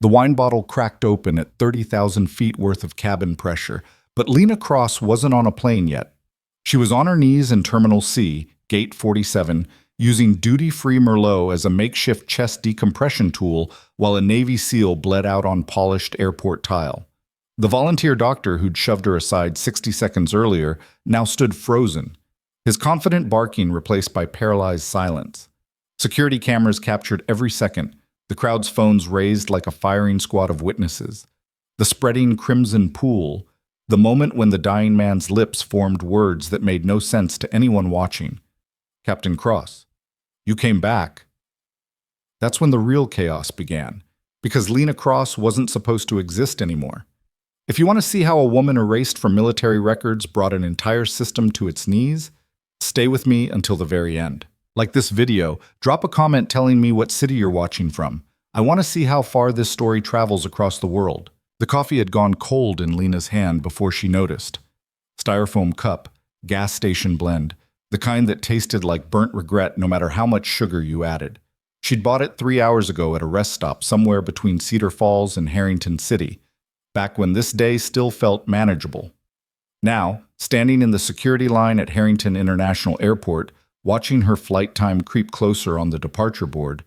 The wine bottle cracked open at 30,000 feet worth of cabin pressure, but Lena Cross wasn't on a plane yet. She was on her knees in Terminal C, Gate 47, using duty-free Merlot as a makeshift chest decompression tool while a Navy SEAL bled out on polished airport tile. The volunteer doctor who'd shoved her aside 60 seconds earlier now stood frozen, his confident barking replaced by paralyzed silence. Security cameras captured every second, the crowd's phones raised like a firing squad of witnesses. The spreading crimson pool, the moment when the dying man's lips formed words that made no sense to anyone watching. Captain Cross, you came back. That's when the real chaos began, because Lena Cross wasn't supposed to exist anymore. If you want to see how a woman erased from military records brought an entire system to its knees, stay with me until the very end. Like this video, drop a comment telling me what city you're watching from. I want to see how far this story travels across the world. The coffee had gone cold in Lena's hand before she noticed. Styrofoam cup, gas station blend, the kind that tasted like burnt regret no matter how much sugar you added. She'd bought it 3 hours ago at a rest stop somewhere between Cedar Falls and Harrington City, back when this day still felt manageable. Now, standing in the security line at Harrington International Airport, watching her flight time creep closer on the departure board,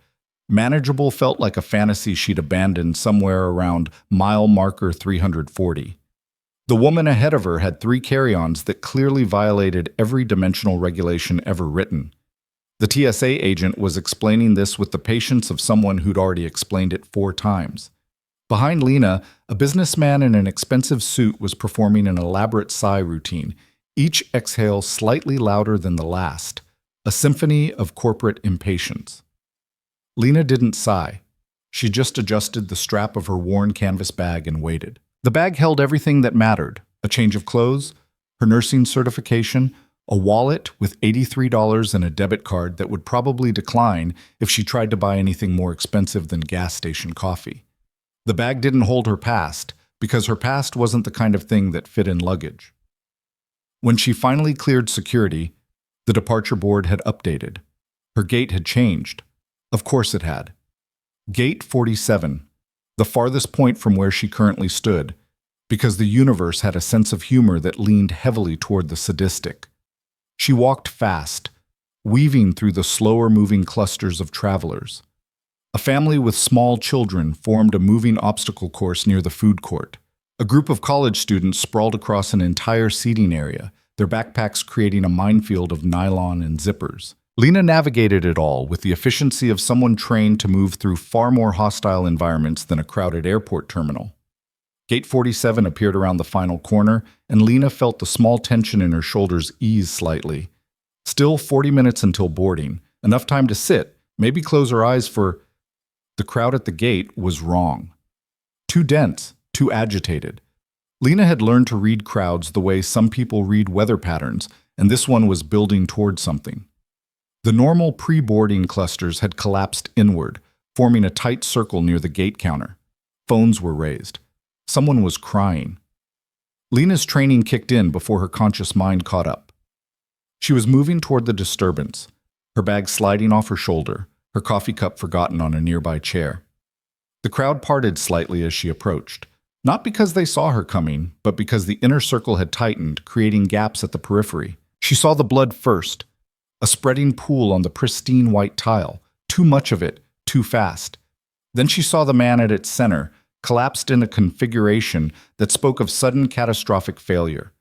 manageable felt like a fantasy she'd abandoned somewhere around mile marker 340. The woman ahead of her had 3 carry-ons that clearly violated every dimensional regulation ever written. The TSA agent was explaining this with the patience of someone who'd already explained it 4 times. Behind Lena, a businessman in an expensive suit was performing an elaborate sigh routine, each exhale slightly louder than the last, a symphony of corporate impatience. Lena didn't sigh. She just adjusted the strap of her worn canvas bag and waited. The bag held everything that mattered: a change of clothes, her nursing certification, a wallet with $83 and a debit card that would probably decline if she tried to buy anything more expensive than gas station coffee. The bag didn't hold her past, because her past wasn't the kind of thing that fit in luggage. When she finally cleared security, the departure board had updated. Her gate had changed. Of course it had. Gate 47, the farthest point from where she currently stood, because the universe had a sense of humor that leaned heavily toward the sadistic. She walked fast, weaving through the slower-moving clusters of travelers. A family with small children formed a moving obstacle course near the food court. A group of college students sprawled across an entire seating area, their backpacks creating a minefield of nylon and zippers. Lena navigated it all with the efficiency of someone trained to move through far more hostile environments than a crowded airport terminal. Gate 47 appeared around the final corner, and Lena felt the small tension in her shoulders ease slightly. Still 40 minutes until boarding, enough time to sit, maybe close her eyes for... The crowd at the gate was wrong. Too dense, too agitated. Lena had learned to read crowds the way some people read weather patterns, and this one was building toward something. The normal pre-boarding clusters had collapsed inward, forming a tight circle near the gate counter. Phones were raised. Someone was crying. Lena's training kicked in before her conscious mind caught up. She was moving toward the disturbance, her bag sliding off her shoulder, her coffee cup forgotten on a nearby chair. The crowd parted slightly as she approached, not because they saw her coming, but because the inner circle had tightened, creating gaps at the periphery. She saw the blood first, a spreading pool on the pristine white tile, too much of it, too fast. Then she saw the man at its center, collapsed in a configuration that spoke of sudden catastrophic failure.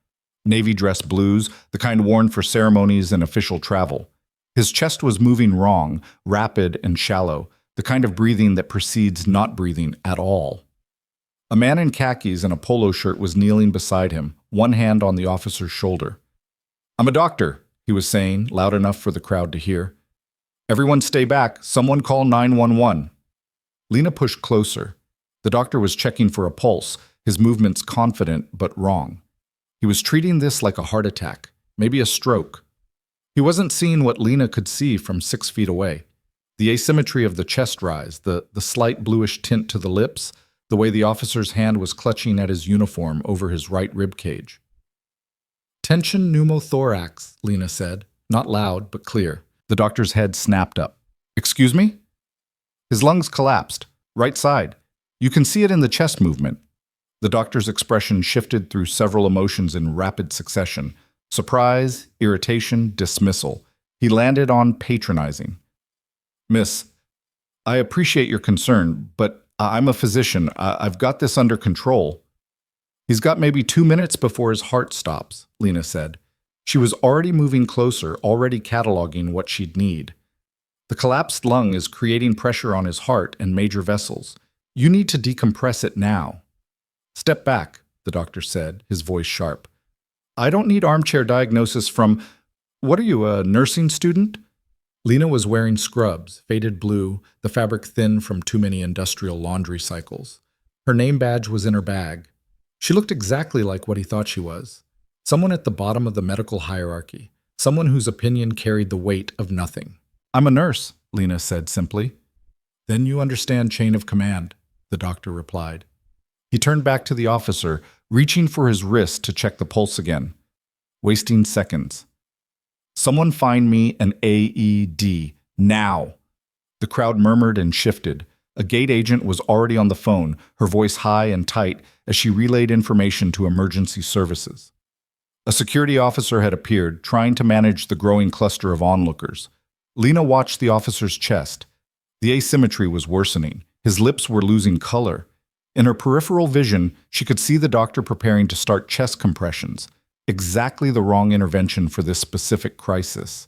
Navy dress blues, the kind worn for ceremonies and official travel. His chest was moving wrong, rapid and shallow, the kind of breathing that precedes not breathing at all. A man in khakis and a polo shirt was kneeling beside him, one hand on the officer's shoulder. "I'm a doctor," he was saying, loud enough for the crowd to hear. "Everyone stay back. Someone call 911. Lena pushed closer. The doctor was checking for a pulse, his movements confident but wrong. He was treating this like a heart attack, maybe a stroke. He wasn't seeing what Lena could see from 6 feet away. The asymmetry of the chest rise, the slight bluish tint to the lips, the way the officer's hand was clutching at his uniform over his right rib cage. "Tension pneumothorax," Lena said, not loud but clear. The doctor's head snapped up. "Excuse me?" His lungs collapsed. Right side. You can see it in the chest movement. The doctor's expression shifted through several emotions in rapid succession: surprise, irritation, dismissal. He landed on patronizing. Miss, I appreciate your concern, but I'm a physician. I've got this under control. He's got maybe 2 minutes before his heart stops, Lena said. She was already moving closer, already cataloging what she'd need. The collapsed lung is creating pressure on his heart and major vessels. You need to decompress it now. Step back, the doctor said, his voice sharp. I don't need armchair diagnosis from… What are you, a nursing student? Lena was wearing scrubs, faded blue, the fabric thin from too many industrial laundry cycles. Her name badge was in her bag. She looked exactly like what he thought she was. Someone at the bottom of the medical hierarchy. Someone whose opinion carried the weight of nothing. I'm a nurse, Lena said simply. Then you understand chain of command, the doctor replied. He turned back to the officer, reaching for his wrist to check the pulse again. Wasting seconds. Someone find me an AED, now. The crowd murmured and shifted. A gate agent was already on the phone, her voice high and tight as she relayed information to emergency services. A security officer had appeared, trying to manage the growing cluster of onlookers. Lena watched the officer's chest. The asymmetry was worsening. His lips were losing color. In her peripheral vision, she could see the doctor preparing to start chest compressions. Exactly the wrong intervention for this specific crisis.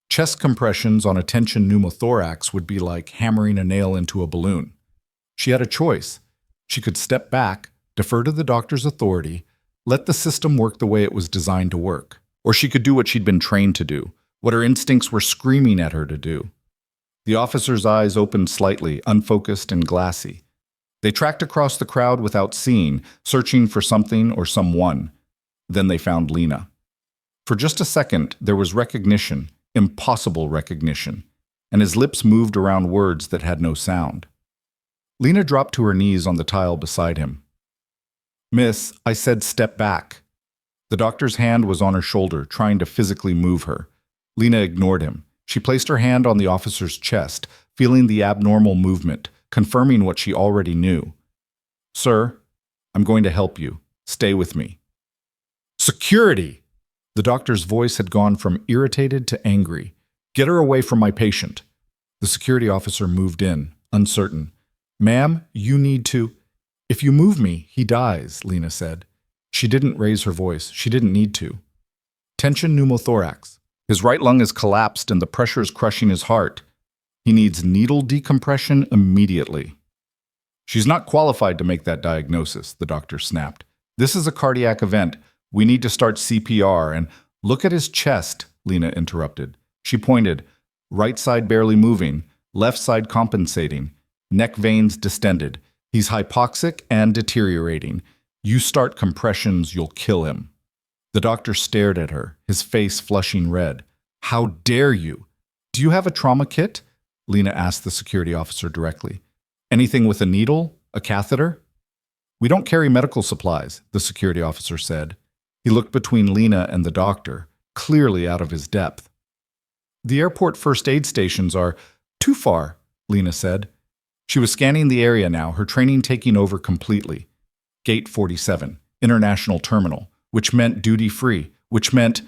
Chest compressions on a tension pneumothorax would be like hammering a nail into a balloon. She had a choice. She could step back, defer to the doctor's authority, let the system work the way it was designed to work. Or she could do what she'd been trained to do, what her instincts were screaming at her to do. The officer's eyes opened slightly, unfocused and glassy. They tracked across the crowd without seeing, searching for something or someone. Then they found Lena. For just a second, there was recognition, impossible recognition, and his lips moved around words that had no sound. Lena dropped to her knees on the tile beside him. Miss, I said step back. The doctor's hand was on her shoulder, trying to physically move her. Lena ignored him. She placed her hand on the officer's chest, feeling the abnormal movement, confirming what she already knew. Sir, I'm going to help you. Stay with me. Security! The doctor's voice had gone from irritated to angry. Get her away from my patient. The security officer moved in, uncertain. Ma'am, you need to… If you move me, he dies, Lena said. She didn't raise her voice. She didn't need to. Tension pneumothorax. His right lung is collapsed and the pressure is crushing his heart. He needs needle decompression immediately. She's not qualified to make that diagnosis, the doctor snapped. This is a cardiac event. We need to start CPR and… Look at his chest, Lena interrupted. She pointed. Right side barely moving, left side compensating. Neck veins distended. He's hypoxic and deteriorating. You start compressions, you'll kill him. The doctor stared at her, his face flushing red. How dare you? Do you have a trauma kit? Lena asked the security officer directly. Anything with a needle? A catheter? We don't carry medical supplies, the security officer said. He looked between Lena and the doctor, clearly out of his depth. The airport first aid stations are too far, Lena said. She was scanning the area now, her training taking over completely. Gate 47, International Terminal, which meant duty-free, which meant…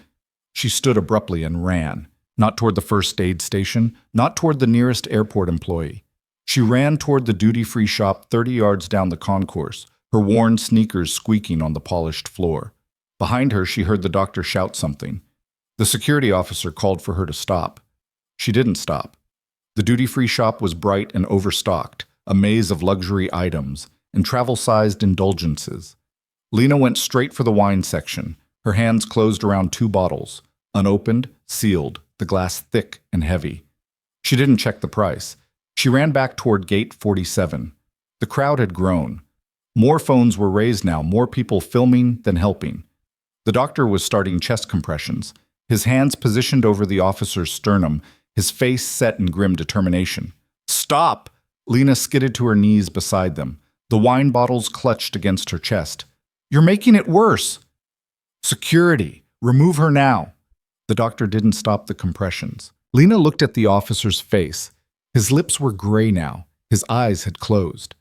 She stood abruptly and ran, not toward the first aid station, not toward the nearest airport employee. She ran toward the duty-free shop 30 yards down the concourse, her worn sneakers squeaking on the polished floor. Behind her, she heard the doctor shout something. The security officer called for her to stop. She didn't stop. The duty-free shop was bright and overstocked, a maze of luxury items and travel-sized indulgences. Lena went straight for the wine section, her hands closed around 2 bottles, unopened, sealed, the glass thick and heavy. She didn't check the price. She ran back toward gate 47. The crowd had grown. More phones were raised now, more people filming than helping. The doctor was starting chest compressions, his hands positioned over the officer's sternum, his face set in grim determination. Stop! Lena skidded to her knees beside them, the wine bottles clutched against her chest. You're making it worse! Security! Remove her now! The doctor didn't stop the compressions. Lena looked at the officer's face. His lips were gray now. His eyes had closed.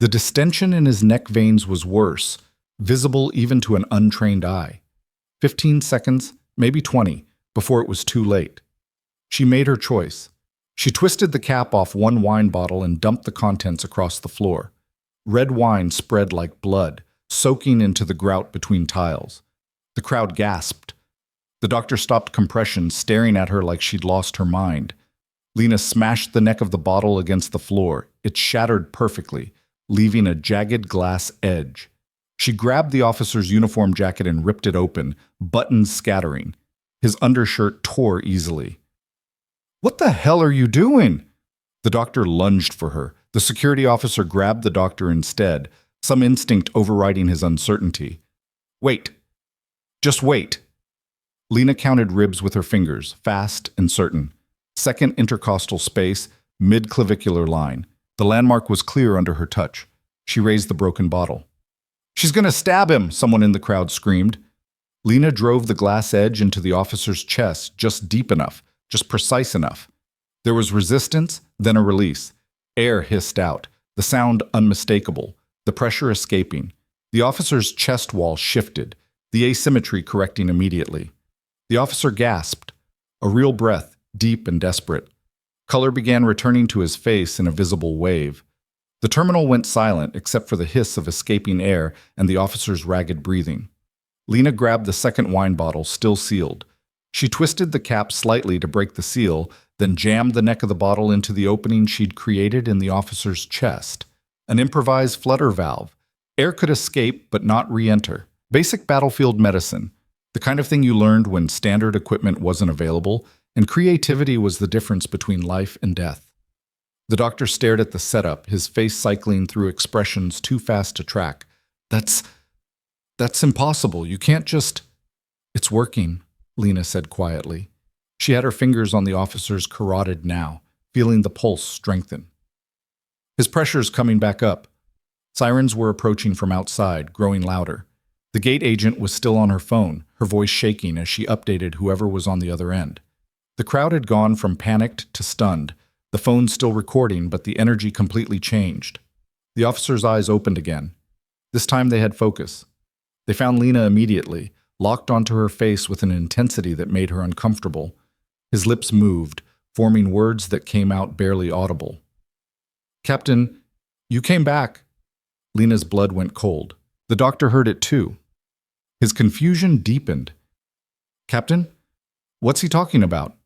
The distension in his neck veins was worse, visible even to an untrained eye. 15 seconds, maybe 20, before it was too late. She made her choice. She twisted the cap off one wine bottle and dumped the contents across the floor. Red wine spread like blood, soaking into the grout between tiles. The crowd gasped. The doctor stopped compression, staring at her like she'd lost her mind. Lena smashed the neck of the bottle against the floor. It shattered perfectly, leaving a jagged glass edge. She grabbed the officer's uniform jacket and ripped it open, buttons scattering. His undershirt tore easily. "What the hell are you doing?" The doctor lunged for her. The security officer grabbed the doctor instead, some instinct overriding his uncertainty. "Wait. Just wait." Lena counted ribs with her fingers, fast and certain. Second intercostal space, mid-clavicular line. The landmark was clear under her touch. She raised the broken bottle. "She's going to stab him," someone in the crowd screamed. Lena drove the glass edge into the officer's chest, just deep enough, just precise enough. There was resistance, then a release. Air hissed out, the sound unmistakable, the pressure escaping. The officer's chest wall shifted, the asymmetry correcting immediately. The officer gasped, a real breath, deep and desperate. Color began returning to his face in a visible wave. The terminal went silent except for the hiss of escaping air and the officer's ragged breathing. Lena grabbed the second wine bottle, still sealed. She twisted the cap slightly to break the seal, then jammed the neck of the bottle into the opening she'd created in the officer's chest. An improvised flutter valve. Air could escape but not re-enter. Basic battlefield medicine. The kind of thing you learned when standard equipment wasn't available, and creativity was the difference between life and death. The doctor stared at the setup, his face cycling through expressions too fast to track. That's impossible. You can't just... "It's working," Lena said quietly. She had her fingers on the officer's carotid now, feeling the pulse strengthen. His pressure's coming back up. Sirens were approaching from outside, growing louder. The gate agent was still on her phone, her voice shaking as she updated whoever was on the other end. The crowd had gone from panicked to stunned, the phone still recording, but the energy completely changed. The officer's eyes opened again. This time they had focus. They found Lena immediately, locked onto her face with an intensity that made her uncomfortable. His lips moved, forming words that came out barely audible. "Captain, you came back." Lena's blood went cold. The doctor heard it too. His confusion deepened. "Captain? What's he talking about?"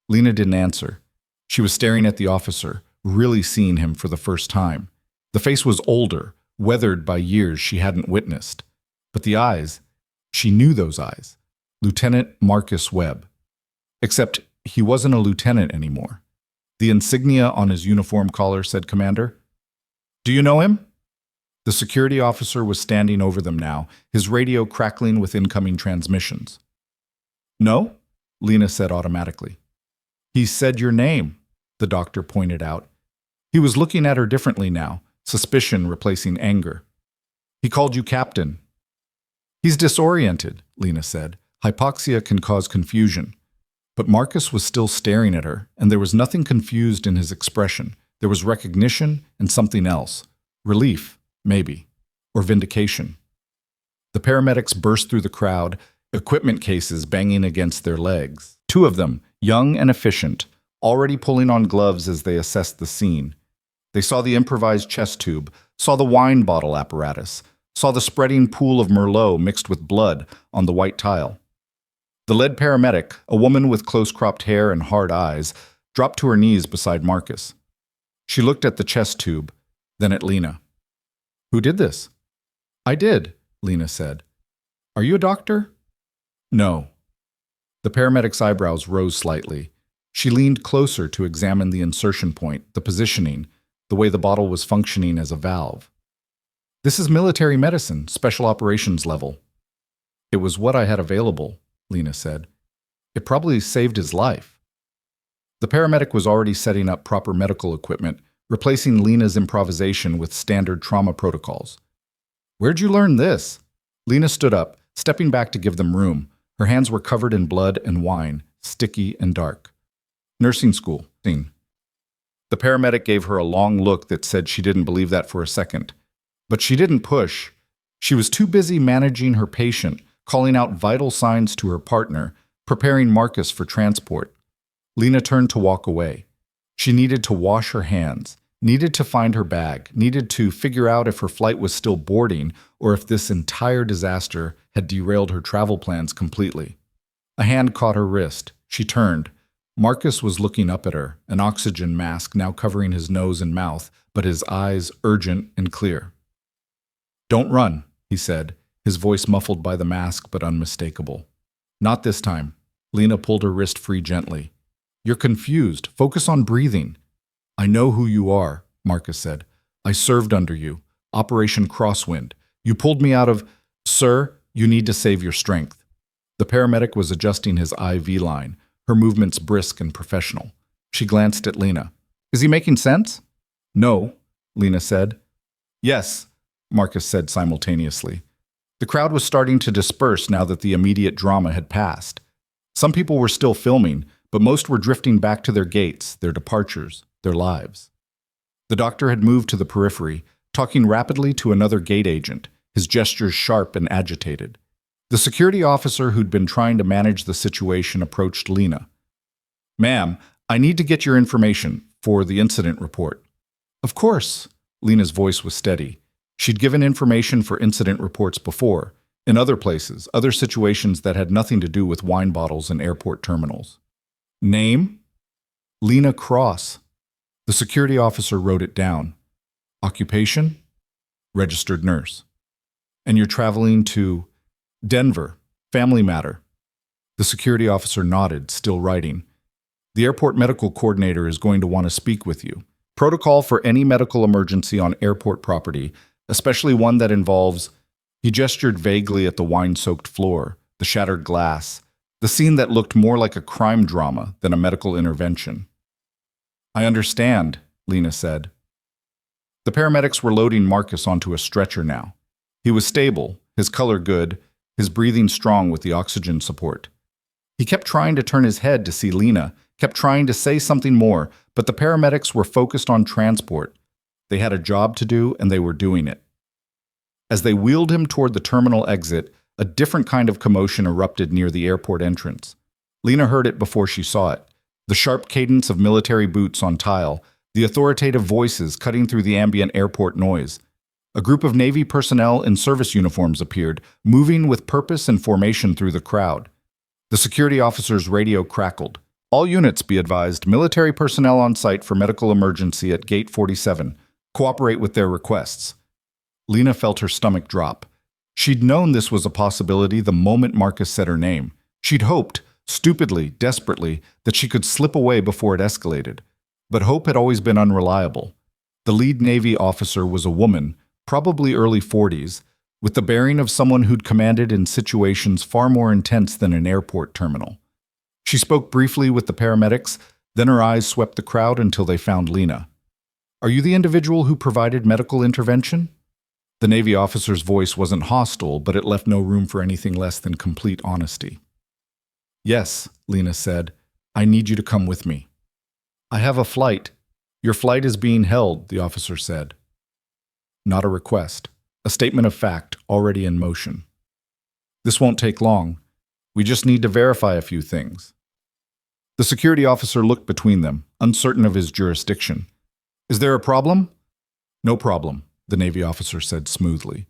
Lena didn't answer. She was staring at the officer, really seeing him for the first time. The face was older, weathered by years she hadn't witnessed. But the eyes, she knew those eyes. Lieutenant Marcus Webb. Except he wasn't a lieutenant anymore. The insignia on his uniform collar said commander. "Do you know him?" The security officer was standing over them now, his radio crackling with incoming transmissions. "No?" Lena said automatically. "He said your name," the doctor pointed out. He was looking at her differently now, suspicion replacing anger. "He called you captain." "He's disoriented," Lena said. "Hypoxia can cause confusion." But Marcus was still staring at her, and there was nothing confused in his expression. There was recognition and something else. Relief, maybe. Or vindication. The paramedics burst through the crowd, equipment cases banging against their legs. Two of them, young and efficient, already pulling on gloves as they assessed the scene. They saw the improvised chest tube, saw the wine bottle apparatus, saw the spreading pool of Merlot mixed with blood on the white tile. The lead paramedic, a woman with close-cropped hair and hard eyes, dropped to her knees beside Marcus. She looked at the chest tube, then at Lena. "Who did this?" "I did," Lena said. "Are you a doctor?" "No." The paramedic's eyebrows rose slightly. She leaned closer to examine the insertion point, the positioning, the way the bottle was functioning as a valve. "This is military medicine, special operations level." "It was what I had available," Lena said. "It probably saved his life." The paramedic was already setting up proper medical equipment, replacing Lena's improvisation with standard trauma protocols. "Where'd you learn this?" Lena stood up, stepping back to give them room. Her hands were covered in blood and wine, sticky and dark. "Nursing school." The paramedic gave her a long look that said she didn't believe that for a second. But she didn't push. She was too busy managing her patient, calling out vital signs to her partner, preparing Marcus for transport. Lena turned to walk away. She needed to wash her hands, needed to find her bag, needed to figure out if her flight was still boarding or if this entire disaster had derailed her travel plans completely. A hand caught her wrist. She turned. Marcus was looking up at her, an oxygen mask now covering his nose and mouth, but his eyes urgent and clear. "Don't run," he said, his voice muffled by the mask but unmistakable. "Not this time." Lena pulled her wrist free gently. "You're confused. Focus on breathing." "I know who you are," Marcus said. "I served under you. Operation Crosswind. You pulled me out of— Sir, you need to save your strength." The paramedic was adjusting his IV line, her movements brisk and professional. She glanced at Lena. "Is he making sense?" "No," Lena said. "Yes," Marcus said simultaneously. The crowd was starting to disperse now that the immediate drama had passed. Some people were still filming, but most were drifting back to their gates, their departures, their lives. The doctor had moved to the periphery, talking rapidly to another gate agent, his gestures sharp and agitated. The security officer who'd been trying to manage the situation approached Lena. "Ma'am, I need to get your information for the incident report." "Of course." Lena's voice was steady. She'd given information for incident reports before, in other places, other situations that had nothing to do with wine bottles and airport terminals. "Name?" "Lena Cross." The security officer wrote it down. "Occupation?" "Registered nurse." "And you're traveling to—" "Denver. Family matter." The security officer nodded, still writing. "The airport medical coordinator is going to want to speak with you. Protocol for any medical emergency on airport property, especially one that involves—" He gestured vaguely at the wine-soaked floor, the shattered glass, the scene that looked more like a crime drama than a medical intervention. "I understand," Lena said. The paramedics were loading Marcus onto a stretcher now. He was stable, his color good, his breathing strong with the oxygen support. He kept trying to turn his head to see Lena, kept trying to say something more, but the paramedics were focused on transport. They had a job to do, and they were doing it. As they wheeled him toward the terminal exit, a different kind of commotion erupted near the airport entrance. Lena heard it before she saw it. The sharp cadence of military boots on tile, the authoritative voices cutting through the ambient airport noise. A group of Navy personnel in service uniforms appeared, moving with purpose and formation through the crowd. The security officer's radio crackled. "All units be advised, military personnel on site for medical emergency at Gate 47. Cooperate with their requests." Lena felt her stomach drop. She'd known this was a possibility the moment Marcus said her name. She'd hoped, stupidly, desperately, that she could slip away before it escalated. But hope had always been unreliable. The lead Navy officer was a woman, probably early 40s, with the bearing of someone who'd commanded in situations far more intense than an airport terminal. She spoke briefly with the paramedics, then her eyes swept the crowd until they found Lena. "Are you the individual who provided medical intervention?" The Navy officer's voice wasn't hostile, but it left no room for anything less than complete honesty. "Yes," Lena said. "I need you to come with me." "I have a flight." "Your flight is being held," the officer said. Not a request, a statement of fact already in motion. "This won't take long. We just need to verify a few things." The security officer looked between them, uncertain of his jurisdiction. "Is there a problem?" "No problem," the Navy officer said smoothly.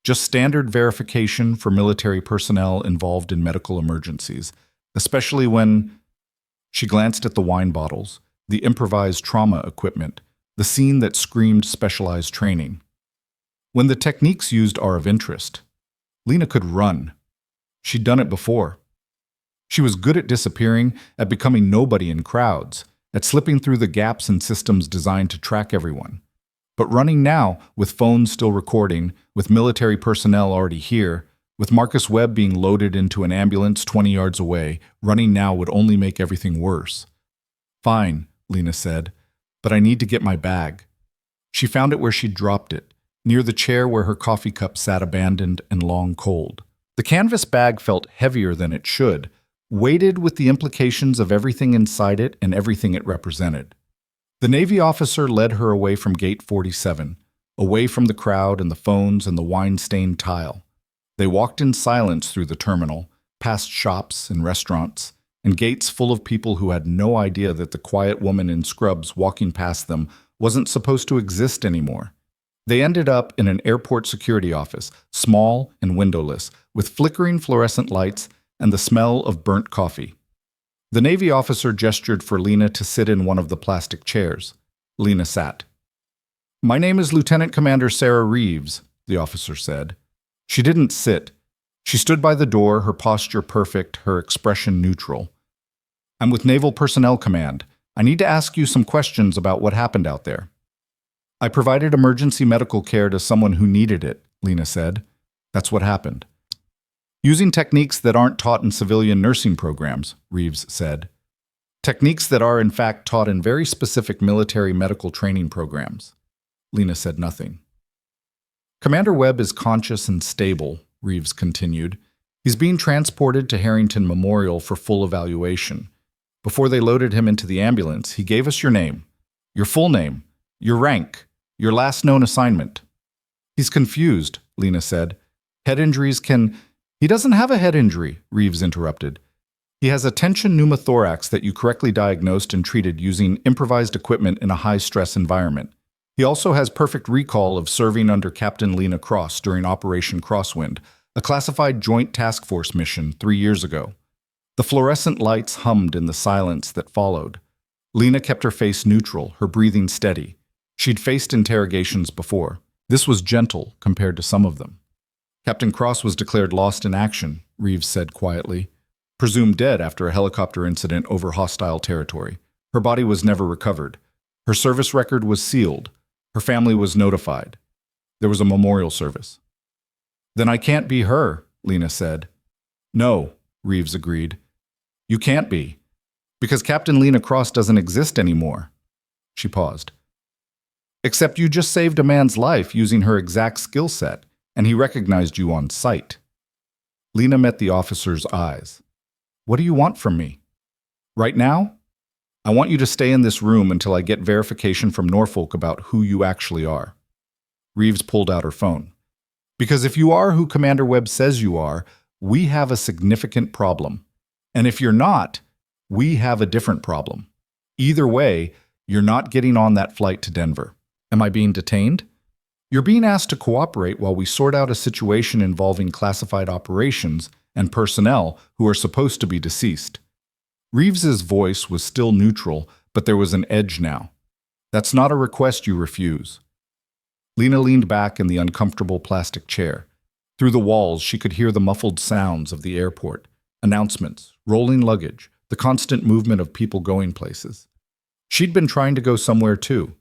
"Just standard verification for military personnel involved in medical emergencies, especially when—" She glanced at the wine bottles, the improvised trauma equipment, the scene that screamed specialized training. "When the techniques used are of interest." Lena could run. She'd done it before. She was good at disappearing, at becoming nobody in crowds, at slipping through the gaps in systems designed to track everyone. But running now, with phones still recording, with military personnel already here, with Marcus Webb being loaded into an ambulance 20 yards away, running now would only make everything worse. "Fine," Lena said, "but I need to get my bag." She found it where she'd dropped it, near the chair where her coffee cup sat abandoned and long cold. The canvas bag felt heavier than it should, weighted with the implications of everything inside it and everything it represented. The Navy officer led her away from Gate 47, away from the crowd and the phones and the wine-stained tile. They walked in silence through the terminal, past shops and restaurants, and gates full of people who had no idea that the quiet woman in scrubs walking past them wasn't supposed to exist anymore. They ended up in an airport security office, small and windowless, with flickering fluorescent lights and the smell of burnt coffee. The Navy officer gestured for Lena to sit in one of the plastic chairs. Lena sat. "My name is Lieutenant Commander Sarah Reeves," the officer said. She didn't sit. She stood by the door, her posture perfect, her expression neutral. "I'm with Naval Personnel Command. I need to ask you some questions about what happened out there." "I provided emergency medical care to someone who needed it," Lena said. "That's what happened." "Using techniques that aren't taught in civilian nursing programs," Reeves said. "Techniques that are, in fact, taught in very specific military medical training programs." Lena said nothing. "Commander Webb is conscious and stable," Reeves continued. "He's being transported to Harrington Memorial for full evaluation. Before they loaded him into the ambulance, he gave us your name, your full name, your rank, your last known assignment." "He's confused," Lena said. "Head injuries can—" "He doesn't have a head injury," Reeves interrupted. "He has a tension pneumothorax that you correctly diagnosed and treated using improvised equipment in a high-stress environment. He also has perfect recall of serving under Captain Lena Cross during Operation Crosswind, a classified Joint Task Force mission 3 years ago." The fluorescent lights hummed in the silence that followed. Lena kept her face neutral, her breathing steady. She'd faced interrogations before. This was gentle compared to some of them. "Captain Cross was declared lost in action," Reeves said quietly. "Presumed dead after a helicopter incident over hostile territory. Her body was never recovered. Her service record was sealed. Her family was notified. There was a memorial service." "Then I can't be her," Lena said. "No," Reeves agreed. "You can't be. Because Captain Lena Cross doesn't exist anymore." She paused. "Except you just saved a man's life using her exact skill set, and he recognized you on sight." Lena met the officer's eyes. "What do you want from me?" "Right now? I want you to stay in this room until I get verification from Norfolk about who you actually are." Reeves pulled out her phone. "Because if you are who Commander Webb says you are, we have a significant problem. And if you're not, we have a different problem. Either way, you're not getting on that flight to Denver." "Am I being detained?" "You're being asked to cooperate while we sort out a situation involving classified operations and personnel who are supposed to be deceased." Reeves's voice was still neutral, but there was an edge now. "That's not a request you refuse." Lena leaned back in the uncomfortable plastic chair. Through the walls, she could hear the muffled sounds of the airport, announcements, rolling luggage, the constant movement of people going places. She'd been trying to go somewhere too.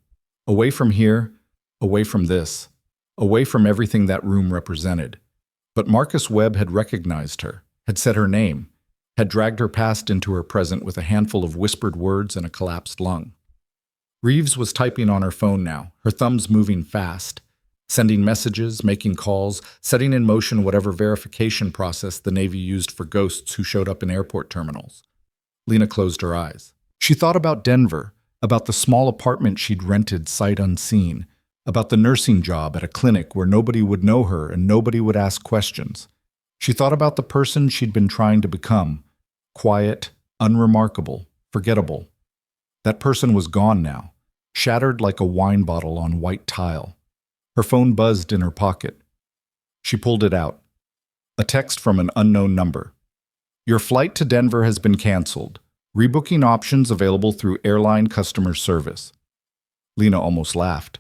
Away from here, away from this, away from everything that room represented. But Marcus Webb had recognized her, had said her name, had dragged her past into her present with a handful of whispered words and a collapsed lung. Reeves was typing on her phone now, her thumbs moving fast, sending messages, making calls, setting in motion whatever verification process the Navy used for ghosts who showed up in airport terminals. Lena closed her eyes. She thought about Denver, about the small apartment she'd rented sight unseen, about the nursing job at a clinic where nobody would know her and nobody would ask questions. She thought about the person she'd been trying to become, quiet, unremarkable, forgettable. That person was gone now, shattered like a wine bottle on white tile. Her phone buzzed in her pocket. She pulled it out. A text from an unknown number. "Your flight to Denver has been canceled. Rebooking options available through airline customer service." Lena almost laughed.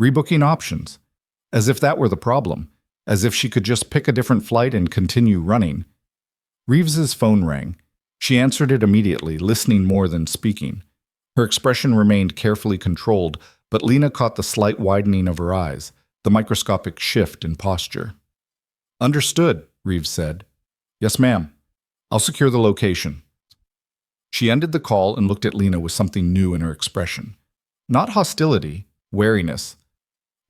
Rebooking options. As if that were the problem. As if she could just pick a different flight and continue running. Reeves's phone rang. She answered it immediately, listening more than speaking. Her expression remained carefully controlled, but Lena caught the slight widening of her eyes, the microscopic shift in posture. "Understood," Reeves said. "Yes, ma'am. I'll secure the location." She ended the call and looked at Lena with something new in her expression. Not hostility, wariness.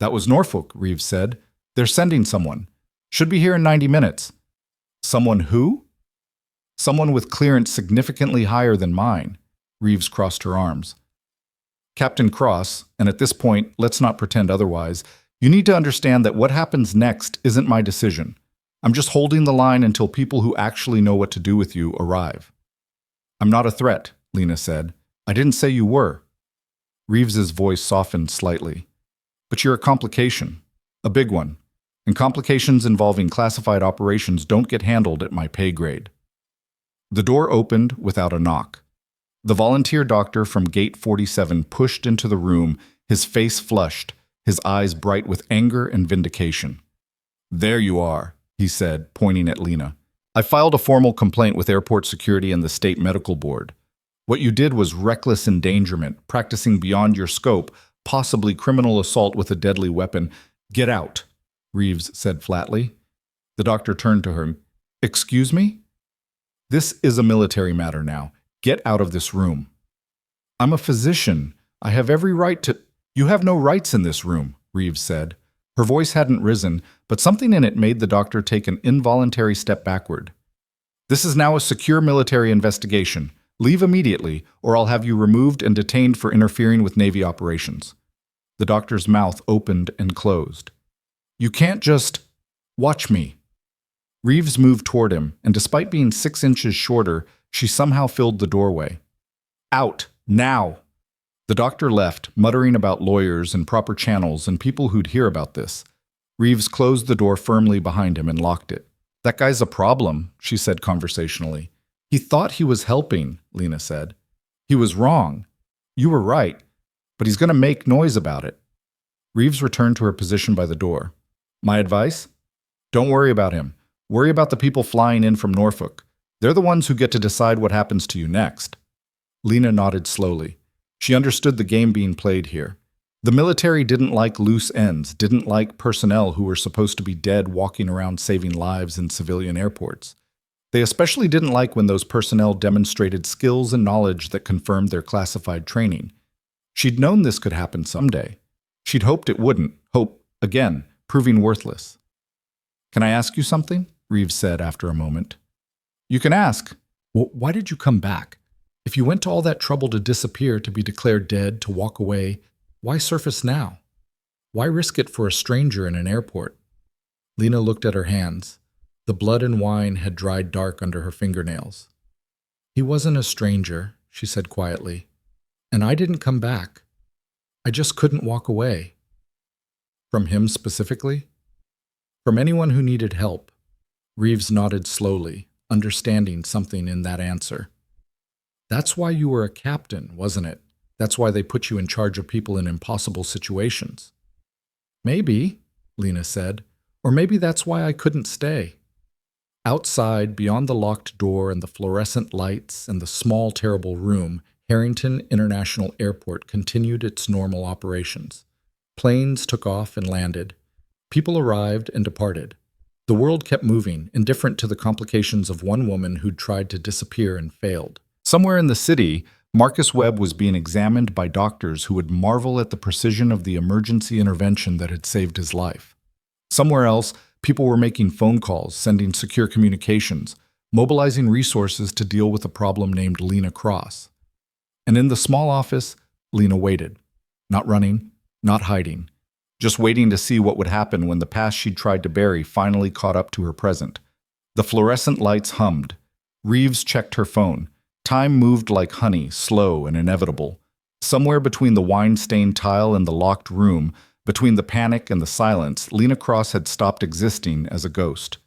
"That was Norfolk," Reeves said. "They're sending someone. Should be here in 90 minutes. "Someone who?" "Someone with clearance significantly higher than mine." Reeves crossed her arms. Captain Cross, and at this point, let's not pretend otherwise, you need to understand that what happens next isn't my decision. I'm just holding the line until people who actually know what to do with you arrive. I'm not a threat, Lena said. I didn't say you were. Reeves's voice softened slightly. But you're a complication. A big one. And complications involving classified operations don't get handled at my pay grade. The door opened without a knock. The volunteer doctor from Gate 47 pushed into the room, his face flushed, his eyes bright with anger and vindication. There you are, he said, pointing at Lena. I filed a formal complaint with airport security and the state medical board. What you did was reckless endangerment, practicing beyond your scope, possibly criminal assault with a deadly weapon. Get out, Reeves said flatly. The doctor turned to her. Excuse me? This is a military matter now. Get out of this room. I'm a physician. I have every right to— You have no rights in this room, Reeves said. Her voice hadn't risen, but something in it made the doctor take an involuntary step backward. This is now a secure military investigation. Leave immediately, or I'll have you removed and detained for interfering with Navy operations. The doctor's mouth opened and closed. You can't just— Watch me. Reeves moved toward him, and despite being 6 inches shorter, she somehow filled the doorway. Out, now! The doctor left, muttering about lawyers and proper channels and people who'd hear about this. Reeves closed the door firmly behind him and locked it. That guy's a problem, she said conversationally. He thought he was helping, Lena said. He was wrong. You were right, but he's going to make noise about it. Reeves returned to her position by the door. My advice? Don't worry about him. Worry about the people flying in from Norfolk. They're the ones who get to decide what happens to you next. Lena nodded slowly. She understood the game being played here. The military didn't like loose ends, didn't like personnel who were supposed to be dead walking around saving lives in civilian airports. They especially didn't like when those personnel demonstrated skills and knowledge that confirmed their classified training. She'd known this could happen someday. She'd hoped it wouldn't, again, proving worthless. Can I ask you something? Reeves said after a moment. You can ask. Well, why did you come back? If you went to all that trouble to disappear, to be declared dead, to walk away, why surface now? Why risk it for a stranger in an airport? Lena looked at her hands. The blood and wine had dried dark under her fingernails. He wasn't a stranger, she said quietly. And I didn't come back. I just couldn't walk away. From him specifically? From anyone who needed help. Reeves nodded slowly, understanding something in that answer. That's why you were a captain, wasn't it? That's why they put you in charge of people in impossible situations. Maybe, Lena said, or maybe that's why I couldn't stay. Outside, beyond the locked door and the fluorescent lights and the small, terrible room, Harrington International Airport continued its normal operations. Planes took off and landed. People arrived and departed. The world kept moving, indifferent to the complications of one woman who'd tried to disappear and failed. Somewhere in the city, Marcus Webb was being examined by doctors who would marvel at the precision of the emergency intervention that had saved his life. Somewhere else, people were making phone calls, sending secure communications, mobilizing resources to deal with a problem named Lena Cross. And in the small office, Lena waited. Not running, not hiding. Just waiting to see what would happen when the past she'd tried to bury finally caught up to her present. The fluorescent lights hummed. Reeves checked her phone. Time moved like honey, slow and inevitable. Somewhere between the wine-stained tile and the locked room, between the panic and the silence, Lena Cross had stopped existing as a ghost.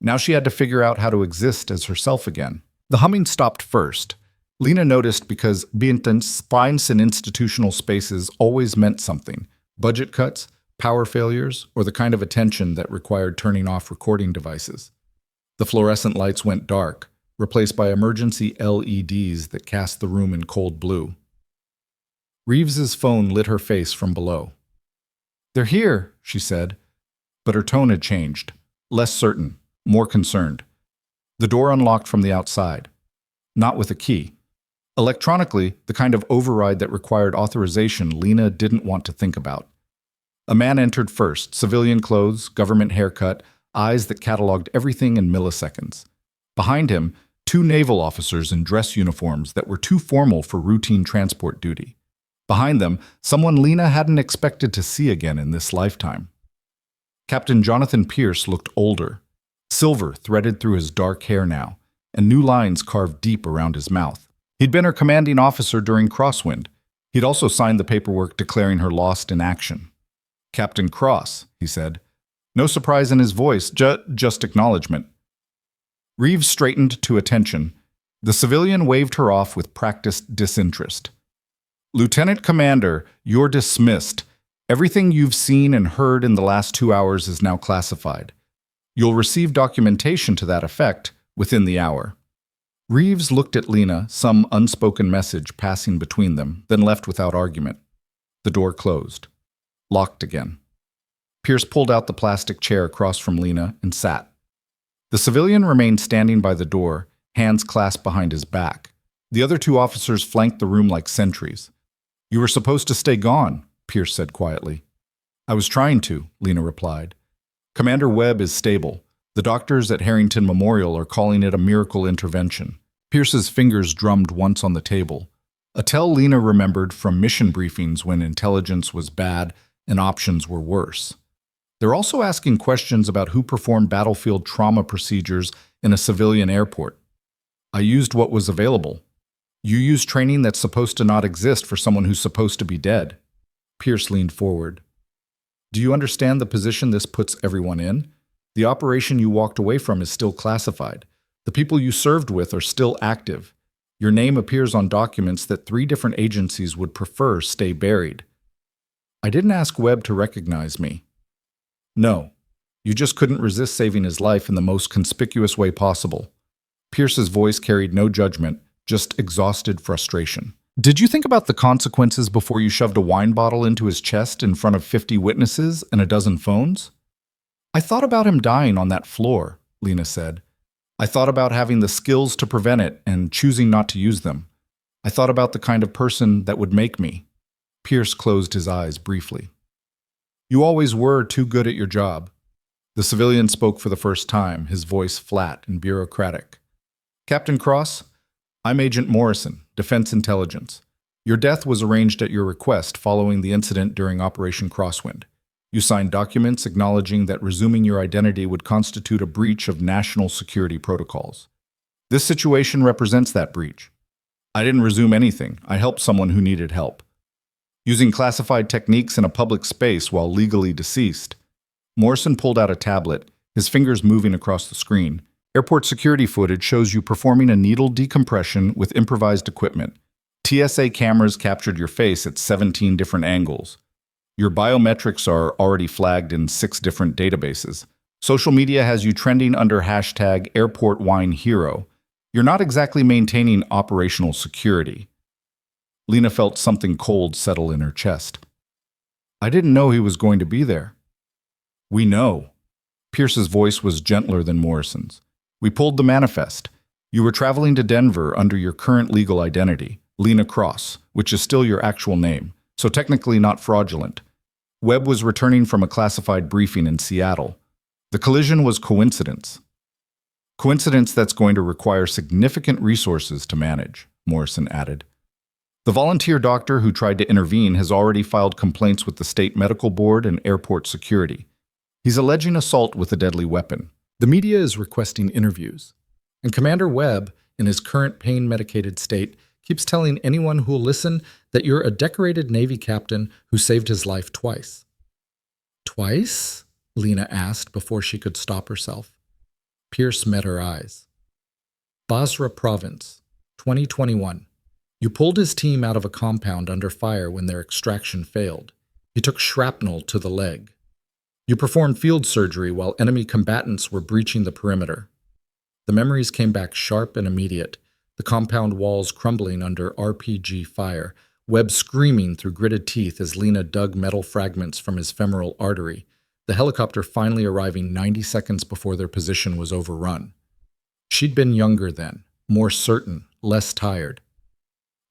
Now she had to figure out how to exist as herself again. The humming stopped first. Lena noticed because spines in institutional spaces always meant something. Budget cuts, power failures, or the kind of attention that required turning off recording devices. The fluorescent lights went dark, replaced by emergency LEDs that cast the room in cold blue. Reeves's phone lit her face from below. "They're here," she said, but her tone had changed, less certain, more concerned. The door unlocked from the outside, not with a key. Electronically, the kind of override that required authorization Lena didn't want to think about. A man entered first, civilian clothes, government haircut, eyes that cataloged everything in milliseconds. Behind him, 2 naval officers in dress uniforms that were too formal for routine transport duty. Behind them, someone Lena hadn't expected to see again in this lifetime. Captain Jonathan Pierce looked older. Silver threaded through his dark hair now, and new lines carved deep around his mouth. He'd been her commanding officer during Crosswind. He'd also signed the paperwork declaring her lost in action. "Captain Cross," he said. No surprise in his voice, just acknowledgement. Reeves straightened to attention. The civilian waved her off with practiced disinterest. "Lieutenant Commander, you're dismissed. Everything you've seen and heard in the last 2 hours is now classified. You'll receive documentation to that effect within the hour." Reeves looked at Lena, some unspoken message passing between them, then left without argument. The door closed. Locked again. Pierce pulled out the plastic chair across from Lena and sat. The civilian remained standing by the door, hands clasped behind his back. The other 2 officers flanked the room like sentries. "You were supposed to stay gone," Pierce said quietly. "I was trying to," Lena replied. "Commander Webb is stable. The doctors at Harrington Memorial are calling it a miracle intervention." Pierce's fingers drummed once on the table. A tell Lena remembered from mission briefings when intelligence was bad and options were worse. They're also asking questions about who performed battlefield trauma procedures in a civilian airport. "I used what was available." "You use training that's supposed to not exist for someone who's supposed to be dead." Pierce leaned forward. "Do you understand the position this puts everyone in? The operation you walked away from is still classified. The people you served with are still active. Your name appears on documents that 3 different agencies would prefer stay buried." "I didn't ask Webb to recognize me." "No. You just couldn't resist saving his life in the most conspicuous way possible." Pierce's voice carried no judgment, just exhausted frustration. "Did you think about the consequences before you shoved a wine bottle into his chest in front of 50 witnesses and a dozen phones?" "I thought about him dying on that floor," Lena said. "I thought about having the skills to prevent it and choosing not to use them. I thought about the kind of person that would make me." Pierce closed his eyes briefly. "You always were too good at your job." The civilian spoke for the first time, his voice flat and bureaucratic. "Captain Cross, I'm Agent Morrison, Defense Intelligence. Your death was arranged at your request following the incident during Operation Crosswind. You signed documents acknowledging that resuming your identity would constitute a breach of national security protocols. This situation represents that breach. I didn't resume anything. I helped someone who needed help. Using classified techniques in a public space while legally deceased." Morrison pulled out a tablet, his fingers moving across the screen. "Airport security footage shows you performing a needle decompression with improvised equipment. TSA cameras captured your face at 17 different angles. Your biometrics are already flagged in 6 different databases. Social media has you trending under hashtag #AirportWineHero. You're not exactly maintaining operational security." Lena felt something cold settle in her chest. "I didn't know he was going to be there." "We know." Pierce's voice was gentler than Morrison's. "We pulled the manifest. You were traveling to Denver under your current legal identity, Lena Cross, which is still your actual name, so technically not fraudulent. Webb was returning from a classified briefing in Seattle. The collision was coincidence. Coincidence that's going to require significant resources to manage," Morrison added. "The volunteer doctor who tried to intervene has already filed complaints with the state medical board and airport security. He's alleging assault with a deadly weapon. The media is requesting interviews. And Commander Webb, in his current pain-medicated state, keeps telling anyone who'll listen that you're a decorated Navy captain who saved his life twice." "Twice?" Lena asked before she could stop herself. Pierce met her eyes. "Basra Province, 2021. You pulled his team out of a compound under fire when their extraction failed. He took shrapnel to the leg. You performed field surgery while enemy combatants were breaching the perimeter." The memories came back sharp and immediate, the compound walls crumbling under RPG fire, Webb screaming through gritted teeth as Lena dug metal fragments from his femoral artery, the helicopter finally arriving 90 seconds before their position was overrun. She'd been younger then, more certain, less tired.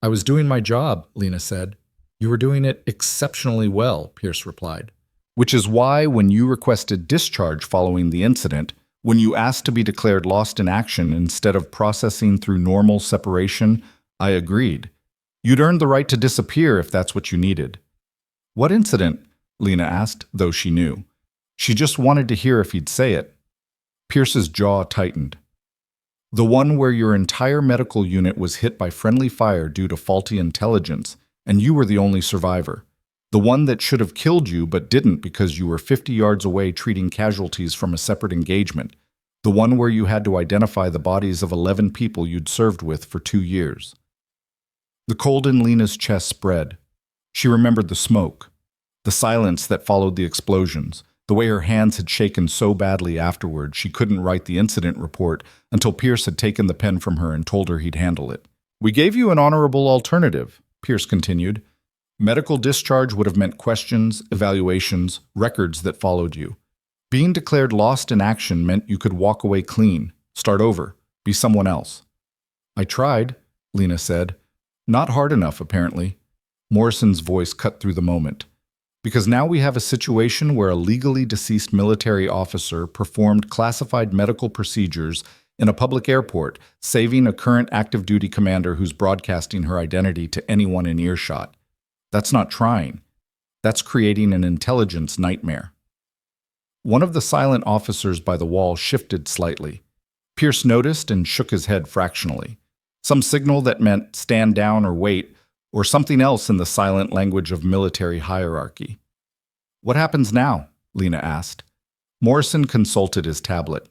"I was doing my job," Lena said. "You were doing it exceptionally well," Pierce replied. "Which is why when you requested discharge following the incident, when you asked to be declared lost in action instead of processing through normal separation, I agreed. You'd earned the right to disappear if that's what you needed. What incident? Lena asked, though she knew. She just wanted to hear if he'd say it. Pierce's jaw tightened. The one where your entire medical unit was hit by friendly fire due to faulty intelligence, and you were the only survivor. The one that should have killed you but didn't because you were 50 yards away treating casualties from a separate engagement. The one where you had to identify the bodies of 11 people you'd served with for 2 years. The cold in Lena's chest spread. She remembered the smoke, the silence that followed the explosions, the way her hands had shaken so badly afterward she couldn't write the incident report until Pierce had taken the pen from her and told her he'd handle it. We gave you an honorable alternative, Pierce continued. Medical discharge would have meant questions, evaluations, records that followed you. Being declared lost in action meant you could walk away clean, start over, be someone else. I tried, Lena said. Not hard enough, apparently. Morrison's voice cut through the moment. Because now we have a situation where a legally deceased military officer performed classified medical procedures in a public airport, saving a current active duty commander who's broadcasting her identity to anyone in earshot. That's not trying. That's creating an intelligence nightmare. One of the silent officers by the wall shifted slightly. Pierce noticed and shook his head fractionally. Some signal that meant stand down or wait, or something else in the silent language of military hierarchy. What happens now? Lena asked. Morrison consulted his tablet.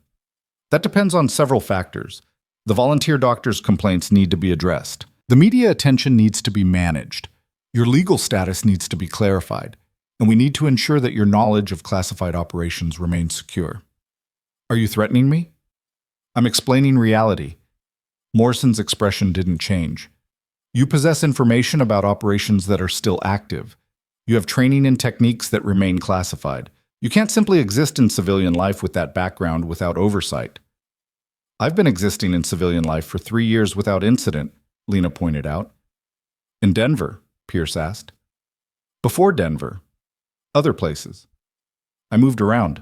That depends on several factors. The volunteer doctor's complaints need to be addressed. The media attention needs to be managed. Your legal status needs to be clarified, and we need to ensure that your knowledge of classified operations remains secure. Are you threatening me? I'm explaining reality. Morrison's expression didn't change. You possess information about operations that are still active. You have training and techniques that remain classified. You can't simply exist in civilian life with that background without oversight. I've been existing in civilian life for 3 years without incident, Lena pointed out. In Denver? Pierce asked. Before Denver. Other places. I moved around.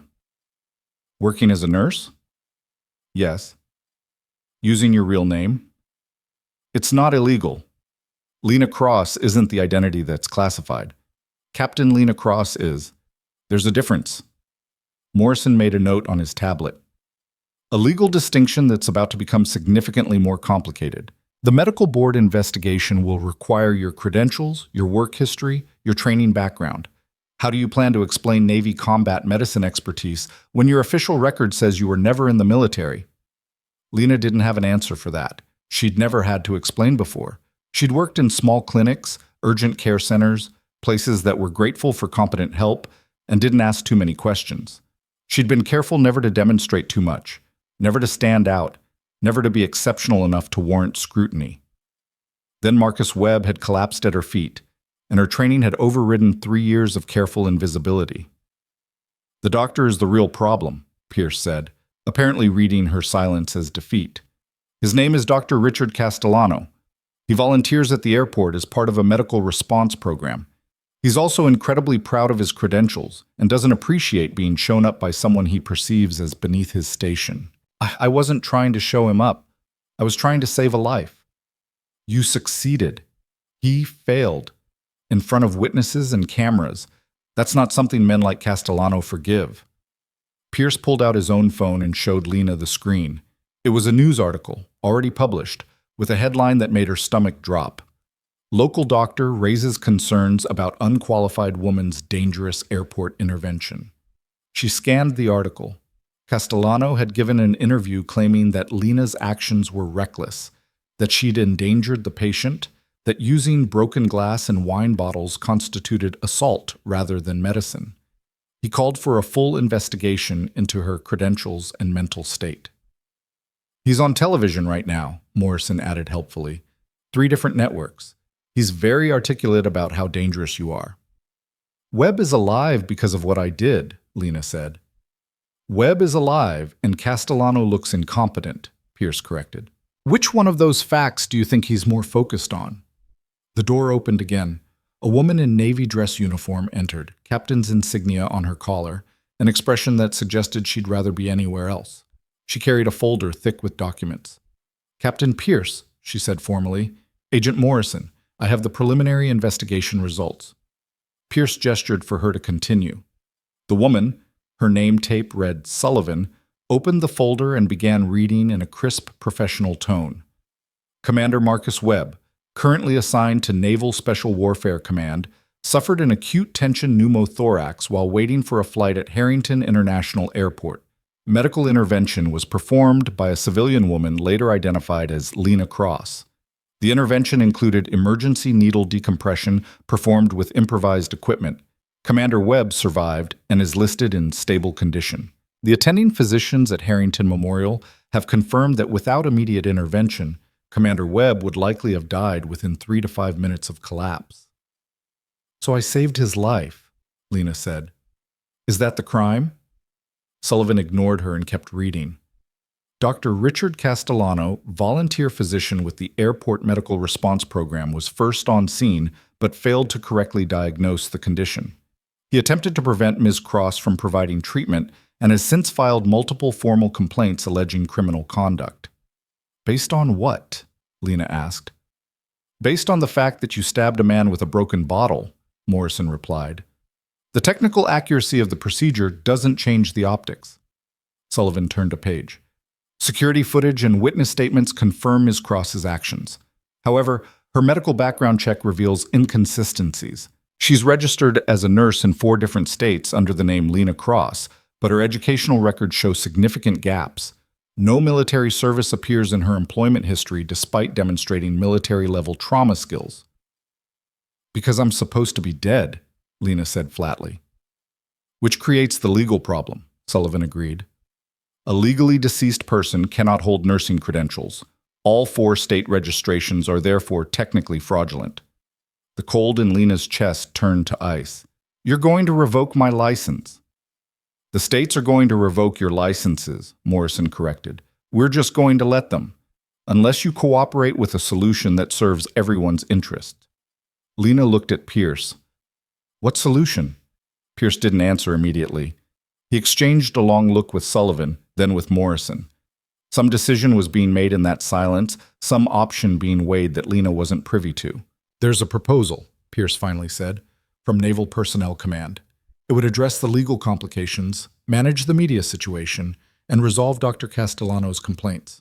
Working as a nurse? Yes. Using your real name? It's not illegal. Lena Cross isn't the identity that's classified. Captain Lena Cross is. There's a difference. Morrison made a note on his tablet. A legal distinction that's about to become significantly more complicated. The medical board investigation will require your credentials, your work history, your training background. How do you plan to explain Navy combat medicine expertise when your official record says you were never in the military? Lena didn't have an answer for that. She'd never had to explain before. She'd worked in small clinics, urgent care centers, places that were grateful for competent help and didn't ask too many questions. She'd been careful never to demonstrate too much, never to stand out, never to be exceptional enough to warrant scrutiny. Then Marcus Webb had collapsed at her feet, and her training had overridden 3 years of careful invisibility. The doctor is the real problem, Pierce said, apparently reading her silence as defeat. His name is Dr. Richard Castellano. He volunteers at the airport as part of a medical response program. He's also incredibly proud of his credentials and doesn't appreciate being shown up by someone he perceives as beneath his station. I wasn't trying to show him up. I was trying to save a life. You succeeded. He failed. In front of witnesses and cameras. That's not something men like Castellano forgive. Pierce pulled out his own phone and showed Lena the screen. It was a news article, already published, with a headline that made her stomach drop. Local doctor raises concerns about unqualified woman's dangerous airport intervention. She scanned the article. Castellano had given an interview claiming that Lena's actions were reckless, that she'd endangered the patient, that using broken glass and wine bottles constituted assault rather than medicine. He called for a full investigation into her credentials and mental state. He's on television right now, Morrison added helpfully. 3 different networks. He's very articulate about how dangerous you are. Webb is alive because of what I did, Lena said. Webb is alive and Castellano looks incompetent, Pierce corrected. Which one of those facts do you think he's more focused on? The door opened again. A woman in navy dress uniform entered, captain's insignia on her collar, an expression that suggested she'd rather be anywhere else. She carried a folder thick with documents. Captain Pierce, she said formally. Agent Morrison, I have the preliminary investigation results. Pierce gestured for her to continue. The woman, her name tape read Sullivan, opened the folder and began reading in a crisp, professional tone. Commander Marcus Webb, currently assigned to Naval Special Warfare Command, suffered an acute tension pneumothorax while waiting for a flight at Harrington International Airport. Medical intervention was performed by a civilian woman later identified as Lena Cross. The intervention included emergency needle decompression performed with improvised equipment. Commander Webb survived and is listed in stable condition. The attending physicians at Harrington Memorial have confirmed that without immediate intervention, Commander Webb would likely have died within 3 to 5 minutes of collapse. So I saved his life, Lena said. Is that the crime? Sullivan ignored her and kept reading. Dr. Richard Castellano, volunteer physician with the Airport Medical Response Program, was first on scene but failed to correctly diagnose the condition. He attempted to prevent Ms. Cross from providing treatment and has since filed multiple formal complaints alleging criminal conduct. Based on what? Lena asked. Based on the fact that you stabbed a man with a broken bottle, Morrison replied. The technical accuracy of the procedure doesn't change the optics. Sullivan turned a page. Security footage and witness statements confirm Ms. Cross's actions. However, her medical background check reveals inconsistencies. She's registered as a nurse in 4 different states under the name Lena Cross, but her educational records show significant gaps. No military service appears in her employment history despite demonstrating military-level trauma skills. Because I'm supposed to be dead, Lena said flatly. Which creates the legal problem, Sullivan agreed. A legally deceased person cannot hold nursing credentials. All 4 state registrations are therefore technically fraudulent. The cold in Lena's chest turned to ice. You're going to revoke my license. The states are going to revoke your licenses, Morrison corrected. We're just going to let them, unless you cooperate with a solution that serves everyone's interests. Lena looked at Pierce. What solution? Pierce didn't answer immediately. He exchanged a long look with Sullivan, then with Morrison. Some decision was being made in that silence, some option being weighed that Lena wasn't privy to. There's a proposal, Pierce finally said, from Naval Personnel Command. It would address the legal complications, manage the media situation, and resolve Dr. Castellano's complaints.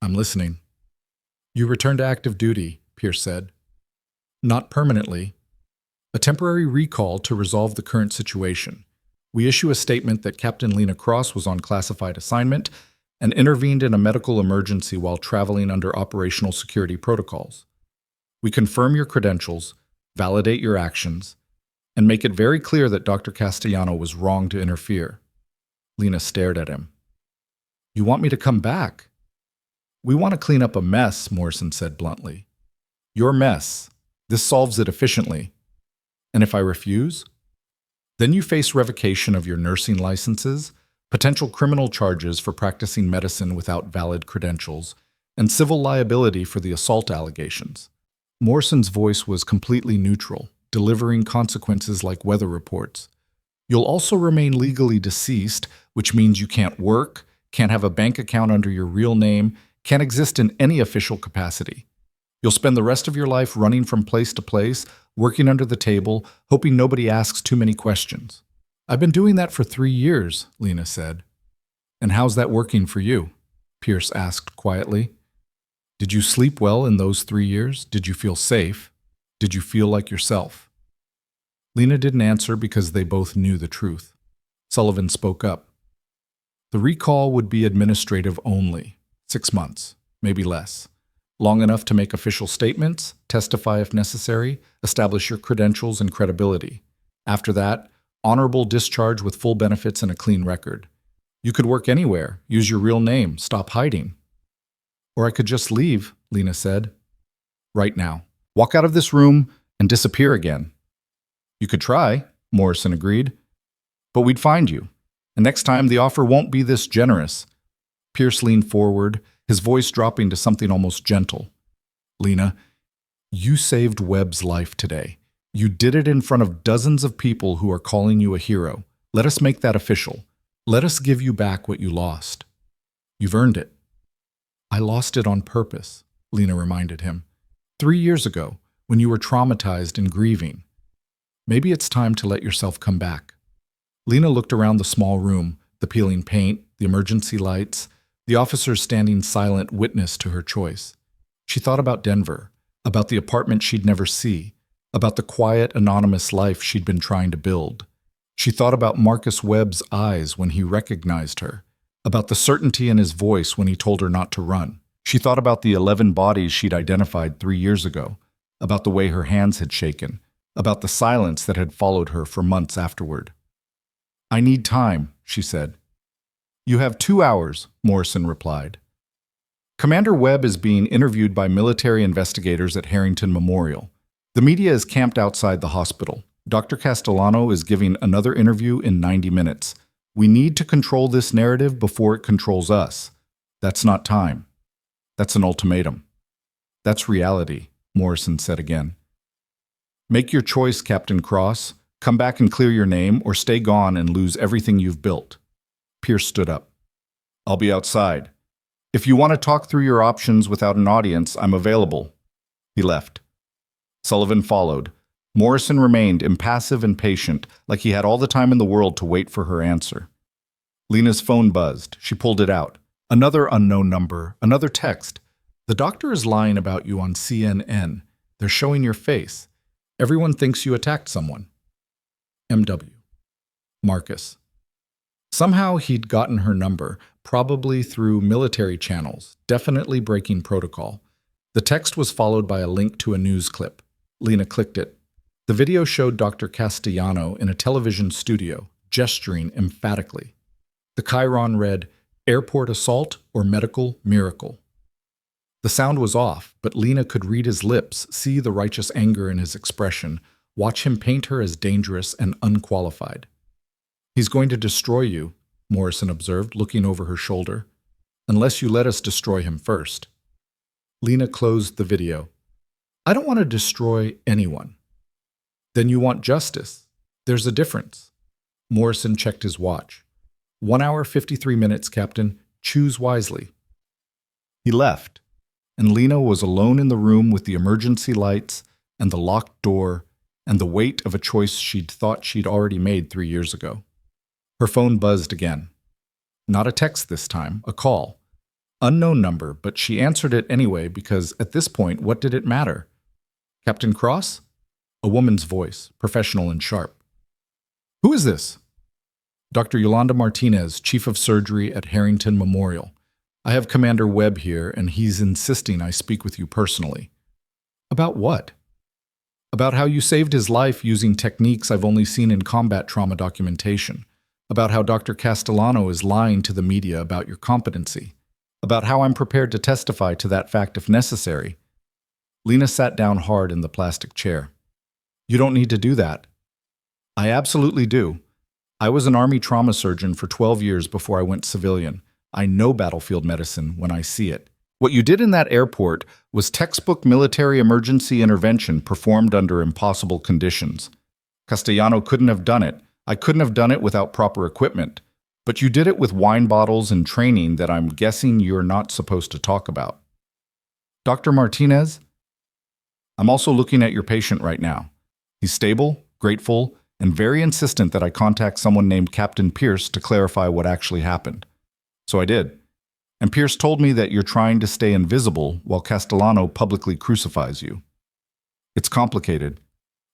I'm listening. You return to active duty, Pierce said. Not permanently. A temporary recall to resolve the current situation. We issue a statement that Captain Lena Cross was on classified assignment and intervened in a medical emergency while traveling under operational security protocols. We confirm your credentials, validate your actions, and make it very clear that Dr. Castellano was wrong to interfere. Lena stared at him. You want me to come back? We want to clean up a mess, Morrison said bluntly. Your mess. This solves it efficiently. And if I refuse? Then you face revocation of your nursing licenses, potential criminal charges for practicing medicine without valid credentials, and civil liability for the assault allegations. Morrison's voice was completely neutral, delivering consequences like weather reports. You'll also remain legally deceased, which means you can't work, can't have a bank account under your real name, can't exist in any official capacity. You'll spend the rest of your life running from place to place, working under the table, hoping nobody asks too many questions. I've been doing that for 3 years, Lena said. And how's that working for you? Pierce asked quietly. Did you sleep well in those 3 years? Did you feel safe? Did you feel like yourself? Lena didn't answer because they both knew the truth. Sullivan spoke up. The recall would be administrative only, 6 months, maybe less. Long enough to make official statements, testify if necessary, establish your credentials and credibility. After that, honorable discharge with full benefits and a clean record. You could work anywhere, use your real name, stop hiding. Or I could just leave, Lena said. Right now. Walk out of this room and disappear again. You could try, Morrison agreed. But we'd find you. And next time the offer won't be this generous. Pierce leaned forward, his voice dropping to something almost gentle. Lena, you saved Webb's life today. You did it in front of dozens of people who are calling you a hero. Let us make that official. Let us give you back what you lost. You've earned it. I lost it on purpose, Lena reminded him. 3 years ago, when you were traumatized and grieving. Maybe it's time to let yourself come back. Lena looked around the small room, the peeling paint, the emergency lights, the officers standing silent witness to her choice. She thought about Denver, about the apartment she'd never see, about the quiet, anonymous life she'd been trying to build. She thought about Marcus Webb's eyes when he recognized her, about the certainty in his voice when he told her not to run. She thought about the 11 bodies she'd identified 3 years ago, about the way her hands had shaken, about the silence that had followed her for months afterward. "I need time," she said. "You have 2 hours," Morrison replied. Commander Webb is being interviewed by military investigators at Harrington Memorial. The media is camped outside the hospital. Dr. Castellano is giving another interview in 90 minutes. We need to control this narrative before it controls us. That's not time. That's an ultimatum. That's reality, Morrison said again. "Make your choice, Captain Cross. Come back and clear your name, or stay gone and lose everything you've built." Pierce stood up. "I'll be outside. If you want to talk through your options without an audience, I'm available." He left. Sullivan followed. Morrison remained impassive and patient, like he had all the time in the world to wait for her answer. Lena's phone buzzed. She pulled it out. Another unknown number, another text. "The doctor is lying about you on CNN. They're showing your face. Everyone thinks you attacked someone." M.W. Marcus. Somehow he'd gotten her number, probably through military channels, definitely breaking protocol. The text was followed by a link to a news clip. Lena clicked it. The video showed Dr. Castellano in a television studio, gesturing emphatically. The chyron read, "Airport assault or medical miracle." The sound was off, but Lena could read his lips, see the righteous anger in his expression, watch him paint her as dangerous and unqualified. "He's going to destroy you," Morrison observed, looking over her shoulder, "unless you let us destroy him first." Lena closed the video. "I don't want to destroy anyone." "Then you want justice. There's a difference." Morrison checked his watch. 1 hour, 53 minutes, Captain. Choose wisely." He left, and Lena was alone in the room with the emergency lights and the locked door and the weight of a choice she'd thought she'd already made 3 years ago. Her phone buzzed again. Not a text this time, a call. Unknown number, but she answered it anyway because at this point, what did it matter? "Captain Cross?" A woman's voice, professional and sharp. "Who is this?" "Dr. Yolanda Martinez, Chief of Surgery at Harrington Memorial. I have Commander Webb here, and he's insisting I speak with you personally." "About what?" "About how you saved his life using techniques I've only seen in combat trauma documentation. About how Dr. Castellano is lying to the media about your competency. About how I'm prepared to testify to that fact if necessary." Lena sat down hard in the plastic chair. "You don't need to do that." "I absolutely do. I was an Army trauma surgeon for 12 years before I went civilian. I know battlefield medicine when I see it. What you did in that airport was textbook military emergency intervention performed under impossible conditions. Castellano couldn't have done it. I couldn't have done it without proper equipment. But you did it with wine bottles and training that I'm guessing you're not supposed to talk about." "Dr. Martinez?" "I'm also looking at your patient right now. He's stable, grateful, and very insistent that I contact someone named Captain Pierce to clarify what actually happened. So I did. And Pierce told me that you're trying to stay invisible while Castellano publicly crucifies you." "It's complicated."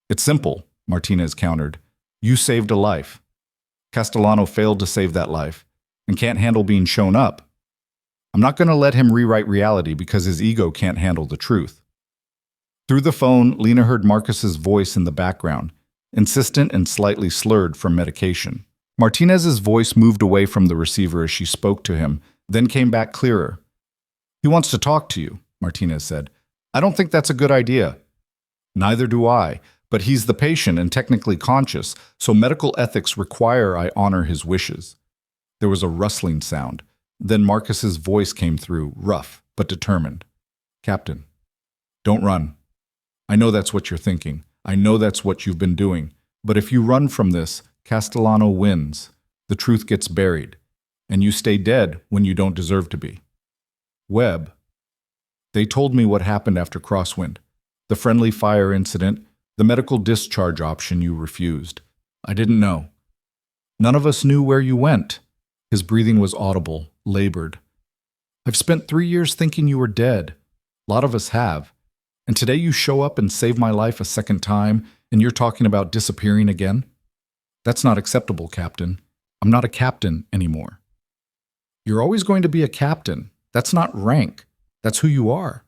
"It's simple," Martinez countered. "You saved a life. Castellano failed to save that life and can't handle being shown up. I'm not going to let him rewrite reality because his ego can't handle the truth." Through the phone, Lena heard Marcus's voice in the background, insistent and slightly slurred from medication. Martinez's voice moved away from the receiver as she spoke to him, then came back clearer. "He wants to talk to you," Martinez said. "I don't think that's a good idea." "Neither do I, but he's the patient and technically conscious, so medical ethics require I honor his wishes." There was a rustling sound. Then Marcus's voice came through, rough but determined. "Captain, don't run. I know that's what you're thinking. I know that's what you've been doing. But if you run from this, Castellano wins. The truth gets buried. And you stay dead when you don't deserve to be." "Webb." "They told me what happened after Crosswind. The friendly fire incident, the medical discharge option you refused. I didn't know. None of us knew where you went. His breathing was audible, labored. I've spent 3 years thinking you were dead. A lot of us have. And today you show up and save my life a second time, and you're talking about disappearing again? That's not acceptable, Captain. I'm not a captain anymore. You're always going to be a captain. That's not rank. That's who you are.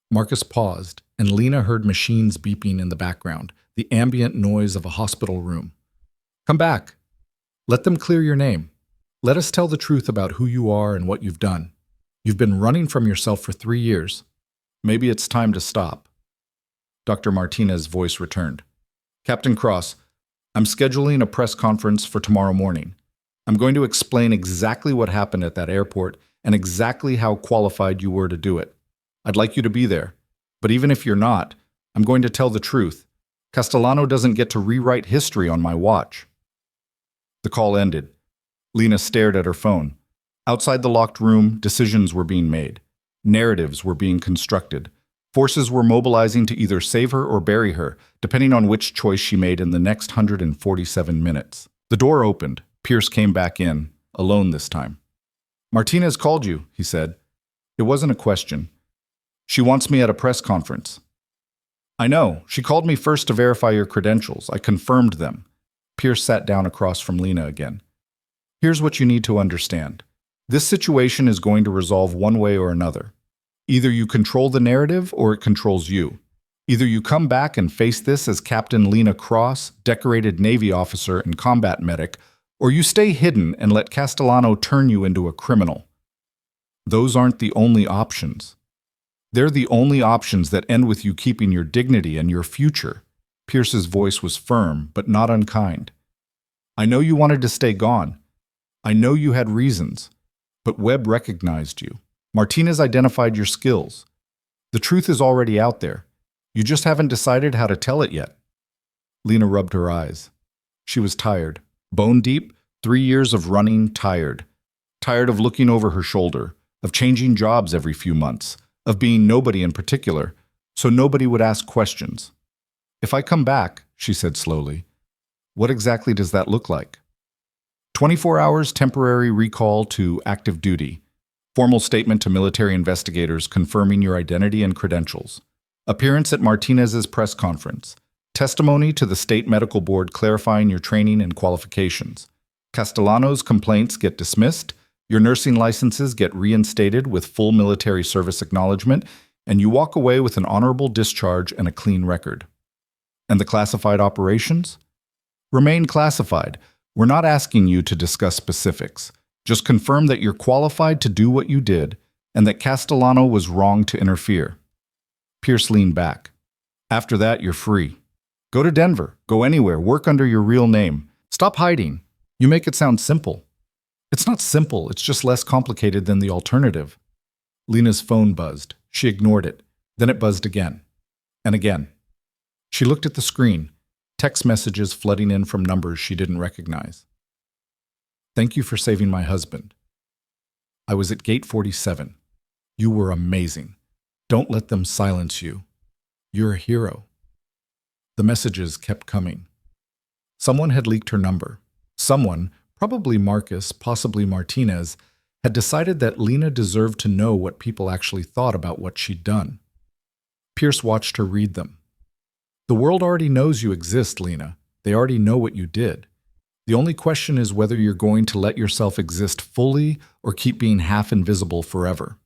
Marcus paused, and Lena heard machines beeping in the background, the ambient noise of a hospital room. Come back. Let them clear your name. Let us tell the truth about who you are and what you've done. You've been running from yourself for 3 years. Maybe it's time to stop. Dr. Martinez's voice returned. Captain Cross, I'm scheduling a press conference for tomorrow morning. I'm going to explain exactly what happened at that airport and exactly how qualified you were to do it. I'd like you to be there. But even if you're not, I'm going to tell the truth. Castellano doesn't get to rewrite history on my watch. The call ended. Lena stared at her phone. Outside the locked room, decisions were being made. Narratives were being constructed. Forces were mobilizing to either save her or bury her, depending on which choice she made in the next 147 minutes. The door opened. Pierce came back in, alone this time. Martinez called you, he said. It wasn't a question. She wants me at a press conference. I know. She called me first to verify your credentials. I confirmed them. Pierce sat down across from Lena again. Here's what you need to understand. This situation is going to resolve one way or another. Either you control the narrative or it controls you. Either you come back and face this as Captain Lena Cross, decorated Navy officer and combat medic, or you stay hidden and let Castellano turn you into a criminal. Those aren't the only options. They're the only options that end with you keeping your dignity and your future. Pierce's voice was firm, but not unkind. I know you wanted to stay gone. I know you had reasons. But Webb recognized you. Martinez identified your skills. The truth is already out there. You just haven't decided how to tell it yet. Lena rubbed her eyes. She was tired. Bone deep, 3 years of running, tired. Tired of looking over her shoulder, of changing jobs every few months, of being nobody in particular, so nobody would ask questions. If I come back, she said slowly, what exactly does that look like? 24 hours temporary recall to active duty. Formal statement to military investigators confirming your identity and credentials. Appearance at Martinez's press conference. Testimony to the State Medical Board clarifying your training and qualifications. Castellano's complaints get dismissed, your nursing licenses get reinstated with full military service acknowledgement, and you walk away with an honorable discharge and a clean record. And the classified operations? Remain classified. We're not asking you to discuss specifics. Just confirm that you're qualified to do what you did and that Castellano was wrong to interfere. Pierce leaned back. After that, you're free. Go to Denver. Go anywhere. Work under your real name. Stop hiding. You make it sound simple. It's not simple. It's just less complicated than the alternative. Lena's phone buzzed. She ignored it. Then it buzzed again. And again. She looked at the screen. Text messages flooding in from numbers she didn't recognize. Thank you for saving my husband. I was at gate 47. You were amazing. Don't let them silence you. You're a hero. The messages kept coming. Someone had leaked her number. Someone, probably Marcus, possibly Martinez, had decided that Lena deserved to know what people actually thought about what she'd done. Pierce watched her read them. The world already knows you exist, Lena. They already know what you did. The only question is whether you're going to let yourself exist fully or keep being half invisible forever.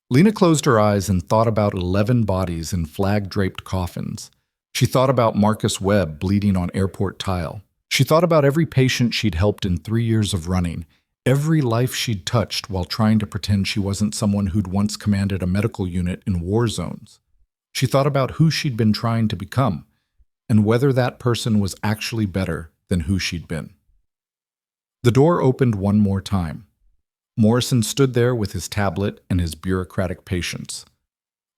Lena closed her eyes and thought about 11 bodies in flag-draped coffins. She thought about Marcus Webb bleeding on airport tile. She thought about every patient she'd helped in 3 years of running, every life she'd touched while trying to pretend she wasn't someone who'd once commanded a medical unit in war zones. She thought about who she'd been trying to become, and whether that person was actually better than who she'd been. The door opened one more time. Morrison stood there with his tablet and his bureaucratic patience.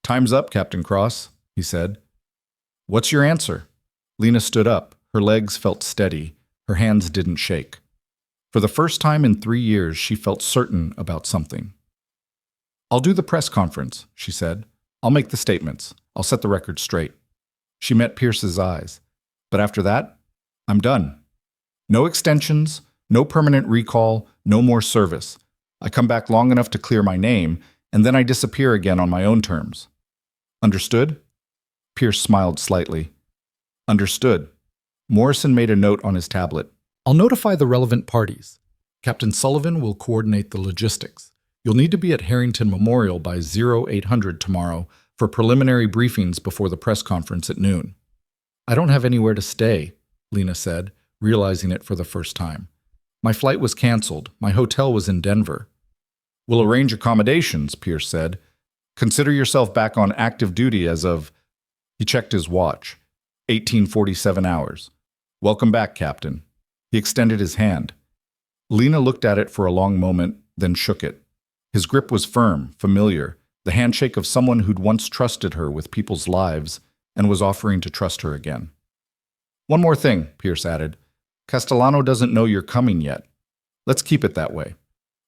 Time's up, Captain Cross, he said. What's your answer? Lena stood up. Her legs felt steady. Her hands didn't shake. For the first time in 3 years, she felt certain about something. I'll do the press conference, she said. I'll make the statements. I'll set the record straight." She met Pierce's eyes. "But after that, I'm done. No extensions, no permanent recall, no more service. I come back long enough to clear my name, and then I disappear again on my own terms." "Understood?" Pierce smiled slightly. "Understood." Morrison made a note on his tablet. "I'll notify the relevant parties. Captain Sullivan will coordinate the logistics. You'll need to be at Harrington Memorial by 0800 tomorrow for preliminary briefings before the press conference at noon." "I don't have anywhere to stay," Lena said, realizing it for the first time. "My flight was canceled. My hotel was in Denver." "We'll arrange accommodations," Pierce said. "Consider yourself back on active duty as of—" He checked his watch. 1847 hours. "Welcome back, Captain." He extended his hand. Lena looked at it for a long moment, then shook it. His grip was firm, familiar, the handshake of someone who'd once trusted her with people's lives and was offering to trust her again. "One more thing," Pierce added. "Castellano doesn't know you're coming yet. Let's keep it that way.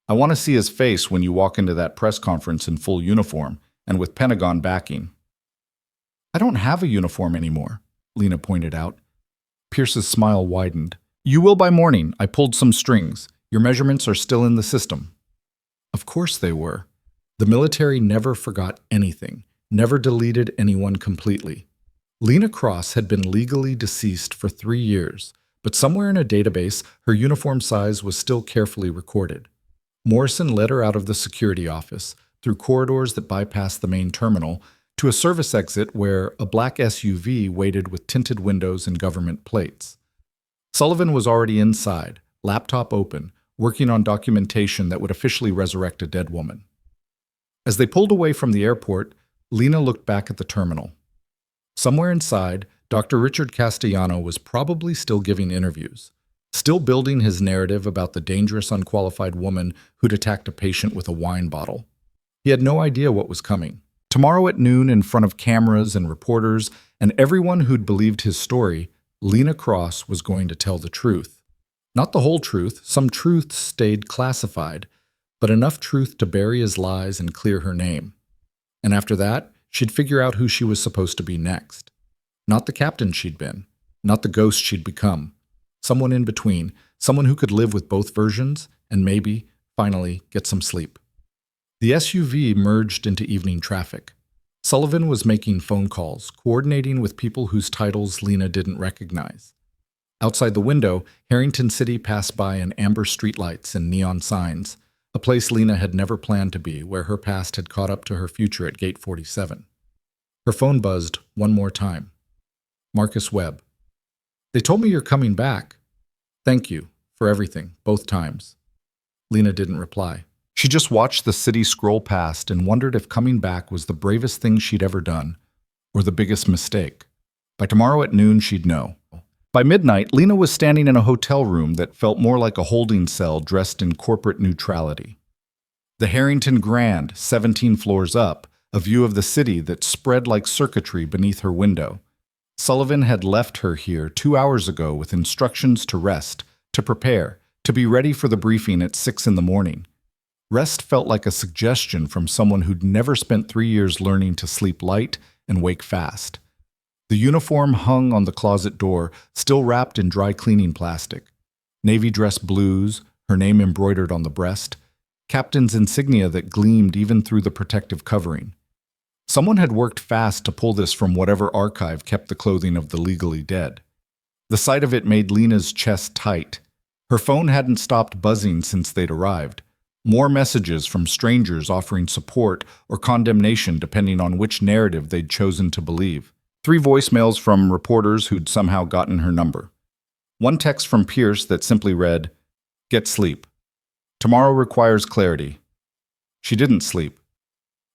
I want to see his face when you walk into that press conference in full uniform and with Pentagon backing." "I don't have a uniform anymore," Lena pointed out. Pierce's smile widened. "You will by morning. I pulled some strings. Your measurements are still in the system." Of course they were. The military never forgot anything, never deleted anyone completely. Lena Cross had been legally deceased for 3 years, but somewhere in a database, her uniform size was still carefully recorded. Morrison led her out of the security office, through corridors that bypassed the main terminal, to a service exit where a black SUV waited with tinted windows and government plates. Sullivan was already inside, laptop open, working on documentation that would officially resurrect a dead woman. As they pulled away from the airport, Lena looked back at the terminal. Somewhere inside, Dr. Richard Castellano was probably still giving interviews, still building his narrative about the dangerous, unqualified woman who'd attacked a patient with a wine bottle. He had no idea what was coming. Tomorrow at noon, in front of cameras and reporters and everyone who'd believed his story, Lena Cross was going to tell the truth. Not the whole truth, some truths stayed classified, but enough truth to bury his lies and clear her name. And after that, she'd figure out who she was supposed to be next. Not the captain she'd been, not the ghost she'd become. Someone in between, someone who could live with both versions and maybe, finally, get some sleep. The SUV merged into evening traffic. Sullivan was making phone calls, coordinating with people whose titles Lena didn't recognize. Outside the window, Harrington City passed by in amber streetlights and neon signs, a place Lena had never planned to be, where her past had caught up to her future at Gate 47. Her phone buzzed one more time. Marcus Webb. "They told me you're coming back. Thank you for everything, both times." Lena didn't reply. She just watched the city scroll past and wondered if coming back was the bravest thing she'd ever done, or the biggest mistake. By tomorrow at noon, she'd know. By midnight, Lena was standing in a hotel room that felt more like a holding cell dressed in corporate neutrality. The Harrington Grand, 17 floors up, a view of the city that spread like circuitry beneath her window. Sullivan had left her here 2 hours ago with instructions to rest, to prepare, to be ready for the briefing at 6 in the morning. Rest felt like a suggestion from someone who'd never spent 3 years learning to sleep light and wake fast. The uniform hung on the closet door, still wrapped in dry cleaning plastic. Navy dress blues, her name embroidered on the breast, captain's insignia that gleamed even through the protective covering. Someone had worked fast to pull this from whatever archive kept the clothing of the legally dead. The sight of it made Lena's chest tight. Her phone hadn't stopped buzzing since they'd arrived. More messages from strangers offering support or condemnation depending on which narrative they'd chosen to believe. 3 voicemails from reporters who'd somehow gotten her number. One text from Pierce that simply read, "Get sleep. Tomorrow requires clarity." She didn't sleep.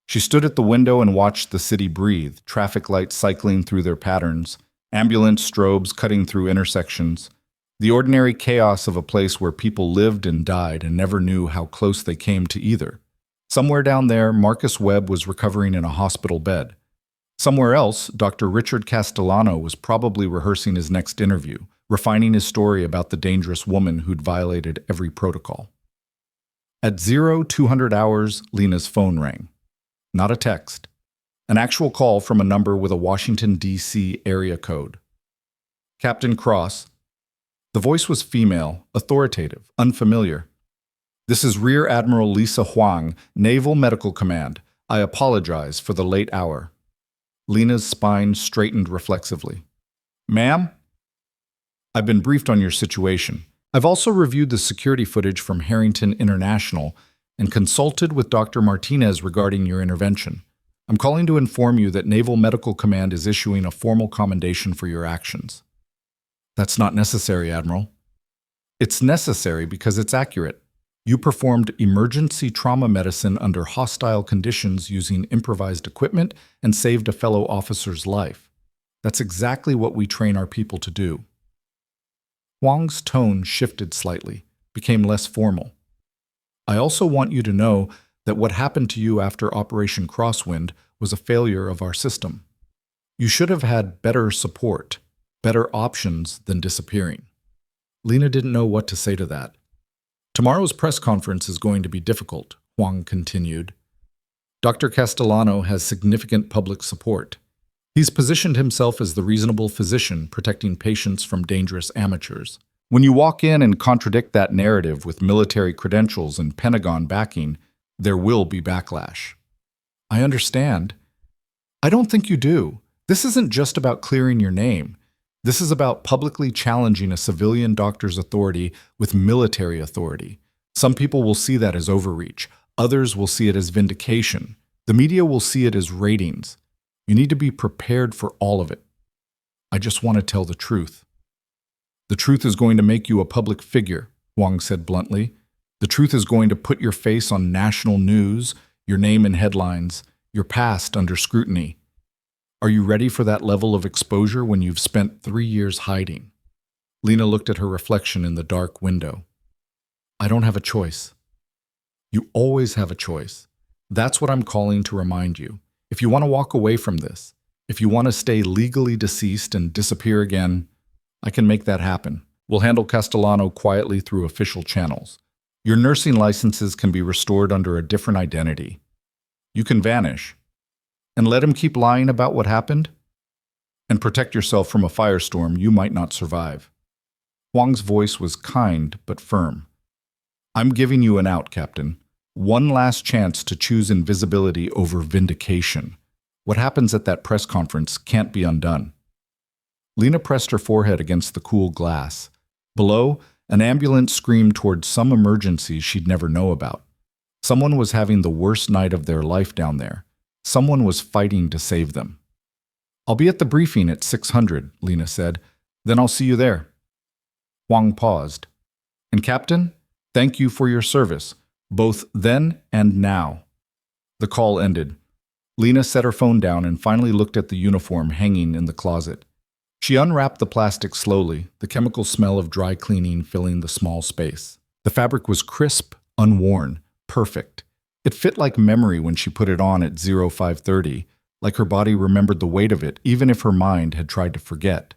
She stood at the window and watched the city breathe, traffic lights cycling through their patterns, ambulance strobes cutting through intersections. The ordinary chaos of a place where people lived and died and never knew how close they came to either. Somewhere down there, Marcus Webb was recovering in a hospital bed. Somewhere else, Dr. Richard Castellano was probably rehearsing his next interview, refining his story about the dangerous woman who'd violated every protocol. At 0200 hours, Lena's phone rang. Not a text. An actual call from a number with a Washington, D.C. area code. Captain Cross. The voice was female, authoritative, unfamiliar. This is Rear Admiral Lisa Huang, Naval Medical Command. I apologize for the late hour. Lena's spine straightened reflexively. Ma'am? I've been briefed on your situation. I've also reviewed the security footage from Harrington International and consulted with Dr. Martinez regarding your intervention. I'm calling to inform you that Naval Medical Command is issuing a formal commendation for your actions. That's not necessary, Admiral. It's necessary because it's accurate. You performed emergency trauma medicine under hostile conditions using improvised equipment and saved a fellow officer's life. That's exactly what we train our people to do. Huang's tone shifted slightly, became less formal. I also want you to know that what happened to you after Operation Crosswind was a failure of our system. You should have had better support, better options than disappearing. Lena didn't know what to say to that. Tomorrow's press conference is going to be difficult, Huang continued. Dr. Castellano has significant public support. He's positioned himself as the reasonable physician protecting patients from dangerous amateurs. When you walk in and contradict that narrative with military credentials and Pentagon backing, there will be backlash. I understand. I don't think you do. This isn't just about clearing your name. This is about publicly challenging a civilian doctor's authority with military authority. Some people will see that as overreach. Others will see it as vindication. The media will see it as ratings. You need to be prepared for all of it. I just want to tell the truth. The truth is going to make you a public figure, Huang said bluntly. The truth is going to put your face on national news, your name in headlines, your past under scrutiny. Are you ready for that level of exposure when you've spent 3 years hiding? Lena looked at her reflection in the dark window. I don't have a choice. You always have a choice. That's what I'm calling to remind you. If you want to walk away from this, if you want to stay legally deceased and disappear again, I can make that happen. We'll handle Castellano quietly through official channels. Your nursing licenses can be restored under a different identity. You can vanish. And let him keep lying about what happened? And protect yourself from a firestorm you might not survive. Huang's voice was kind but firm. I'm giving you an out, Captain. One last chance to choose invisibility over vindication. What happens at that press conference can't be undone. Lena pressed her forehead against the cool glass. Below, an ambulance screamed toward some emergency she'd never know about. Someone was having the worst night of their life down there. Someone was fighting to save them. I'll be at the briefing at 600, Lena said. Then I'll see you there. Huang paused. And Captain, thank you for your service, both then and now. The call ended. Lena set her phone down and finally looked at the uniform hanging in the closet. She unwrapped the plastic slowly, the chemical smell of dry cleaning filling the small space. The fabric was crisp, unworn, perfect. It fit like memory when she put it on at 0530, like her body remembered the weight of it, even if her mind had tried to forget.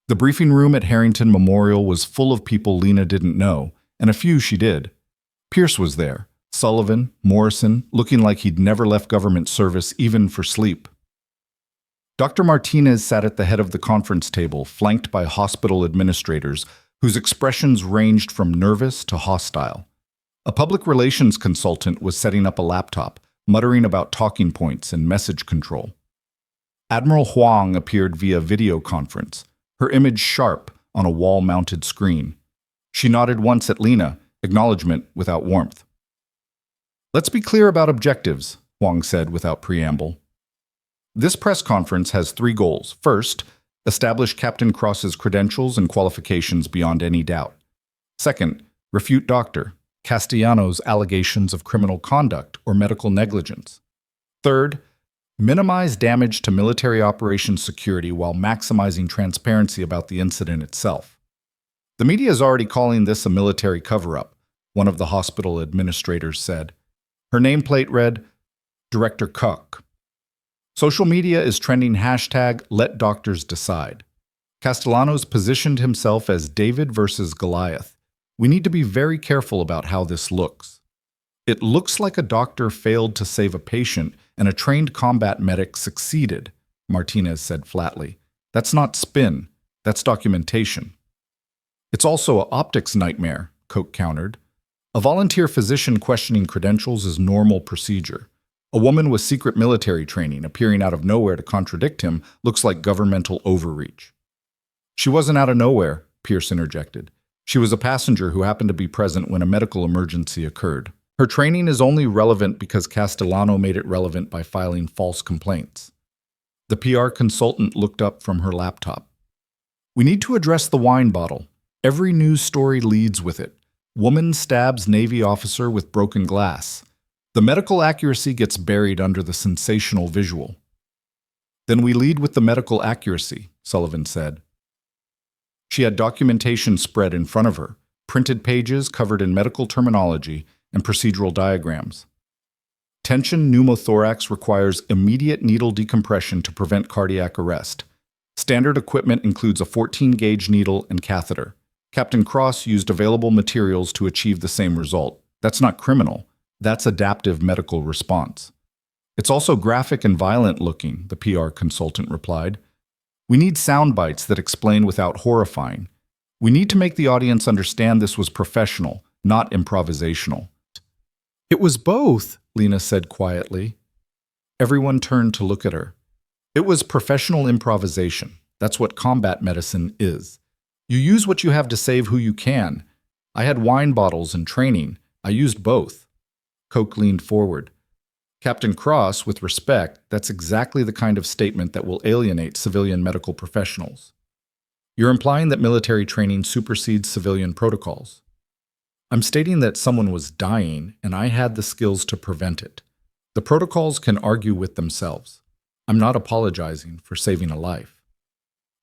The briefing room at Harrington Memorial was full of people Lena didn't know, and a few she did. Pierce was there, Sullivan, Morrison, looking like he'd never left government service even for sleep. Dr. Martinez sat at the head of the conference table, flanked by hospital administrators, whose expressions ranged from nervous to hostile. A public relations consultant was setting up a laptop, muttering about talking points and message control. Admiral Huang appeared via video conference, her image sharp on a wall-mounted screen. She nodded once at Lena, acknowledgement without warmth. Let's be clear about objectives, Huang said without preamble. This press conference has 3 goals. First, establish Captain Cross's credentials and qualifications beyond any doubt. Second, refute Dr. Castellanos' allegations of criminal conduct or medical negligence. Third, minimize damage to military operations security while maximizing transparency about the incident itself. The media is already calling this a military cover-up, one of the hospital administrators said. Her nameplate read, Director Koch. Social media is trending #LetDoctorsDecide. Castellanos positioned himself as David versus Goliath. We need to be very careful about how this looks. It looks like a doctor failed to save a patient and a trained combat medic succeeded, Martinez said flatly. That's not spin. That's documentation. It's also an optics nightmare, Koch countered. A volunteer physician questioning credentials is normal procedure. A woman with secret military training appearing out of nowhere to contradict him looks like governmental overreach. She wasn't out of nowhere, Pierce interjected. She was a passenger who happened to be present when a medical emergency occurred. Her training is only relevant because Castellano made it relevant by filing false complaints. The PR consultant looked up from her laptop. We need to address the wine bottle. Every news story leads with it. Woman stabs Navy officer with broken glass. The medical accuracy gets buried under the sensational visual. Then we lead with the medical accuracy, Sullivan said. She had documentation spread in front of her, printed pages covered in medical terminology and procedural diagrams. Tension pneumothorax requires immediate needle decompression to prevent cardiac arrest. Standard equipment includes a 14-gauge needle and catheter. Captain Cross used available materials to achieve the same result. That's not criminal. That's adaptive medical response. It's also graphic and violent looking, the PR consultant replied. We need sound bites that explain without horrifying. We need to make the audience understand this was professional, not improvisational. It was both, Lena said quietly. Everyone turned to look at her. It was professional improvisation. That's what combat medicine is. You use what you have to save who you can. I had wine bottles and training. I used both. Koch leaned forward. Captain Cross, with respect, that's exactly the kind of statement that will alienate civilian medical professionals. You're implying that military training supersedes civilian protocols. I'm stating that someone was dying and I had the skills to prevent it. The protocols can argue with themselves. I'm not apologizing for saving a life.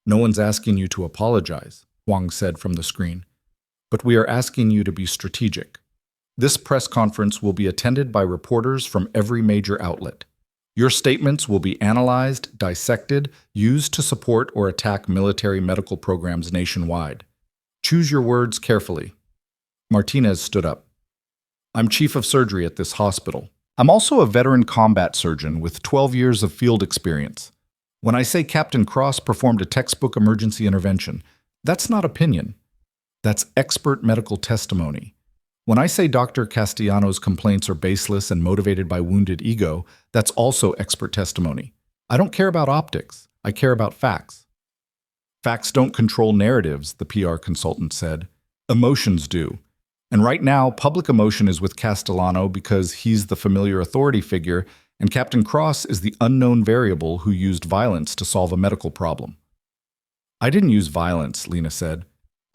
No one's asking you to apologize, Wang said from the screen. But we are asking you to be strategic. This press conference will be attended by reporters from every major outlet. Your statements will be analyzed, dissected, used to support or attack military medical programs nationwide. Choose your words carefully. Martinez stood up. I'm chief of surgery at this hospital. I'm also a veteran combat surgeon with 12 years of field experience. When I say Captain Cross performed a textbook emergency intervention, that's not opinion. That's expert medical testimony. When I say Dr. Castellanos' complaints are baseless and motivated by wounded ego, that's also expert testimony. I don't care about optics. I care about facts. Facts don't control narratives, the PR consultant said. Emotions do. And right now, public emotion is with Castellano because he's the familiar authority figure, and Captain Cross is the unknown variable who used violence to solve a medical problem. I didn't use violence, Lena said.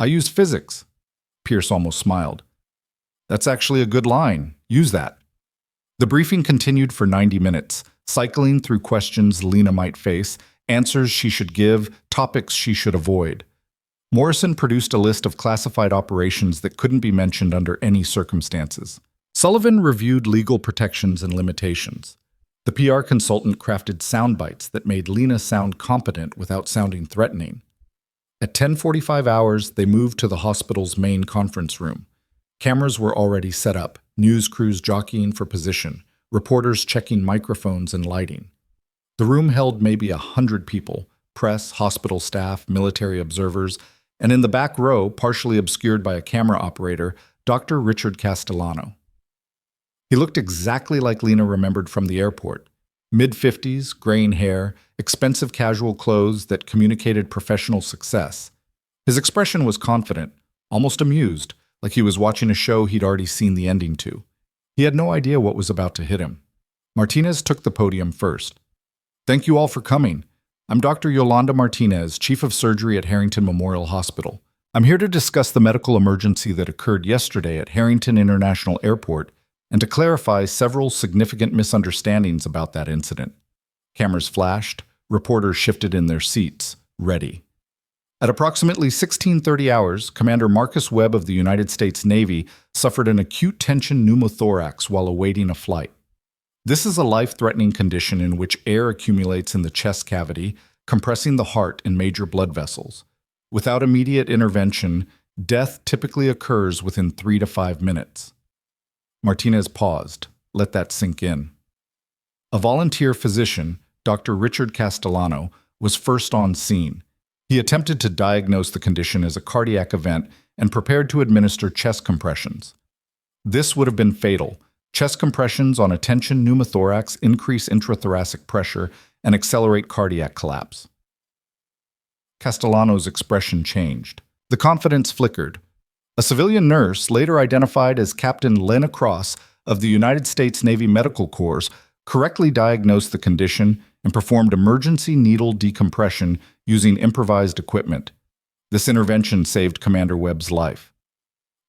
I used physics. Pierce almost smiled. That's actually a good line. Use that. The briefing continued for 90 minutes, cycling through questions Lena might face, answers she should give, topics she should avoid. Morrison produced a list of classified operations that couldn't be mentioned under any circumstances. Sullivan reviewed legal protections and limitations. The PR consultant crafted sound bites that made Lena sound competent without sounding threatening. At 10:45 hours, they moved to the hospital's main conference room. Cameras were already set up, news crews jockeying for position, reporters checking microphones and lighting. The room held maybe 100 people, press, hospital staff, military observers, and in the back row, partially obscured by a camera operator, Dr. Richard Castellano. He looked exactly like Lena remembered from the airport. Mid-50s, graying hair, expensive casual clothes that communicated professional success. His expression was confident, almost amused, like he was watching a show he'd already seen the ending to. He had no idea what was about to hit him. Martinez took the podium first. Thank you all for coming. I'm Dr. Yolanda Martinez, Chief of Surgery at Harrington Memorial Hospital. I'm here to discuss the medical emergency that occurred yesterday at Harrington International Airport and to clarify several significant misunderstandings about that incident. Cameras flashed, reporters shifted in their seats, ready. At approximately 16:30 hours, Commander Marcus Webb of the United States Navy suffered an acute tension pneumothorax while awaiting a flight. This is a life-threatening condition in which air accumulates in the chest cavity, compressing the heart and major blood vessels. Without immediate intervention, death typically occurs within 3 to 5 minutes. Martinez paused. Let that sink in. A volunteer physician, Dr. Richard Castellano, was first on scene. He attempted to diagnose the condition as a cardiac event and prepared to administer chest compressions. This would have been fatal. Chest compressions on a tension pneumothorax increase intrathoracic pressure and accelerate cardiac collapse. Castellano's expression changed. The confidence flickered. A civilian nurse, later identified as Captain Lena Cross of the United States Navy Medical Corps, correctly diagnosed the condition and performed emergency needle decompression using improvised equipment. This intervention saved Commander Webb's life.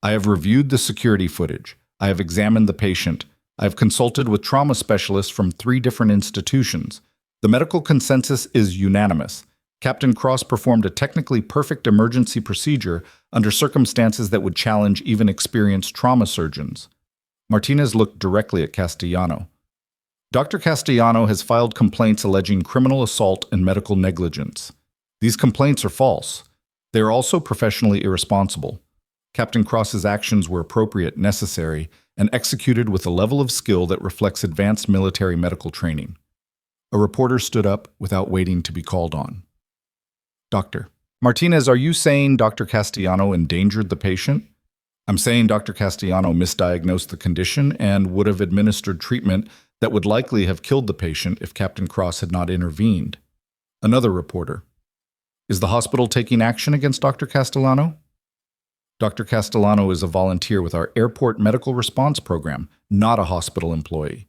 I have reviewed the security footage. I have examined the patient. I have consulted with trauma specialists from 3 different institutions. The medical consensus is unanimous. Captain Cross performed a technically perfect emergency procedure under circumstances that would challenge even experienced trauma surgeons. Martinez looked directly at Castellano. Dr. Castellano has filed complaints alleging criminal assault and medical negligence. These complaints are false. They are also professionally irresponsible. Captain Cross's actions were appropriate, necessary, and executed with a level of skill that reflects advanced military medical training. A reporter stood up without waiting to be called on. Doctor. Martinez, are you saying Dr. Castellano endangered the patient? I'm saying Dr. Castellano misdiagnosed the condition and would have administered treatment that would likely have killed the patient if Captain Cross had not intervened. Another reporter. Is the hospital taking action against Dr. Castellano? Dr. Castellano is a volunteer with our airport medical response program, not a hospital employee.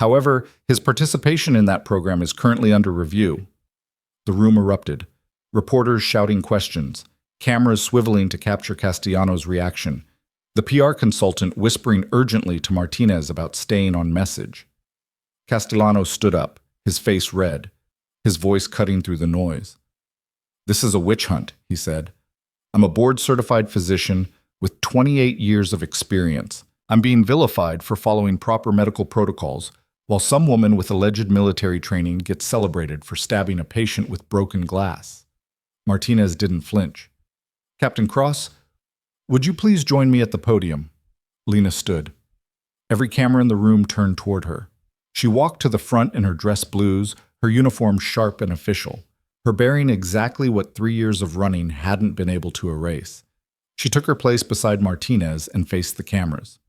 However, his participation in that program is currently under review. The room erupted. Reporters shouting questions, cameras swiveling to capture Castellano's reaction, the PR consultant whispering urgently to Martinez about staying on message. Castellano stood up, his face red, his voice cutting through the noise. This is a witch hunt, he said. I'm a board-certified physician with 28 years of experience. I'm being vilified for following proper medical protocols, while some woman with alleged military training gets celebrated for stabbing a patient with broken glass. Martinez didn't flinch. Captain Cross, would you please join me at the podium? Lena stood. Every camera in the room turned toward her. She walked to the front in her dress blues, her uniform sharp and official, her bearing exactly what 3 years of running hadn't been able to erase. She took her place beside Martinez and faced the cameras.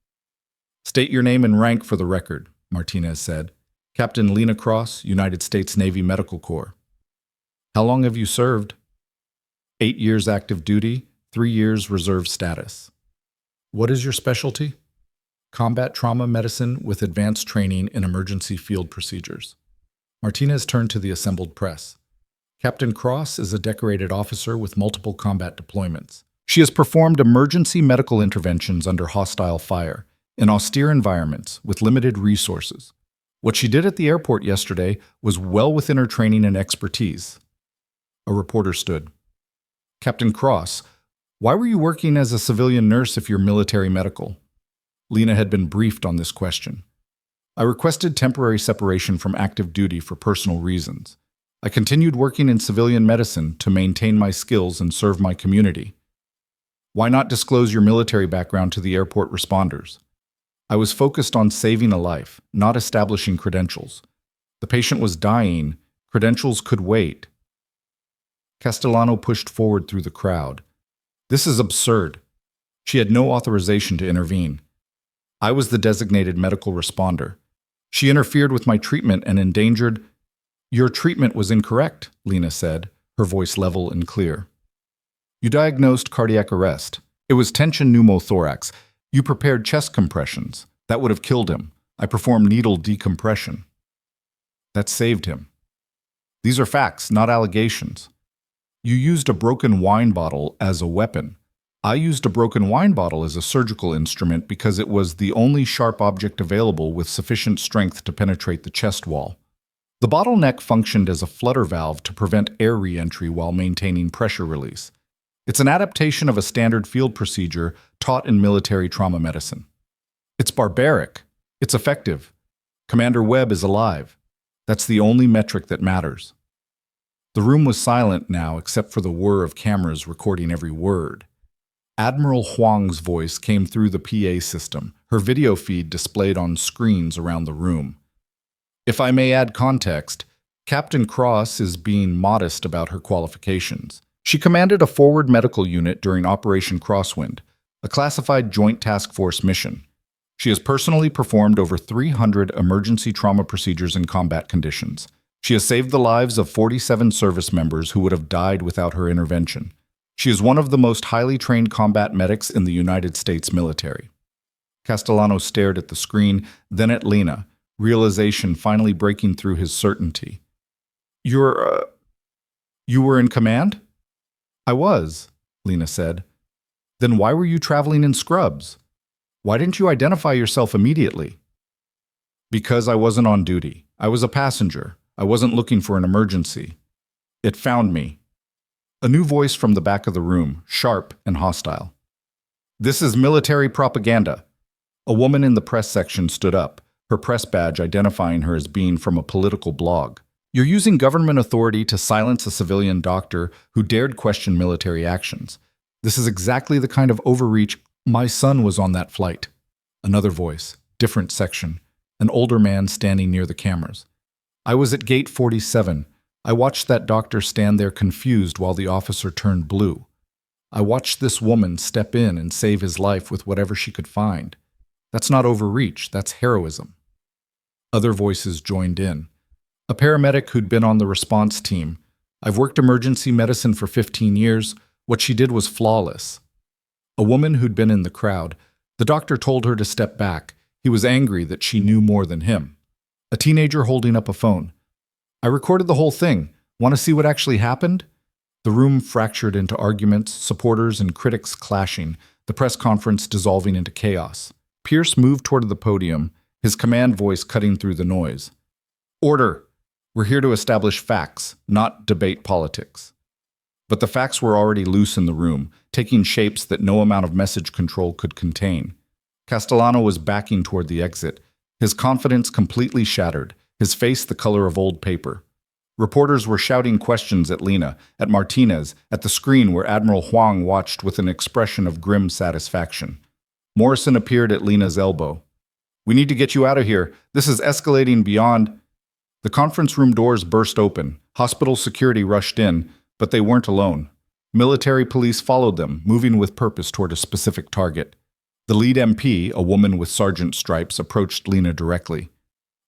State your name and rank for the record, Martinez said. Captain Lena Cross, United States Navy Medical Corps. How long have you served? 8 years active duty, 3 years reserve status. What is your specialty? Combat trauma medicine with advanced training in emergency field procedures. Martinez turned to the assembled press. Captain Cross is a decorated officer with multiple combat deployments. She has performed emergency medical interventions under hostile fire, in austere environments, with limited resources. What she did at the airport yesterday was well within her training and expertise. A reporter stood. Captain Cross, why were you working as a civilian nurse if you're military medical? Lena had been briefed on this question. I requested temporary separation from active duty for personal reasons. I continued working in civilian medicine to maintain my skills and serve my community. Why not disclose your military background to the airport responders? I was focused on saving a life, not establishing credentials. The patient was dying. Credentials could wait. Castellano pushed forward through the crowd. This is absurd. She had no authorization to intervene. I was the designated medical responder. She interfered with my treatment and endangered. Your treatment was incorrect, Lena said, her voice level and clear. You diagnosed cardiac arrest. It was tension pneumothorax. You prepared chest compressions. That would have killed him. I performed needle decompression. That saved him. These are facts, not allegations. You used a broken wine bottle as a weapon. I used a broken wine bottle as a surgical instrument because it was the only sharp object available with sufficient strength to penetrate the chest wall. The bottleneck functioned as a flutter valve to prevent air re-entry while maintaining pressure release. It's an adaptation of a standard field procedure taught in military trauma medicine. It's barbaric. It's effective. Commander Webb is alive. That's the only metric that matters. The room was silent now except for the whir of cameras recording every word. Admiral Huang's voice came through the PA system, her video feed displayed on screens around the room. If I may add context, Captain Cross is being modest about her qualifications. She commanded a forward medical unit during Operation Crosswind, a classified Joint Task Force mission. She has personally performed over 300 emergency trauma procedures in combat conditions. She has saved the lives of 47 service members who would have died without her intervention. She is one of the most highly trained combat medics in the United States military. Castellano stared at the screen, then at Lena, realization finally breaking through his certainty. You were in command? I was, Lena said. Then why were you traveling in scrubs? Why didn't you identify yourself immediately? Because I wasn't on duty. I was a passenger. I wasn't looking for an emergency. It found me. A new voice from the back of the room, sharp and hostile. This is military propaganda. A woman in the press section stood up, her press badge identifying her as being from a political blog. You're using government authority to silence a civilian doctor who dared question military actions. This is exactly the kind of overreach. My son was on that flight. Another voice, different section, an older man standing near the cameras. I was at gate 47. I watched that doctor stand there confused while the officer turned blue. I watched this woman step in and save his life with whatever she could find. That's not overreach, that's heroism. Other voices joined in. A paramedic who'd been on the response team. I've worked emergency medicine for 15 years. What she did was flawless. A woman who'd been in the crowd. The doctor told her to step back. He was angry that she knew more than him. A teenager holding up a phone. I recorded the whole thing. Want to see what actually happened? The room fractured into arguments, supporters and critics clashing, the press conference dissolving into chaos. Pierce moved toward the podium, his command voice cutting through the noise. Order! We're here to establish facts, not debate politics. But the facts were already loose in the room, taking shapes that no amount of message control could contain. Castellano was backing toward the exit, his confidence completely shattered, his face the color of old paper. Reporters were shouting questions at Lena, at Martinez, at the screen where Admiral Huang watched with an expression of grim satisfaction. Morrison appeared at Lena's elbow. We need to get you out of here. This is escalating beyond... The conference room doors burst open. Hospital security rushed in, but they weren't alone. Military police followed them, moving with purpose toward a specific target. The lead MP, a woman with sergeant stripes, approached Lena directly.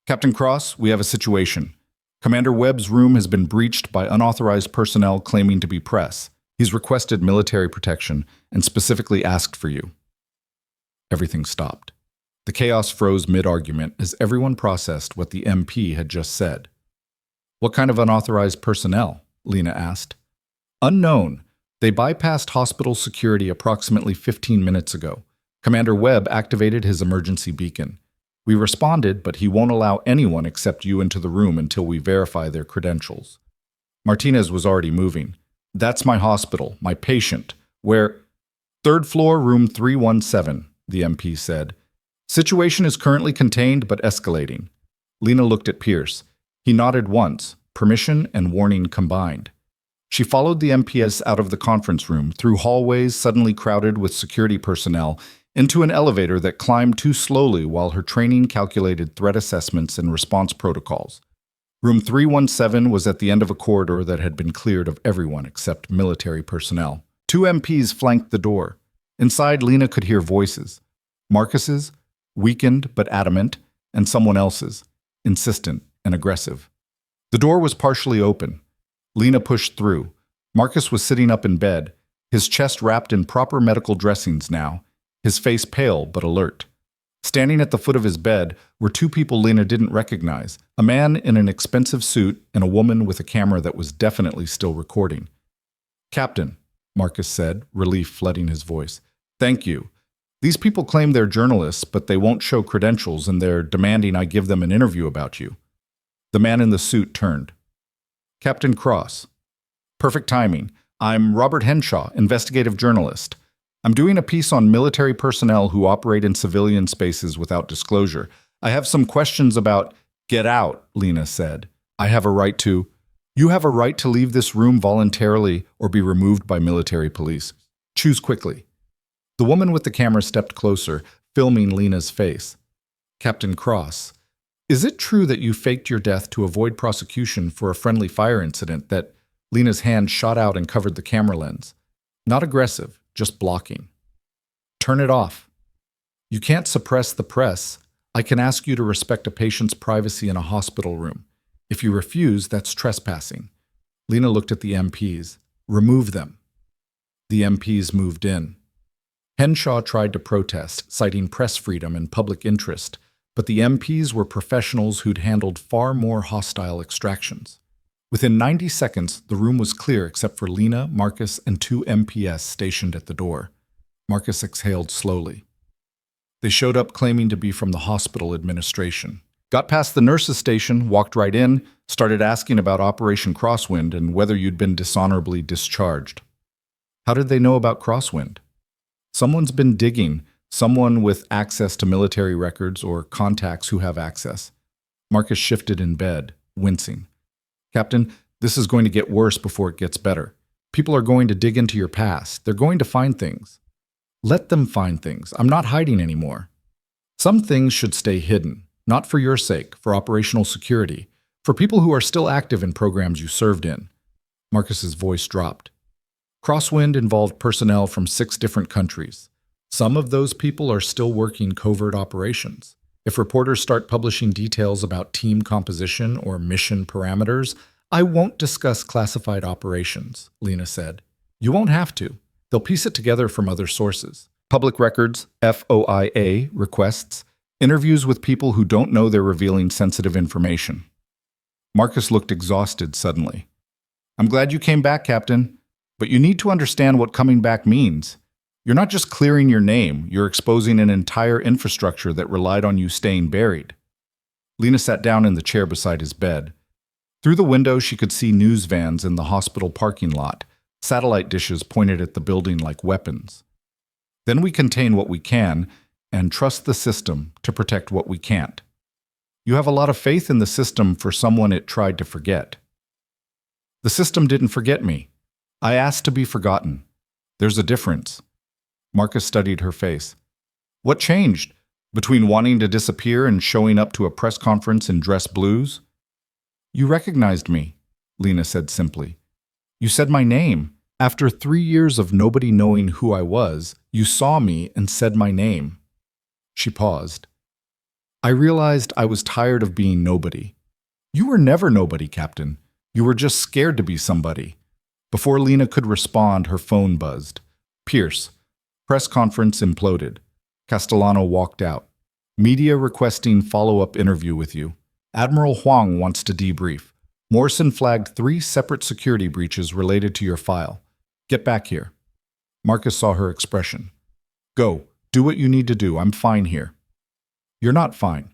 Captain Cross, we have a situation. Commander Webb's room has been breached by unauthorized personnel claiming to be press. He's requested military protection and specifically asked for you. Everything stopped. The chaos froze mid-argument as everyone processed what the MP had just said. What kind of unauthorized personnel? Lena asked. Unknown. They bypassed hospital security approximately 15 minutes ago. Commander Webb activated his emergency beacon. We responded, but he won't allow anyone except you into the room until we verify their credentials. Martinez was already moving. That's my hospital, my patient. Where? Third floor, room 317, the MP said. Situation is currently contained but escalating. Lena looked at Pierce. He nodded once, permission and warning combined. She followed the MPs out of the conference room, through hallways suddenly crowded with security personnel, into an elevator that climbed too slowly while her training calculated threat assessments and response protocols. Room 317 was at the end of a corridor that had been cleared of everyone except military personnel. Two MPs flanked the door. Inside, Lena could hear voices. Marcus's, weakened but adamant, and someone else's, insistent and aggressive. The door was partially open. Lena pushed through. Marcus was sitting up in bed, his chest wrapped in proper medical dressings now, his face pale but alert. Standing at the foot of his bed were two people Lena didn't recognize, a man in an expensive suit and a woman with a camera that was definitely still recording. Captain, Marcus said, relief flooding his voice. Thank you. These people claim they're journalists, but they won't show credentials and they're demanding I give them an interview about you. The man in the suit turned. Captain Cross. Perfect timing. I'm Robert Henshaw, investigative journalist. I'm doing a piece on military personnel who operate in civilian spaces without disclosure. I have some questions about... Get out, Lena said. I have a right to... You have a right to leave this room voluntarily or be removed by military police. Choose quickly. The woman with the camera stepped closer, filming Lena's face. Captain Cross. Is it true that you faked your death to avoid prosecution for a friendly fire incident that Lena's hand shot out and covered the camera lens? Not aggressive, just blocking. Turn it off. You can't suppress the press. I can ask you to respect a patient's privacy in a hospital room. If you refuse, that's trespassing. Lena looked at the MPs. Remove them. The MPs moved in. Henshaw tried to protest, citing press freedom and public interest, but the MPs were professionals who'd handled far more hostile extractions. Within 90 seconds, the room was clear except for Lena, Marcus, and 2 MPS stationed at the door. Marcus exhaled slowly. They showed up claiming to be from the hospital administration. Got past the nurses' station, walked right in, started asking about Operation Crosswind and whether you'd been dishonorably discharged. How did they know about Crosswind? Someone's been digging, someone with access to military records or contacts who have access. Marcus shifted in bed, wincing. Captain, this is going to get worse before it gets better. People are going to dig into your past. They're going to find things. Let them find things. I'm not hiding anymore. Some things should stay hidden, not for your sake, for operational security, for people who are still active in programs you served in. Marcus's voice dropped. Crosswind involved personnel from 6 different countries. Some of those people are still working covert operations. If reporters start publishing details about team composition or mission parameters, I won't discuss classified operations, Lena said. You won't have to. They'll piece it together from other sources. Public records, FOIA requests, interviews with people who don't know they're revealing sensitive information. Marcus looked exhausted suddenly. I'm glad you came back, Captain, but you need to understand what coming back means. You're not just clearing your name, you're exposing an entire infrastructure that relied on you staying buried. Lena sat down in the chair beside his bed. Through the window, she could see news vans in the hospital parking lot, satellite dishes pointed at the building like weapons. Then we contain what we can and trust the system to protect what we can't. You have a lot of faith in the system for someone it tried to forget. The system didn't forget me. I asked to be forgotten. There's a difference. Marcus studied her face. What changed between wanting to disappear and showing up to a press conference in dress blues? You recognized me, Lena said simply. You said my name. After 3 years of nobody knowing who I was, you saw me and said my name. She paused. I realized I was tired of being nobody. You were never nobody, Captain. You were just scared to be somebody. Before Lena could respond, her phone buzzed. Pierce. Press conference imploded. Castellano walked out. Media requesting follow-up interview with you. Admiral Huang wants to debrief. Morrison flagged 3 separate security breaches related to your file. Get back here. Marcus saw her expression. Go. Do what you need to do. I'm fine here. You're not fine.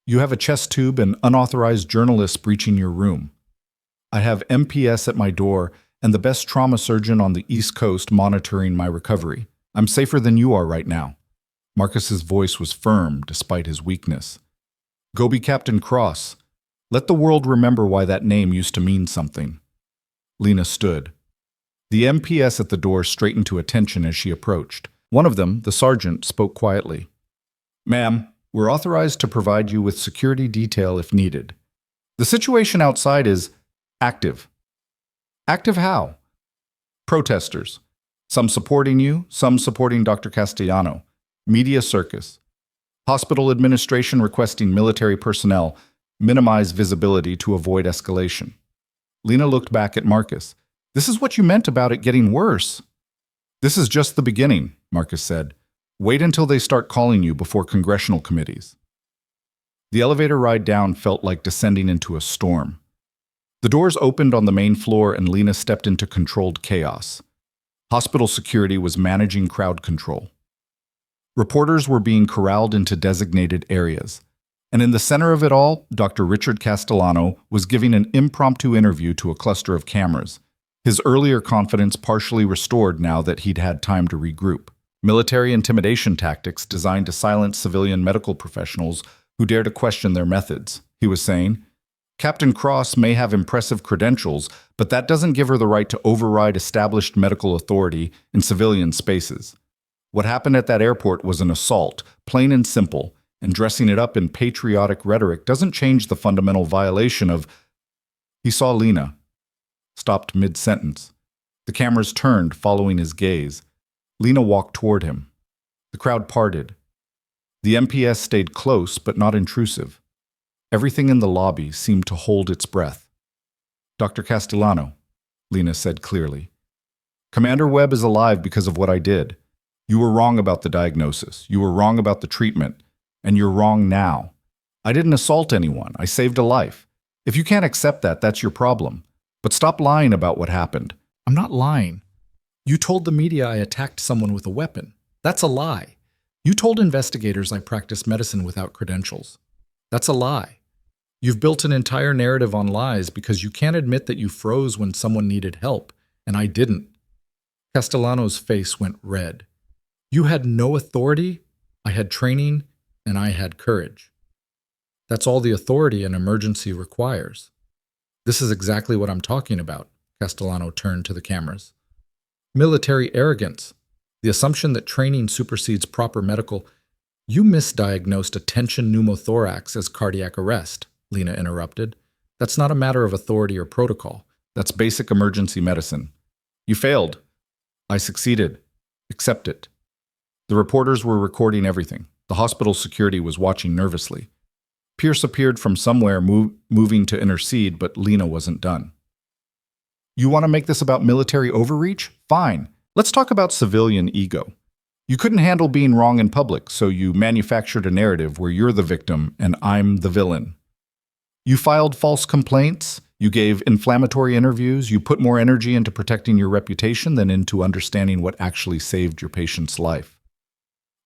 You have a chest tube and unauthorized journalists breaching your room. I have MPS at my door and the best trauma surgeon on the East Coast monitoring my recovery. I'm safer than you are right now. Marcus's voice was firm despite his weakness. Go be Captain Cross. Let the world remember why that name used to mean something. Lena stood. The MPS at the door straightened to attention as she approached. One of them, the sergeant, spoke quietly. Ma'am, we're authorized to provide you with security detail if needed. The situation outside is active. Active how? Protesters. Some supporting you, some supporting Dr. Castellano. Media circus. Hospital administration requesting military personnel minimize visibility to avoid escalation. Lena looked back at Marcus. This is what you meant about it getting worse. This is just the beginning, Marcus said. Wait until they start calling you before congressional committees. The elevator ride down felt like descending into a storm. The doors opened on the main floor and Lena stepped into controlled chaos. Hospital security was managing crowd control. Reporters were being corralled into designated areas. And in the center of it all, Dr. Richard Castellano was giving an impromptu interview to a cluster of cameras. His earlier confidence partially restored now that he'd had time to regroup. Military intimidation tactics designed to silence civilian medical professionals who dare to question their methods, he was saying. Captain Cross may have impressive credentials, but that doesn't give her the right to override established medical authority in civilian spaces. What happened at that airport was an assault, plain and simple, and dressing it up in patriotic rhetoric doesn't change the fundamental violation of... He saw Lena, stopped mid-sentence. The cameras turned, following his gaze. Lena walked toward him. The crowd parted. The MPS stayed close, but not intrusive. Everything in the lobby seemed to hold its breath. "Dr. Castellano," Lena said clearly. "Commander Webb is alive because of what I did. You were wrong about the diagnosis. You were wrong about the treatment. And you're wrong now. I didn't assault anyone. I saved a life. If you can't accept that, that's your problem. But stop lying about what happened." "I'm not lying. You told the media I attacked someone with a weapon. That's a lie. You told investigators I practiced medicine without credentials. That's a lie. You've built an entire narrative on lies because you can't admit that you froze when someone needed help, and I didn't." Castellano's face went red. "You had no authority, I had training, and I had courage. That's all the authority an emergency requires. This is exactly what I'm talking about." Castellano turned to the cameras. "Military arrogance, the assumption that training supersedes proper medical..." "You misdiagnosed a tension pneumothorax as cardiac arrest," Lena interrupted. "That's not a matter of authority or protocol. That's basic emergency medicine. You failed. I succeeded. Accept it." The reporters were recording everything. The hospital security was watching nervously. Pierce appeared from somewhere, moving to intercede, but Lena wasn't done. "You want to make this about military overreach? Fine. Let's talk about civilian ego. You couldn't handle being wrong in public, so you manufactured a narrative where you're the victim and I'm the villain. You filed false complaints, you gave inflammatory interviews, you put more energy into protecting your reputation than into understanding what actually saved your patient's life.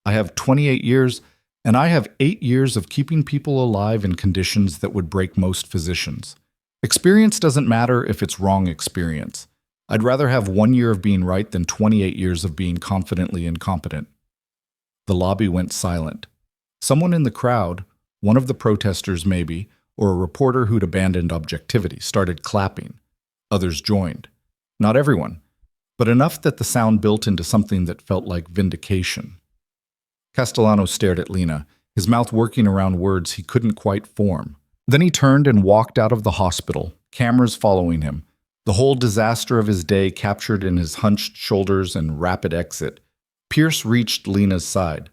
I have 28 years, and I have 8 years of keeping people alive in conditions that would break most physicians. Experience doesn't matter if it's wrong experience. I'd rather have 1 year of being right than 28 years of being confidently incompetent." The lobby went silent. Someone in the crowd, one of the protesters maybe, or a reporter who'd abandoned objectivity, started clapping. Others joined. Not everyone, but enough that the sound built into something that felt like vindication. Castellano stared at Lena, his mouth working around words he couldn't quite form. Then he turned and walked out of the hospital, cameras following him, the whole disaster of his day captured in his hunched shoulders and rapid exit. Pierce reached Lena's side.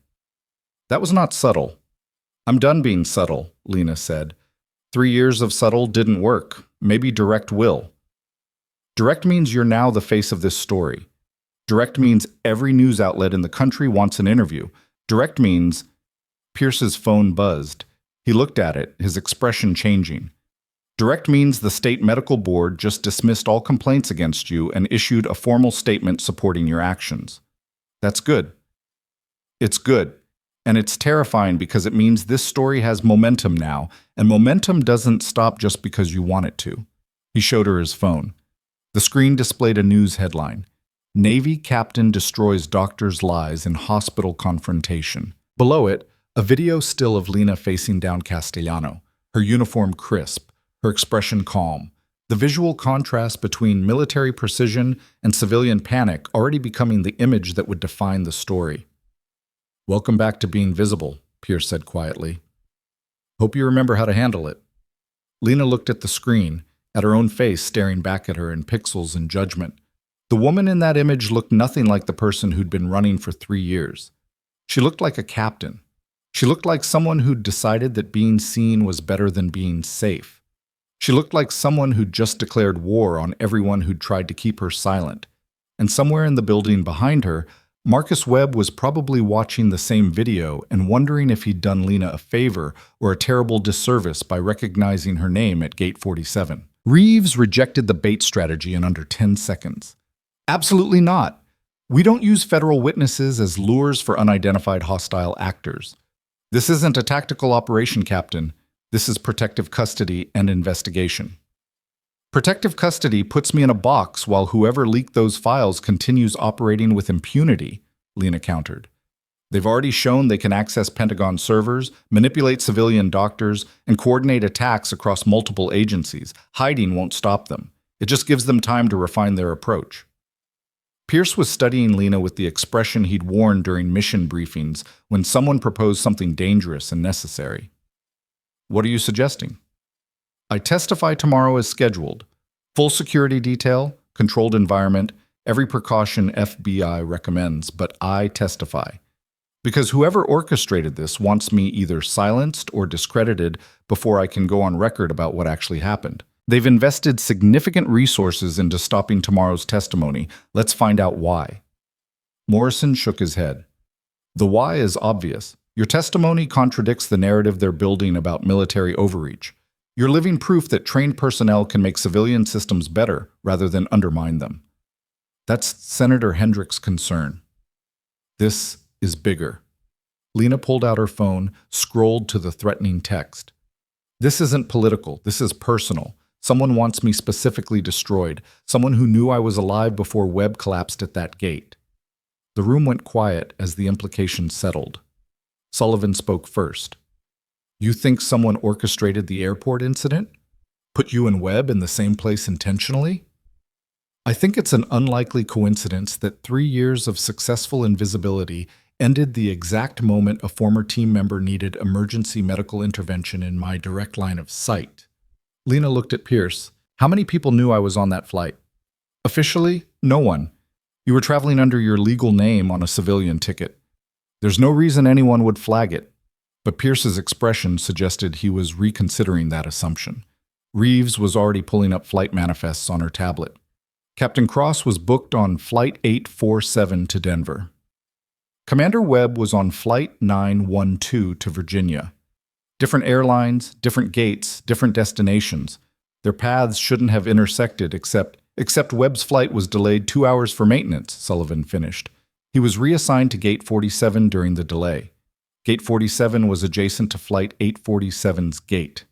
"That was not subtle." "I'm done being subtle," Lena said. 3 years of subtle didn't work. Maybe direct will. Direct means you're now the face of this story. Direct means every news outlet in the country wants an interview. Direct means... Pierce's phone buzzed. He looked at it, his expression changing. Direct means the state medical board just dismissed all complaints against you and issued a formal statement supporting your actions. That's good. It's good. And it's terrifying because it means this story has momentum now, and momentum doesn't stop just because you want it to. He showed her his phone. The screen displayed a news headline. "Navy Captain Destroys Doctor's Lies in Hospital Confrontation." Below it, a video still of Lena facing down Castellano, her uniform crisp, her expression calm, the visual contrast between military precision and civilian panic already becoming the image that would define the story. "Welcome back to being visible," Pierce said quietly. "Hope you remember how to handle it." Lena looked at the screen, at her own face staring back at her in pixels and judgment. The woman in that image looked nothing like the person who'd been running for 3 years. She looked like a captain. She looked like someone who'd decided that being seen was better than being safe. She looked like someone who'd just declared war on everyone who'd tried to keep her silent. And somewhere in the building behind her, Marcus Webb was probably watching the same video and wondering if he'd done Lena a favor or a terrible disservice by recognizing her name at Gate 47. Reeves rejected the bait strategy in under 10 seconds. "Absolutely not. We don't use federal witnesses as lures for unidentified hostile actors. This isn't a tactical operation, Captain. This is protective custody and investigation." "Protective custody puts me in a box while whoever leaked those files continues operating with impunity," Lena countered. "They've already shown they can access Pentagon servers, manipulate civilian doctors, and coordinate attacks across multiple agencies. Hiding won't stop them. It just gives them time to refine their approach." Pierce was studying Lena with the expression he'd worn during mission briefings when someone proposed something dangerous and necessary. What are you suggesting? I testify tomorrow as scheduled. Full security detail, controlled environment, every precaution FBI recommends, but I testify. Because whoever orchestrated this wants me either silenced or discredited before I can go on record about what actually happened. They've invested significant resources into stopping tomorrow's testimony. Let's find out why. Morrison shook his head. The why is obvious. Your testimony contradicts the narrative they're building about military overreach. You're living proof that trained personnel can make civilian systems better rather than undermine them. That's Senator Hendricks' concern. This is bigger. Lena pulled out her phone, scrolled to the threatening text. This isn't political. This is personal. Someone wants me specifically destroyed. Someone who knew I was alive before Webb collapsed at that gate. The room went quiet as the implication settled. Sullivan spoke first. You think someone orchestrated the airport incident? Put you and Webb in the same place intentionally? I think it's an unlikely coincidence that 3 years of successful invisibility ended the exact moment a former team member needed emergency medical intervention in my direct line of sight. Lena looked at Pierce. How many people knew I was on that flight? Officially, no one. You were traveling under your legal name on a civilian ticket. There's no reason anyone would flag it. But Pierce's expression suggested he was reconsidering that assumption. Reeves was already pulling up flight manifests on her tablet. Captain Cross was booked on Flight 847 to Denver. Commander Webb was on Flight 912 to Virginia. Different airlines, different gates, different destinations. Their paths shouldn't have intersected except Webb's flight was delayed 2 hours for maintenance, Sullivan finished. He was reassigned to Gate 47 during the delay. Gate 47 was adjacent to Flight 847's gate.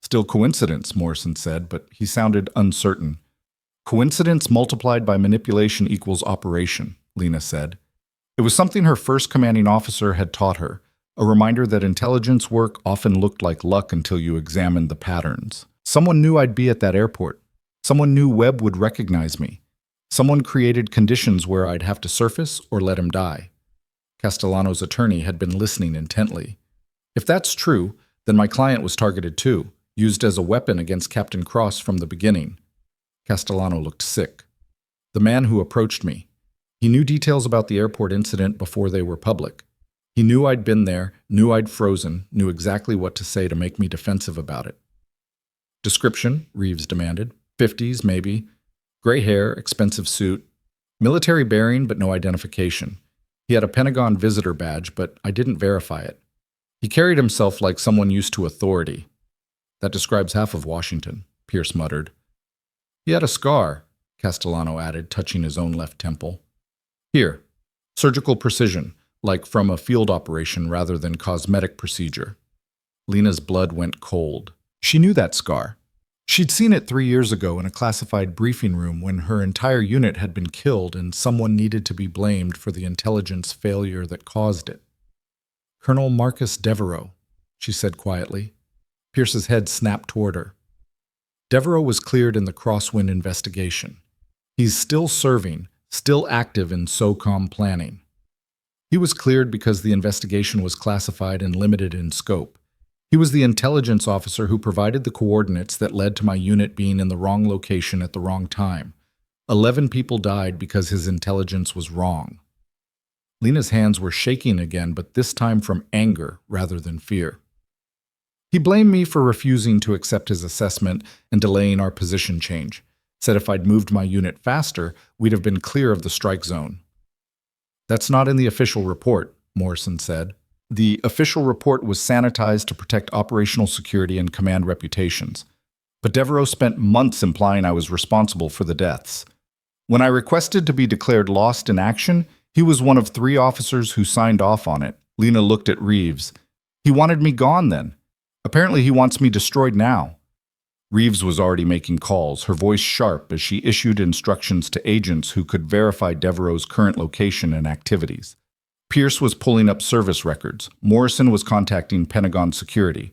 Still coincidence, Morrison said, but he sounded uncertain. Coincidence multiplied by manipulation equals operation, Lena said. It was something her first commanding officer had taught her, a reminder that intelligence work often looked like luck until you examined the patterns. Someone knew I'd be at that airport. Someone knew Webb would recognize me. Someone created conditions where I'd have to surface or let him die. Castellano's attorney had been listening intently. If that's true, then my client was targeted too, used as a weapon against Captain Cross from the beginning. Castellano looked sick. The man who approached me. He knew details about the airport incident before they were public. He knew I'd been there, knew I'd frozen, knew exactly what to say to make me defensive about it. Description, Reeves demanded. 50s, maybe. Gray hair, expensive suit. Military bearing, but no identification. He had a Pentagon visitor badge, but I didn't verify it. He carried himself like someone used to authority. That describes half of Washington, Pierce muttered. He had a scar, Castellano added, touching his own left temple. Here, surgical precision, like from a field operation rather than cosmetic procedure. Lena's blood went cold. She knew that scar. She'd seen it 3 years ago in a classified briefing room when her entire unit had been killed and someone needed to be blamed for the intelligence failure that caused it. Colonel Marcus Devereaux, she said quietly. Pierce's head snapped toward her. Devereaux was cleared in the Crosswind investigation. He's still serving, still active in SOCOM planning. He was cleared because the investigation was classified and limited in scope. He was the intelligence officer who provided the coordinates that led to my unit being in the wrong location at the wrong time. 11 people died because his intelligence was wrong. Lena's hands were shaking again, but this time from anger rather than fear. He blamed me for refusing to accept his assessment and delaying our position change. Said if I'd moved my unit faster, we'd have been clear of the strike zone. That's not in the official report, Morrison said. The official report was sanitized to protect operational security and command reputations. But Devereaux spent months implying I was responsible for the deaths. When I requested to be declared lost in action, he was one of 3 officers who signed off on it. Lena looked at Reeves. He wanted me gone then. Apparently he wants me destroyed now. Reeves was already making calls, her voice sharp as she issued instructions to agents who could verify Devereaux's current location and activities. Pierce was pulling up service records. Morrison was contacting Pentagon security.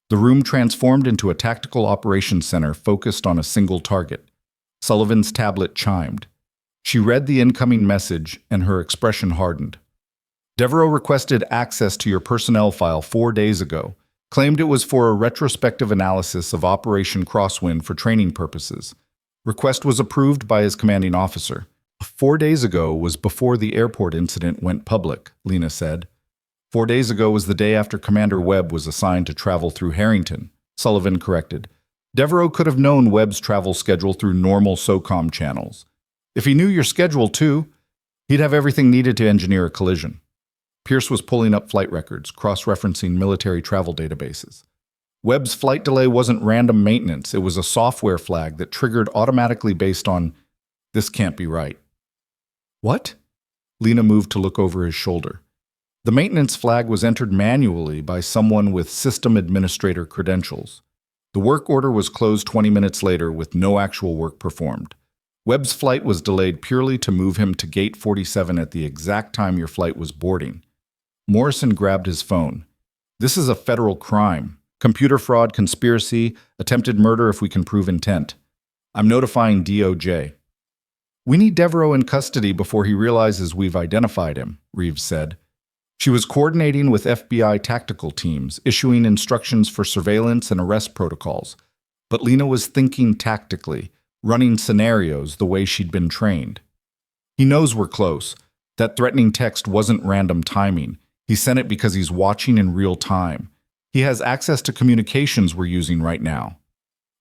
The room transformed into a tactical operations center focused on a single target. Sullivan's tablet chimed. She read the incoming message, and her expression hardened. Devereaux requested access to your personnel file 4 days ago, claimed it was for a retrospective analysis of Operation Crosswind for training purposes. Request was approved by his commanding officer. 4 days ago was before the airport incident went public, Lena said. 4 days ago was the day after Commander Webb was assigned to travel through Harrington, Sullivan corrected. Devereaux could have known Webb's travel schedule through normal SOCOM channels. If he knew your schedule too, he'd have everything needed to engineer a collision. Pierce was pulling up flight records, cross-referencing military travel databases. Webb's flight delay wasn't random maintenance. It was a software flag that triggered automatically based on, "This can't be right." What? Lena moved to look over his shoulder. The maintenance flag was entered manually by someone with system administrator credentials. The work order was closed 20 minutes later with no actual work performed. Webb's flight was delayed purely to move him to Gate 47 at the exact time your flight was boarding. Morrison grabbed his phone. "This is a federal crime. Computer fraud, conspiracy, attempted murder if we can prove intent. I'm notifying DOJ." "We need Devereaux in custody before he realizes we've identified him," Reeves said. She was coordinating with FBI tactical teams, issuing instructions for surveillance and arrest protocols. But Lena was thinking tactically, running scenarios the way she'd been trained. "He knows we're close. That threatening text wasn't random timing. He sent it because he's watching in real time. He has access to communications we're using right now."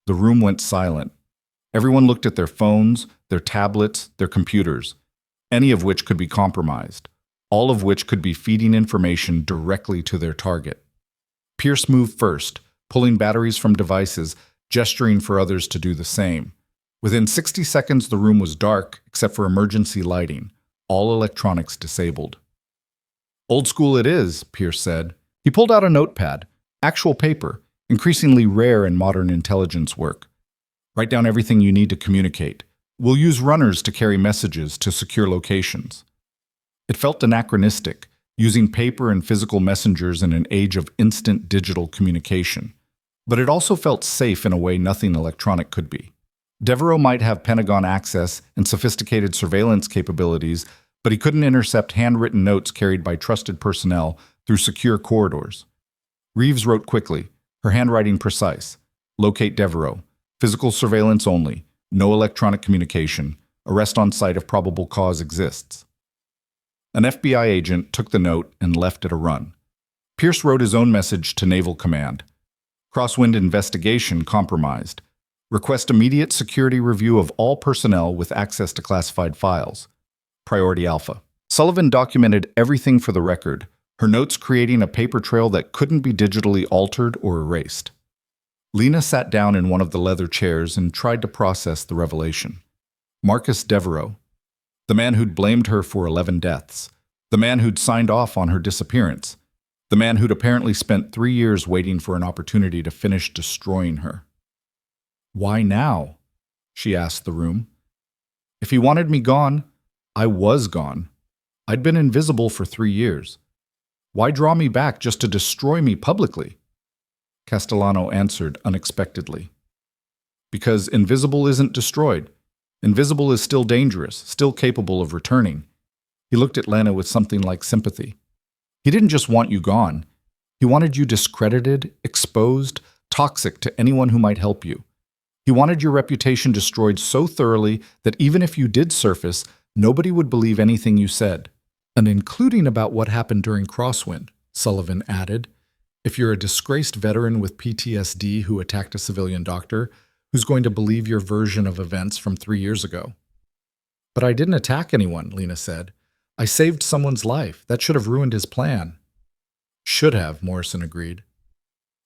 The room went silent. Everyone looked at their phones, their tablets, their computers, any of which could be compromised, all of which could be feeding information directly to their target. Pierce moved first, pulling batteries from devices, gesturing for others to do the same. Within 60 seconds, the room was dark, except for emergency lighting, all electronics disabled. "Old school it is," Pierce said. He pulled out a notepad, actual paper, increasingly rare in modern intelligence work. "Write down everything you need to communicate. We'll use runners to carry messages to secure locations." It felt anachronistic, using paper and physical messengers in an age of instant digital communication. But it also felt safe in a way nothing electronic could be. Devereaux might have Pentagon access and sophisticated surveillance capabilities, but he couldn't intercept handwritten notes carried by trusted personnel through secure corridors. Reeves wrote quickly, her handwriting precise. "Locate Devereaux. Physical surveillance only. No electronic communication. Arrest on site if probable cause exists." An FBI agent took the note and left at a run. Pierce wrote his own message to Naval Command. "Crosswind investigation compromised. Request immediate security review of all personnel with access to classified files. Priority Alpha." Sullivan documented everything for the record, her notes creating a paper trail that couldn't be digitally altered or erased. Lena sat down in one of the leather chairs and tried to process the revelation. Marcus Devereaux, the man who'd blamed her for 11 deaths, the man who'd signed off on her disappearance, the man who'd apparently spent 3 years waiting for an opportunity to finish destroying her. "Why now?" she asked the room. "If he wanted me gone, I was gone. I'd been invisible for 3 years. Why draw me back just to destroy me publicly?" Castellano answered unexpectedly. "Because invisible isn't destroyed. Invisible is still dangerous, still capable of returning." He looked at Lena with something like sympathy. "He didn't just want you gone. He wanted you discredited, exposed, toxic to anyone who might help you. He wanted your reputation destroyed so thoroughly that even if you did surface, nobody would believe anything you said." "And including about what happened during Crosswind," Sullivan added. "If you're a disgraced veteran with PTSD who attacked a civilian doctor, who's going to believe your version of events from 3 years ago?" "But I didn't attack anyone," Lena said. "I saved someone's life. That should have ruined his plan." "Should have," Morrison agreed.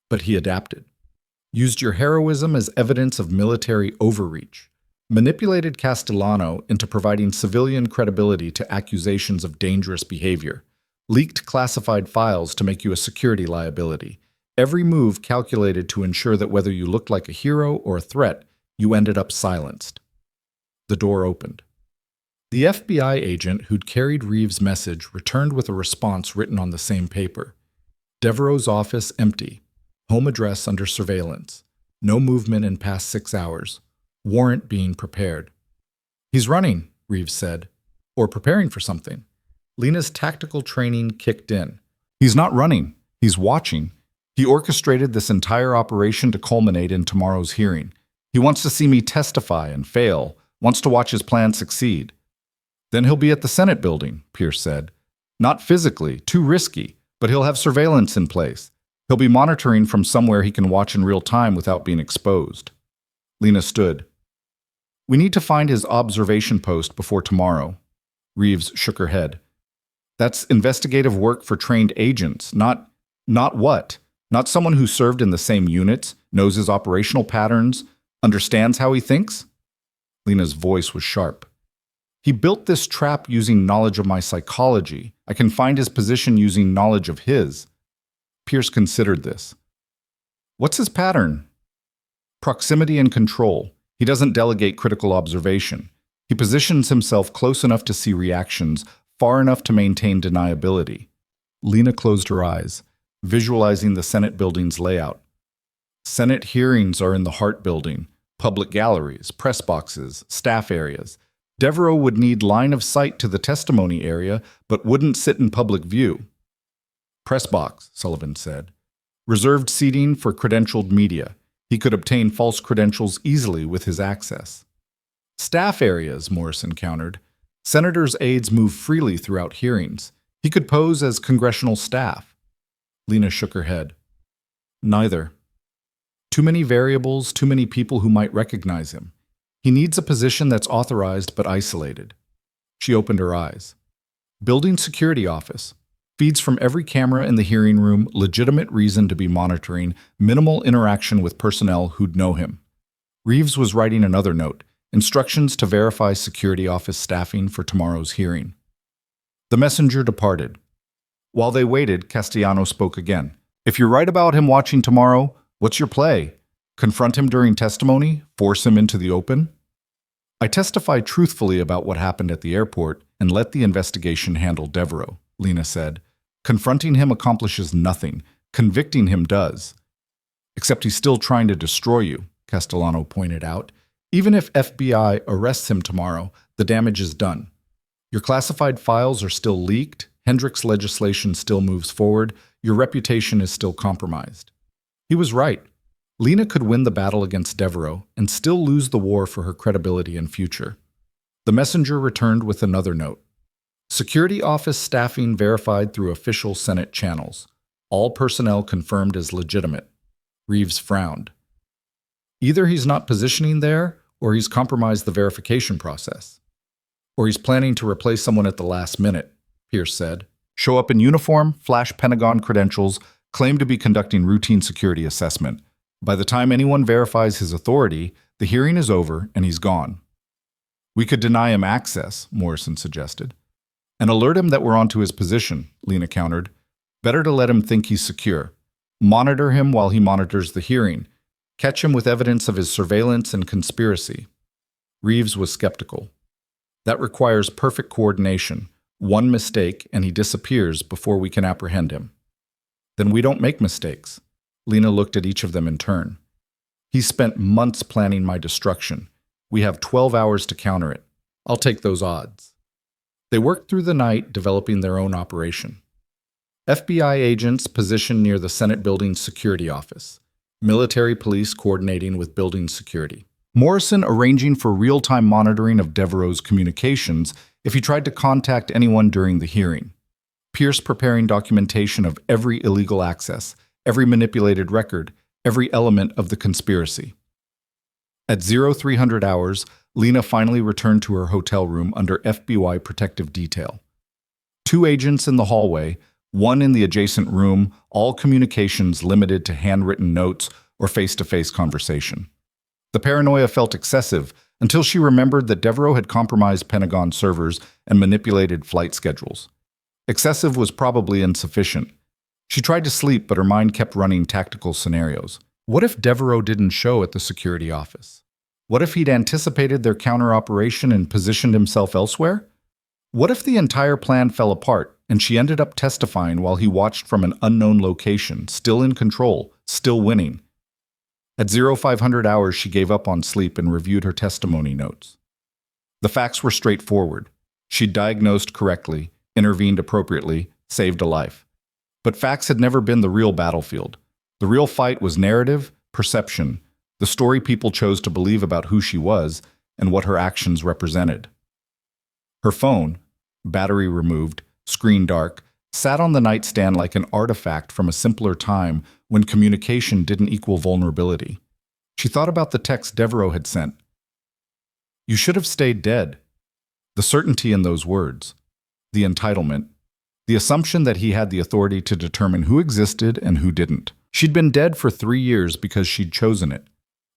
"But he adapted. Used your heroism as evidence of military overreach. Manipulated Castellano into providing civilian credibility to accusations of dangerous behavior. Leaked classified files to make you a security liability. Every move calculated to ensure that whether you looked like a hero or a threat, you ended up silenced." The door opened. The FBI agent who'd carried Reeves' message returned with a response written on the same paper. "Devereaux's office empty. Home address under surveillance. No movement in past 6 hours. Warrant being prepared." "He's running," Reeves said. Or preparing for something. Lena's tactical training kicked in. He's not running. He's watching. He orchestrated this entire operation to culminate in tomorrow's hearing. He wants to see me testify and fail, wants to watch his plan succeed. Then he'll be at the Senate building, Pierce said. Not physically, too risky, but he'll have surveillance in place. He'll be monitoring from somewhere he can watch in real time without being exposed. Lena stood. We need to find his observation post before tomorrow. Reeves shook her head. That's investigative work for trained agents, not what? Not someone who served in the same units, knows his operational patterns, understands how he thinks? Lena's voice was sharp. He built this trap using knowledge of my psychology. I can find his position using knowledge of his. Pierce considered this. What's his pattern? Proximity and control. He doesn't delegate critical observation. He positions himself close enough to see reactions, far enough to maintain deniability. Lena closed her eyes, visualizing the Senate building's layout. Senate hearings are in the Hart Building, public galleries, press boxes, staff areas. Devereaux would need line of sight to the testimony area, but wouldn't sit in public view. Press box, Sullivan said. Reserved seating for credentialed media. He could obtain false credentials easily with his access. Staff areas, Morrison countered. Senators' aides move freely throughout hearings. He could pose as congressional staff. Lena shook her head. Neither. Too many variables, too many people who might recognize him. He needs a position that's authorized but isolated. She opened her eyes. Building security office. Feeds from every camera in the hearing room, legitimate reason to be monitoring, minimal interaction with personnel who'd know him. Reeves was writing another note, instructions to verify security office staffing for tomorrow's hearing. The messenger departed. While they waited, Castellano spoke again. If you're right about him watching tomorrow, what's your play? Confront him during testimony? Force him into the open? I testify truthfully about what happened at the airport and let the investigation handle Devereaux, Lena said. Confronting him accomplishes nothing. Convicting him does. Except he's still trying to destroy you, Castellano pointed out. Even if FBI arrests him tomorrow, the damage is done. Your classified files are still leaked, Hendrick's legislation still moves forward, your reputation is still compromised. He was right. Lena could win the battle against Devereaux and still lose the war for her credibility and future. The messenger returned with another note. Security office staffing verified through official Senate channels. All personnel confirmed as legitimate. Reeves frowned. Either he's not positioning there, or he's compromised the verification process. Or he's planning to replace someone at the last minute, Pierce said. Show up in uniform, flash Pentagon credentials, claim to be conducting routine security assessment. By the time anyone verifies his authority, the hearing is over and he's gone. We could deny him access, Morrison suggested. And alert him that we're onto his position, Lena countered. Better to let him think he's secure. Monitor him while he monitors the hearing. Catch him with evidence of his surveillance and conspiracy. Reeves was skeptical. That requires perfect coordination. One mistake and he disappears before we can apprehend him. Then we don't make mistakes. Lena looked at each of them in turn. He spent months planning my destruction. We have 12 hours to counter it. I'll take those odds. They worked through the night, developing their own operation. FBI agents positioned near the Senate building's security office. Military police coordinating with building security. Morrison arranging for real-time monitoring of Devereaux's communications if he tried to contact anyone during the hearing. Pierce preparing documentation of every illegal access, every manipulated record, every element of the conspiracy. At 0300 hours, Lena finally returned to her hotel room under FBI protective detail. 2 agents in the hallway, 1 in the adjacent room, all communications limited to handwritten notes or face-to-face conversation. The paranoia felt excessive until she remembered that Devereaux had compromised Pentagon servers and manipulated flight schedules. Excessive was probably insufficient. She tried to sleep, but her mind kept running tactical scenarios. What if Devereaux didn't show at the security office? What if he'd anticipated their counter-operation and positioned himself elsewhere? What if the entire plan fell apart and she ended up testifying while he watched from an unknown location, still in control, still winning? At 0500 hours, she gave up on sleep and reviewed her testimony notes. The facts were straightforward. She'd diagnosed correctly, intervened appropriately, saved a life. But facts had never been the real battlefield. The real fight was narrative, perception, the story people chose to believe about who she was and what her actions represented. Her phone, battery removed, screen dark, sat on the nightstand like an artifact from a simpler time when communication didn't equal vulnerability. She thought about the text Devereaux had sent. "You should have stayed dead." The certainty in those words, the entitlement, the assumption that he had the authority to determine who existed and who didn't. She'd been dead for 3 years because she'd chosen it.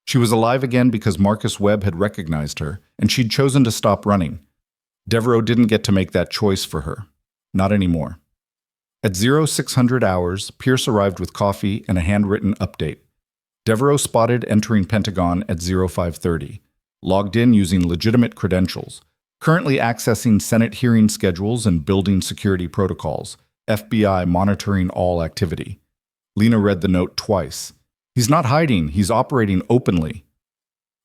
She was alive again because Marcus Webb had recognized her, and she'd chosen to stop running. Devereaux didn't get to make that choice for her. Not anymore. At 0600 hours, Pierce arrived with coffee and a handwritten update. Devereaux spotted entering Pentagon at 0530, logged in using legitimate credentials, currently accessing Senate hearing schedules and building security protocols, FBI monitoring all activity. Lena read the note twice. "He's not hiding, he's operating openly."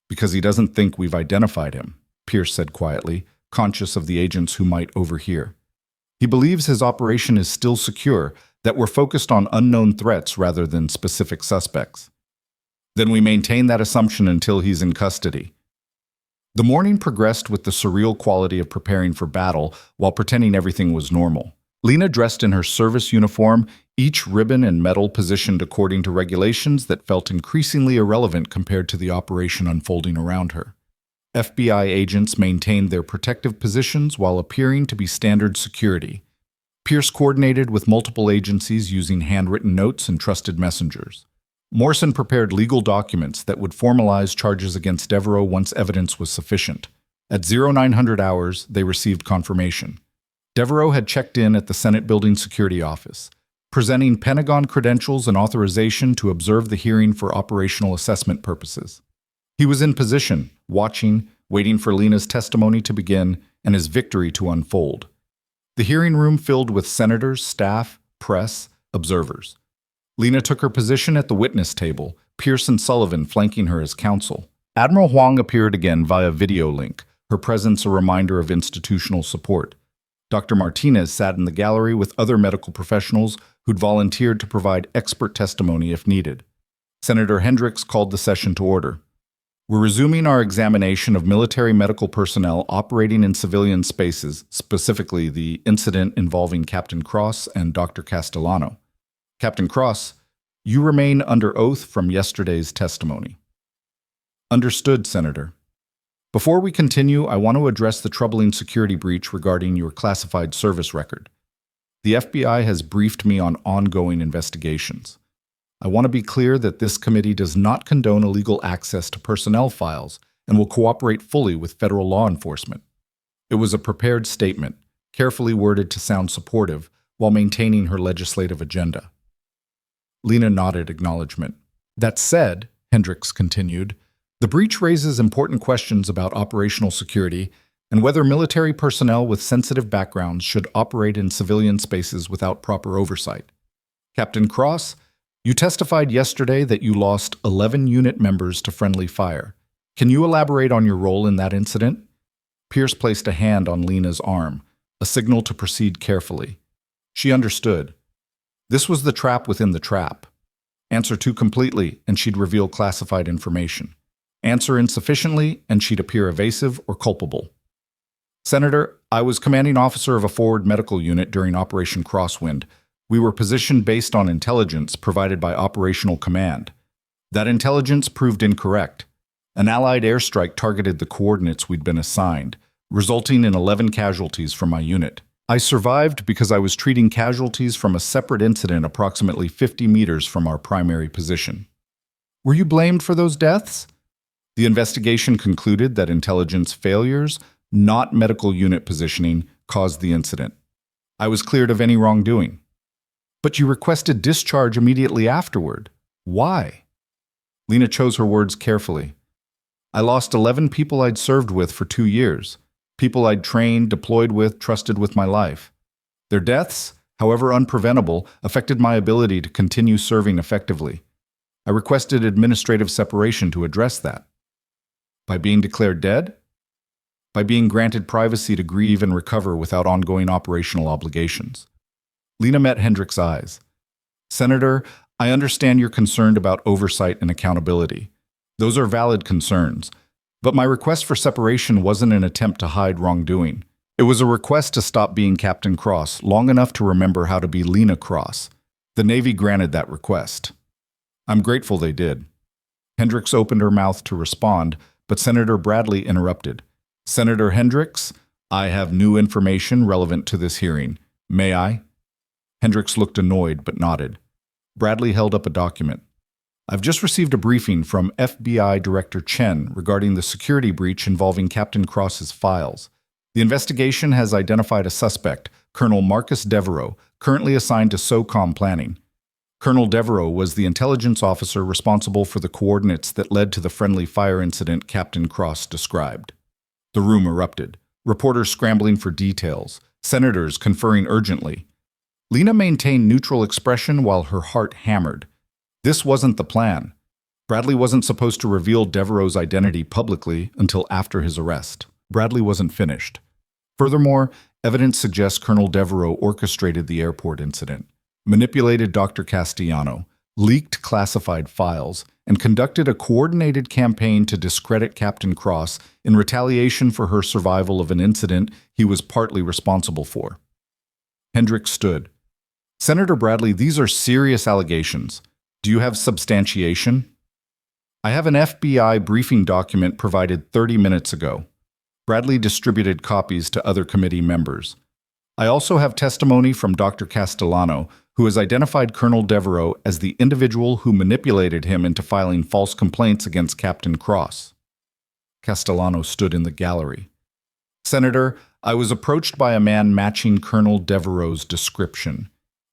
"Because he doesn't think we've identified him," Pierce said quietly, conscious of the agents who might overhear. "He believes his operation is still secure, that we're focused on unknown threats rather than specific suspects." "Then we maintain that assumption until he's in custody." The morning progressed with the surreal quality of preparing for battle while pretending everything was normal. Lena dressed in her service uniform, each ribbon and medal positioned according to regulations that felt increasingly irrelevant compared to the operation unfolding around her. FBI agents maintained their protective positions while appearing to be standard security. Pierce coordinated with multiple agencies using handwritten notes and trusted messengers. Morrison prepared legal documents that would formalize charges against Devereaux once evidence was sufficient. At 0900 hours, they received confirmation. Devereaux had checked in at the Senate Building Security Office, presenting Pentagon credentials and authorization to observe the hearing for operational assessment purposes. He was in position, watching, waiting for Lena's testimony to begin and his victory to unfold. The hearing room filled with senators, staff, press, observers. Lena took her position at the witness table, Pierce and Sullivan flanking her as counsel. Admiral Huang appeared again via video link, her presence a reminder of institutional support. Dr. Martinez sat in the gallery with other medical professionals who'd volunteered to provide expert testimony if needed. Senator Hendricks called the session to order. "We're resuming our examination of military medical personnel operating in civilian spaces, specifically the incident involving Captain Cross and Dr. Castellano. Captain Cross, you remain under oath from yesterday's testimony." "Understood, Senator." "Before we continue, I want to address the troubling security breach regarding your classified service record. The FBI has briefed me on ongoing investigations. I want to be clear that this committee does not condone illegal access to personnel files and will cooperate fully with federal law enforcement." It was a prepared statement, carefully worded to sound supportive while maintaining her legislative agenda. Lena nodded acknowledgement. "That said," Hendricks continued, "the breach raises important questions about operational security and whether military personnel with sensitive backgrounds should operate in civilian spaces without proper oversight. Captain Cross, you testified yesterday that you lost 11 unit members to friendly fire. Can you elaborate on your role in that incident?" Pierce placed a hand on Lena's arm, a signal to proceed carefully. She understood. This was the trap within the trap. Answer too completely, and she'd reveal classified information. Answer insufficiently, and she'd appear evasive or culpable. "Senator, I was commanding officer of a forward medical unit during Operation Crosswind. We were positioned based on intelligence provided by Operational Command. That intelligence proved incorrect. An Allied airstrike targeted the coordinates we'd been assigned, resulting in 11 casualties from my unit. I survived because I was treating casualties from a separate incident approximately 50 meters from our primary position." "Were you blamed for those deaths?" "The investigation concluded that intelligence failures, not medical unit positioning, caused the incident. I was cleared of any wrongdoing." "But you requested discharge immediately afterward. Why?" Lena chose her words carefully. "I lost 11 people I'd served with for 2 years. People I'd trained, deployed with, trusted with my life. Their deaths, however unpreventable, affected my ability to continue serving effectively. I requested administrative separation to address that." "By being declared dead?" by being granted privacy to grieve and recover without ongoing operational obligations. Lena met Hendrick's eyes. Senator, I understand you're concerned about oversight and accountability. Those are valid concerns. But my request for separation wasn't an attempt to hide wrongdoing. It was a request to stop being Captain Cross long enough to remember how to be Lena Cross. The Navy granted that request. I'm grateful they did. Hendricks opened her mouth to respond, but Senator Bradley interrupted. Senator Hendricks, I have new information relevant to this hearing. May I? Hendricks looked annoyed but nodded. Bradley held up a document. I've just received a briefing from FBI Director Chen regarding the security breach involving Captain Cross's files. The investigation has identified a suspect, Colonel Marcus Devereaux, currently assigned to SOCOM planning. Colonel Devereaux was the intelligence officer responsible for the coordinates that led to the friendly fire incident Captain Cross described. The room erupted, reporters scrambling for details, senators conferring urgently. Lena maintained neutral expression while her heart hammered. This wasn't the plan. Bradley wasn't supposed to reveal Devereaux's identity publicly until after his arrest. Bradley wasn't finished. Furthermore, evidence suggests Colonel Devereaux orchestrated the airport incident, manipulated Dr. Castellano, leaked classified files, and conducted a coordinated campaign to discredit Captain Cross in retaliation for her survival of an incident he was partly responsible for. Hendricks stood. Senator Bradley, these are serious allegations. Do you have substantiation? I have an FBI briefing document provided 30 minutes ago. Bradley distributed copies to other committee members. I also have testimony from Dr. Castellano, who has identified Colonel Devereaux as the individual who manipulated him into filing false complaints against Captain Cross. Castellano stood in the gallery. Senator, I was approached by a man matching Colonel Devereaux's description.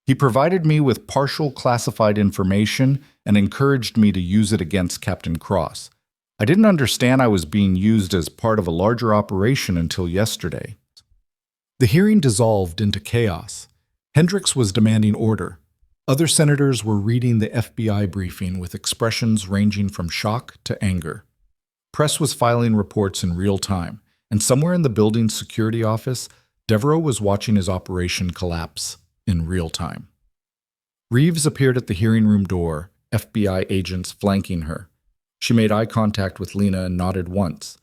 He provided me with partial classified information and encouraged me to use it against Captain Cross. I didn't understand I was being used as part of a larger operation until yesterday. The hearing dissolved into chaos. Hendricks was demanding order. Other senators were reading the FBI briefing with expressions ranging from shock to anger. Press was filing reports in real time, and somewhere in the building's security office, Devereaux was watching his operation collapse in real time. Reeves appeared at the hearing room door, FBI agents flanking her. She made eye contact with Lena and nodded once,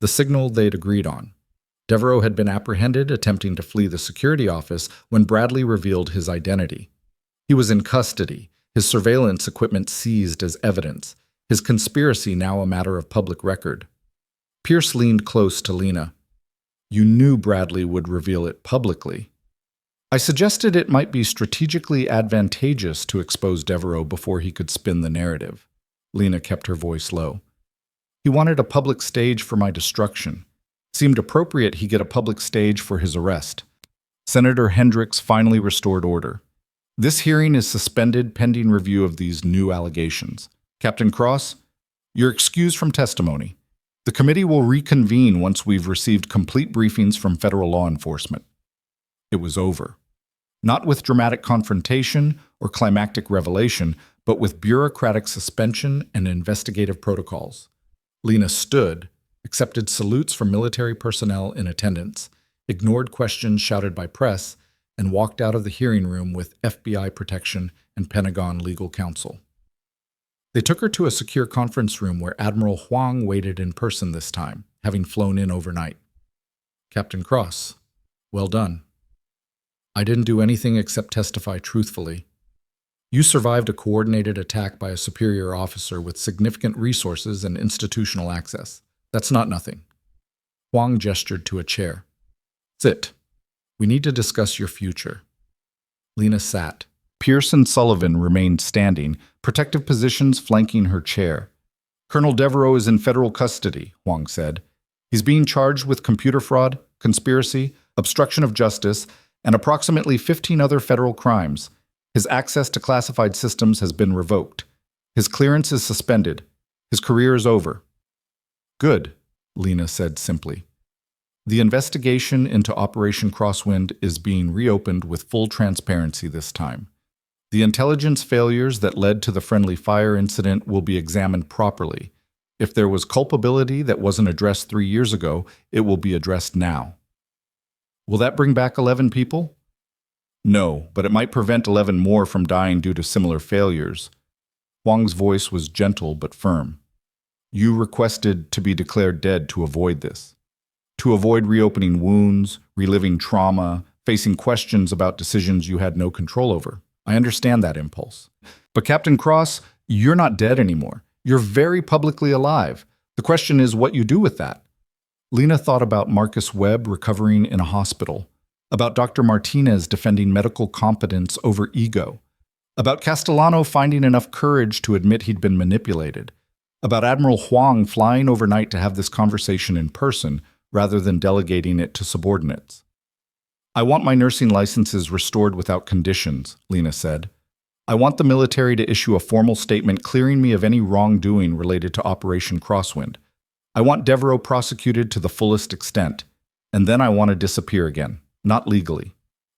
the signal they'd agreed on. Devereaux had been apprehended attempting to flee the security office when Bradley revealed his identity. He was in custody, his surveillance equipment seized as evidence, his conspiracy now a matter of public record. Pierce leaned close to Lena. You knew Bradley would reveal it publicly. I suggested it might be strategically advantageous to expose Devereaux before he could spin the narrative. Lena kept her voice low. He wanted a public stage for my destruction. Seemed appropriate he get a public stage for his arrest. Senator Hendricks finally restored order. This hearing is suspended pending review of these new allegations. Captain Cross, you're excused from testimony. The committee will reconvene once we've received complete briefings from federal law enforcement. It was over. Not with dramatic confrontation or climactic revelation, but with bureaucratic suspension and investigative protocols. Lena stood, accepted salutes from military personnel in attendance, ignored questions shouted by press, and walked out of the hearing room with FBI protection and Pentagon legal counsel. They took her to a secure conference room where Admiral Huang waited in person this time, having flown in overnight. Captain Cross, well done. I didn't do anything except testify truthfully. You survived a coordinated attack by a superior officer with significant resources and institutional access. That's not nothing. Huang gestured to a chair. Sit. We need to discuss your future. Lena sat. Pierce and Sullivan remained standing, protective positions flanking her chair. Colonel Devereaux is in federal custody, Huang said. He's being charged with computer fraud, conspiracy, obstruction of justice, and approximately 15 other federal crimes. His access to classified systems has been revoked. His clearance is suspended. His career is over. Good, Lena said simply. The investigation into Operation Crosswind is being reopened with full transparency this time. The intelligence failures that led to the friendly fire incident will be examined properly. If there was culpability that wasn't addressed 3 years ago, it will be addressed now. Will that bring back 11 people? No, but it might prevent 11 more from dying due to similar failures. Huang's voice was gentle but firm. You requested to be declared dead to avoid this. To avoid reopening wounds, reliving trauma, facing questions about decisions you had no control over. I understand that impulse. But Captain Cross, you're not dead anymore. You're very publicly alive. The question is what you do with that. Lena thought about Marcus Webb recovering in a hospital, about Dr. Martinez defending medical competence over ego, about Castellano finding enough courage to admit he'd been manipulated, about Admiral Huang flying overnight to have this conversation in person rather than delegating it to subordinates. I want my nursing licenses restored without conditions, Lena said. I want the military to issue a formal statement clearing me of any wrongdoing related to Operation Crosswind. I want Devereaux prosecuted to the fullest extent, and then I want to disappear again, not legally,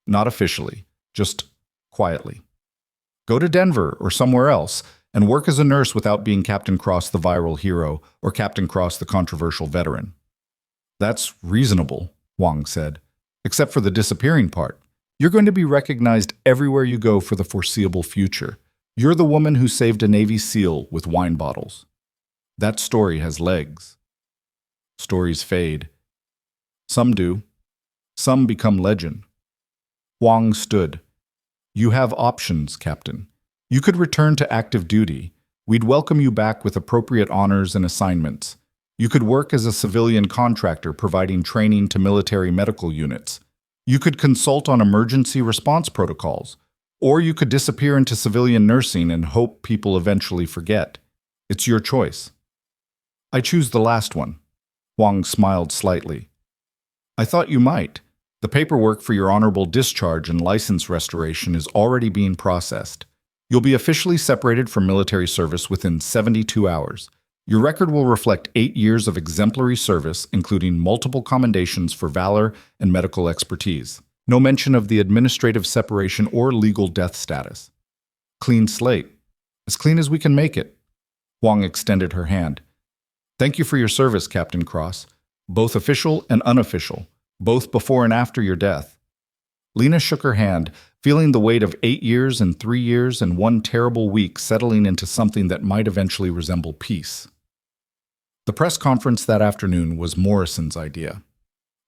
not officially, just quietly. Go to Denver or somewhere else and work as a nurse without being Captain Cross the viral hero or Captain Cross the controversial veteran. That's reasonable, Huang said, except for the disappearing part. You're going to be recognized everywhere you go for the foreseeable future. You're the woman who saved a Navy SEAL with wine bottles. That story has legs. Stories fade. Some do. Some become legend. Huang stood. You have options, Captain. You could return to active duty. We'd welcome you back with appropriate honors and assignments. You could work as a civilian contractor providing training to military medical units. You could consult on emergency response protocols. Or you could disappear into civilian nursing and hope people eventually forget. It's your choice. I choose the last one. Huang smiled slightly. I thought you might. The paperwork for your honorable discharge and license restoration is already being processed. You'll be officially separated from military service within 72 hours. Your record will reflect 8 years of exemplary service, including multiple commendations for valor and medical expertise. No mention of the administrative separation or legal death status. Clean slate. As clean as we can make it. Huang extended her hand. Thank you for your service, Captain Cross. Both official and unofficial. Both before and after your death. Lena shook her hand, feeling the weight of 8 years and 3 years and 1 terrible week settling into something that might eventually resemble peace. The press conference that afternoon was Morrison's idea.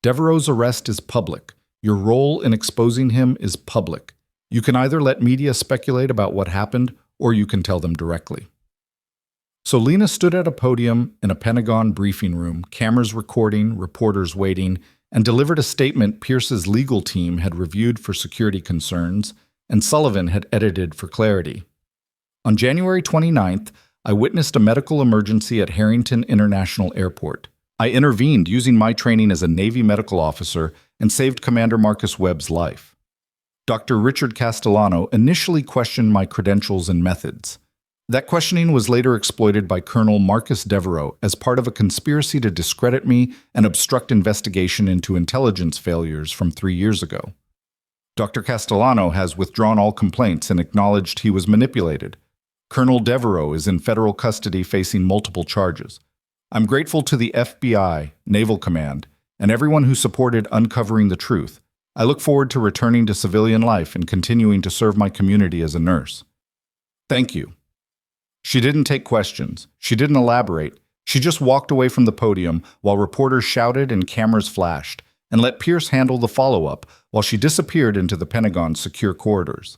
Devereaux's arrest is public. Your role in exposing him is public. You can either let media speculate about what happened, or you can tell them directly. So Lena stood at a podium in a Pentagon briefing room, cameras recording, reporters waiting, and delivered a statement Pierce's legal team had reviewed for security concerns and Sullivan had edited for clarity. On January 29th, I witnessed a medical emergency at Harrington International Airport. I intervened using my training as a Navy medical officer and saved Commander Marcus Webb's life. Dr. Richard Castellano initially questioned my credentials and methods. That questioning was later exploited by Colonel Marcus Devereaux as part of a conspiracy to discredit me and obstruct investigation into intelligence failures from 3 years ago. Dr. Castellano has withdrawn all complaints and acknowledged he was manipulated. Colonel Devereaux is in federal custody facing multiple charges. I'm grateful to the FBI, Naval Command, and everyone who supported uncovering the truth. I look forward to returning to civilian life and continuing to serve my community as a nurse. Thank you. She didn't take questions. She didn't elaborate. She just walked away from the podium while reporters shouted and cameras flashed, and let Pierce handle the follow-up while she disappeared into the Pentagon's secure corridors.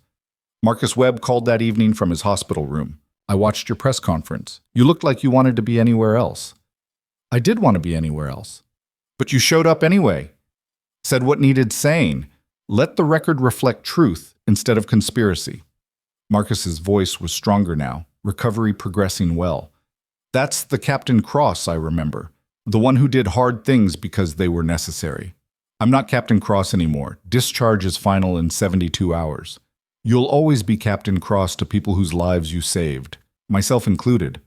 Marcus Webb called that evening from his hospital room. I watched your press conference. You looked like you wanted to be anywhere else. I did want to be anywhere else. But you showed up anyway. Said what needed saying. Let the record reflect truth instead of conspiracy. Marcus's voice was stronger now, recovery progressing well. That's the Captain Cross I remember, the one who did hard things because they were necessary. I'm not Captain Cross anymore. Discharge is final in 72 hours. You'll always be Captain Cross to people whose lives you saved, myself included.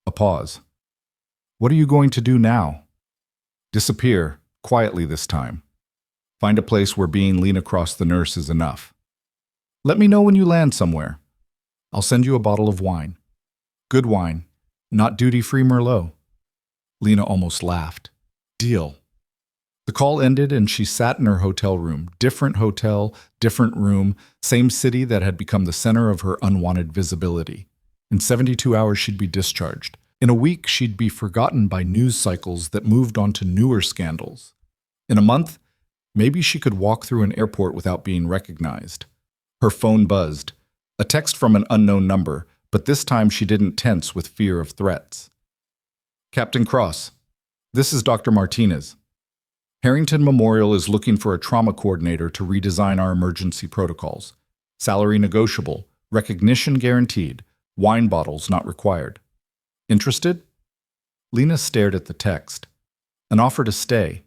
A pause. What are you going to do now? Disappear, quietly this time. Find a place where being Lena Cross the nurse is enough. Let me know when you land somewhere. I'll send you a bottle of wine. Good wine, not duty-free Merlot. Lena almost laughed. Deal. The call ended and she sat in her hotel room. Different hotel, different room, same city that had become the center of her unwanted visibility. In 72 hours, she'd be discharged. In a week, she'd be forgotten by news cycles that moved on to newer scandals. In a month, maybe she could walk through an airport without being recognized. Her phone buzzed. A text from an unknown number, but this time she didn't tense with fear of threats. Captain Cross, this is Dr. Martinez. Harrington Memorial is looking for a trauma coordinator to redesign our emergency protocols. Salary negotiable, recognition guaranteed, wine bottles not required. Interested? Lena stared at the text. An offer to stay,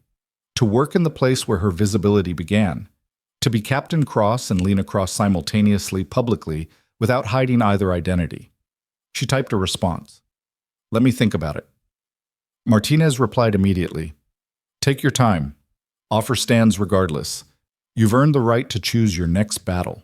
to work in the place where her visibility began, to be Captain Cross and Lena Cross simultaneously, publicly, without hiding either identity. She typed a response. Let me think about it. Martinez replied immediately. Take your time. Offer stands regardless. You've earned the right to choose your next battle.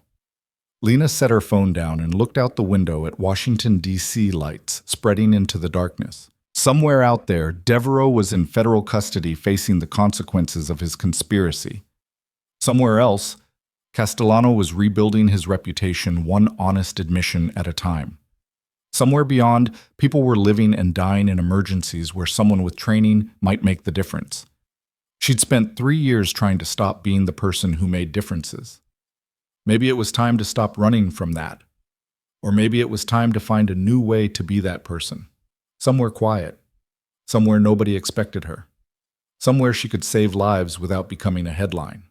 Lena set her phone down and looked out the window at Washington, D.C. lights spreading into the darkness. Somewhere out there, Devereaux was in federal custody facing the consequences of his conspiracy. Somewhere else, Castellano was rebuilding his reputation one honest admission at a time. Somewhere beyond, people were living and dying in emergencies where someone with training might make the difference. She'd spent 3 years trying to stop being the person who made differences. Maybe it was time to stop running from that. Or maybe it was time to find a new way to be that person. Somewhere quiet. Somewhere nobody expected her. Somewhere she could save lives without becoming a headline.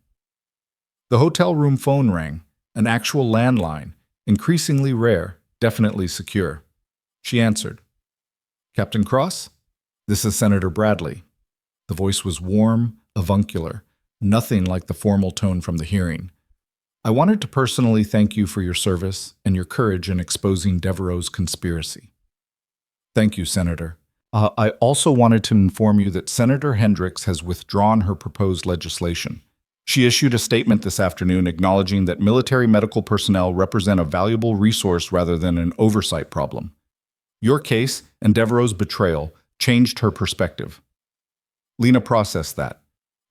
The hotel room phone rang, an actual landline, increasingly rare, definitely secure. She answered. Captain Cross? This is Senator Bradley. The voice was warm, avuncular, nothing like the formal tone from the hearing. I wanted to personally thank you for your service and your courage in exposing Devereaux's conspiracy. Thank you, Senator. I also wanted to inform you that Senator Hendricks has withdrawn her proposed legislation. She issued a statement this afternoon acknowledging that military medical personnel represent a valuable resource rather than an oversight problem. Your case and Devereaux's betrayal changed her perspective. Lena processed that.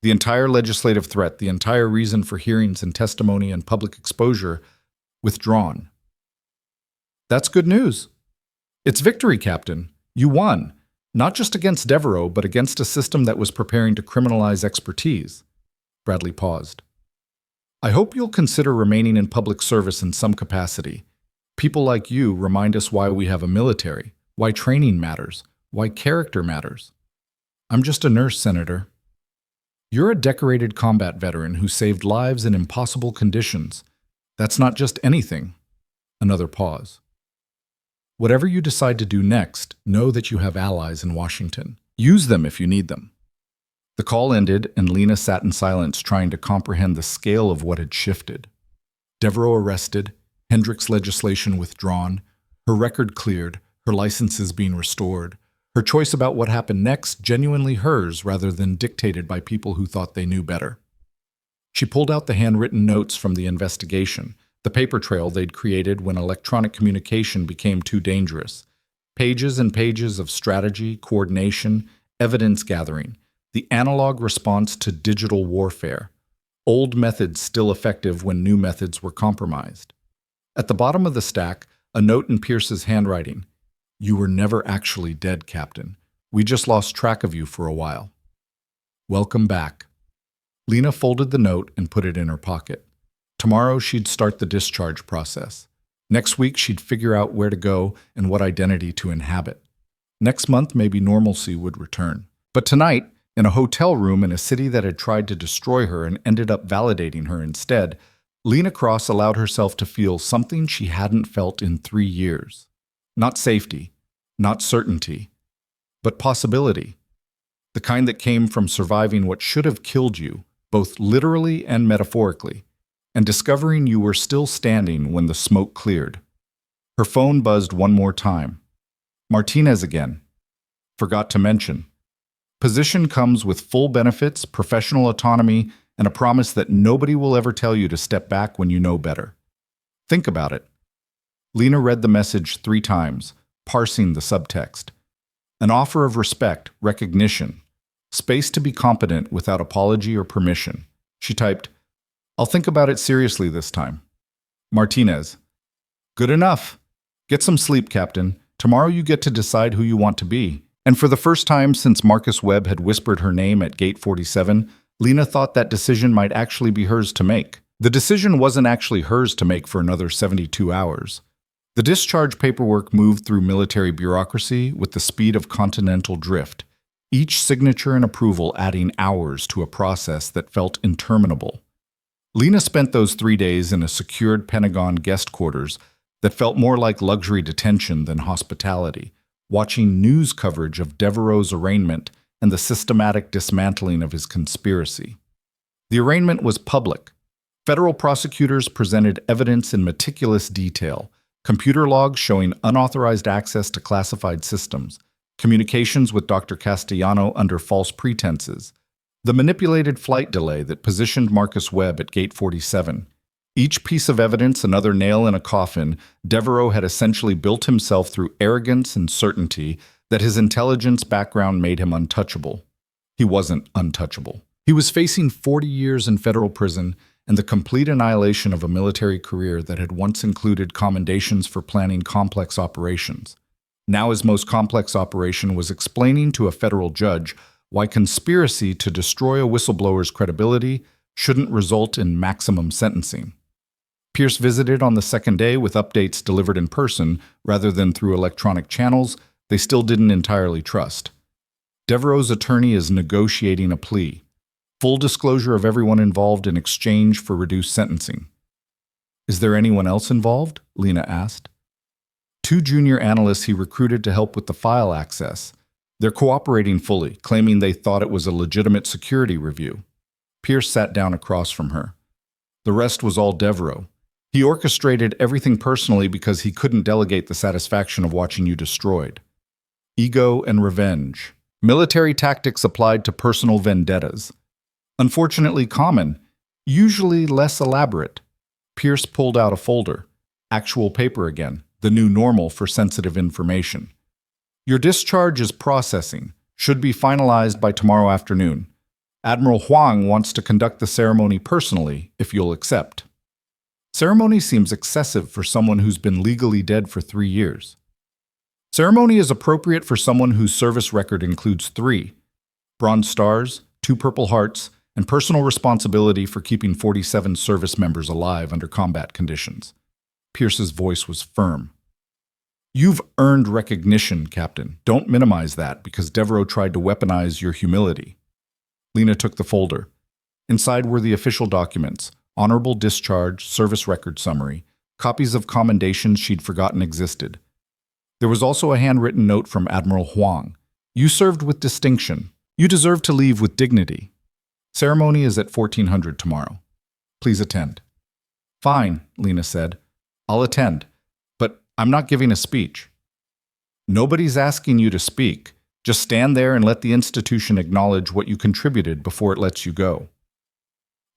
The entire legislative threat, the entire reason for hearings and testimony and public exposure, withdrawn. That's good news. It's victory, Captain. You won. Not just against Devereaux, but against a system that was preparing to criminalize expertise. Bradley paused. I hope you'll consider remaining in public service in some capacity. People like you remind us why we have a military, why training matters, why character matters. I'm just a nurse, Senator. You're a decorated combat veteran who saved lives in impossible conditions. That's not just anything. Another pause. Whatever you decide to do next, know that you have allies in Washington. Use them if you need them. The call ended, and Lena sat in silence, trying to comprehend the scale of what had shifted. Devereaux arrested, Hendricks' legislation withdrawn, her record cleared, her licenses being restored, her choice about what happened next genuinely hers rather than dictated by people who thought they knew better. She pulled out the handwritten notes from the investigation, the paper trail they'd created when electronic communication became too dangerous. Pages and pages of strategy, coordination, evidence gathering, the analog response to digital warfare, old methods still effective when new methods were compromised. At the bottom of the stack, a note in Pierce's handwriting. You were never actually dead, Captain. We just lost track of you for a while. Welcome back. Lena folded the note and put it in her pocket. Tomorrow she'd start the discharge process. Next week she'd figure out where to go and what identity to inhabit. Next month maybe normalcy would return. But tonight, in a hotel room in a city that had tried to destroy her and ended up validating her instead, Lena Cross allowed herself to feel something she hadn't felt in 3 years. Not safety, not certainty, but possibility. The kind that came from surviving what should have killed you, both literally and metaphorically, and discovering you were still standing when the smoke cleared. Her phone buzzed one more time. Martinez again. Forgot to mention. Position comes with full benefits, professional autonomy, and a promise that nobody will ever tell you to step back when you know better. Think about it. Lena read the message 3 times, parsing the subtext. An offer of respect, recognition. Space to be competent without apology or permission. She typed, "I'll think about it seriously this time." Martinez, "Good enough. Get some sleep, Captain. Tomorrow you get to decide who you want to be." And for the first time since Marcus Webb had whispered her name at Gate 47, Lena thought that decision might actually be hers to make. The decision wasn't actually hers to make for another 72 hours. The discharge paperwork moved through military bureaucracy with the speed of continental drift, each signature and approval adding hours to a process that felt interminable. Lena spent those 3 days in a secured Pentagon guest quarters that felt more like luxury detention than hospitality, watching news coverage of Devereaux's arraignment and the systematic dismantling of his conspiracy. The arraignment was public. Federal prosecutors presented evidence in meticulous detail, computer logs showing unauthorized access to classified systems, communications with Dr. Castellano under false pretenses, the manipulated flight delay that positioned Marcus Webb at Gate 47. Each piece of evidence another nail in a coffin, Devereaux had essentially built himself through arrogance and certainty that his intelligence background made him untouchable. He wasn't untouchable. He was facing 40 years in federal prison and the complete annihilation of a military career that had once included commendations for planning complex operations. Now his most complex operation was explaining to a federal judge why conspiracy to destroy a whistleblower's credibility shouldn't result in maximum sentencing. Pierce visited on the second day with updates delivered in person rather than through electronic channels they still didn't entirely trust. Devereaux's attorney is negotiating a plea. Full disclosure of everyone involved in exchange for reduced sentencing. "Is there anyone else involved?" Lena asked. 2 junior analysts he recruited to help with the file access. They're cooperating fully, claiming they thought it was a legitimate security review. Pierce sat down across from her. The rest was all Devereaux. He orchestrated everything personally because he couldn't delegate the satisfaction of watching you destroyed. Ego and revenge. Military tactics applied to personal vendettas. Unfortunately common, usually less elaborate. Pierce pulled out a folder. Actual paper again, the new normal for sensitive information. "Your discharge is processing. Should be finalized by tomorrow afternoon. Admiral Huang wants to conduct the ceremony personally, if you'll accept." Ceremony seems excessive for someone who's been legally dead for 3 years. Ceremony is appropriate for someone whose service record includes 3 Bronze Stars, 2 Purple Hearts, and personal responsibility for keeping 47 service members alive under combat conditions. Pierce's voice was firm. "You've earned recognition, Captain. Don't minimize that because Devereaux tried to weaponize your humility." Lena took the folder. Inside were the official documents, honorable discharge, service record summary, copies of commendations she'd forgotten existed. There was also a handwritten note from Admiral Huang. "You served with distinction. You deserve to leave with dignity. Ceremony is at 1400 tomorrow. Please attend." "Fine," Lena said. "I'll attend, but I'm not giving a speech." "Nobody's asking you to speak. Just stand there and let the institution acknowledge what you contributed before it lets you go."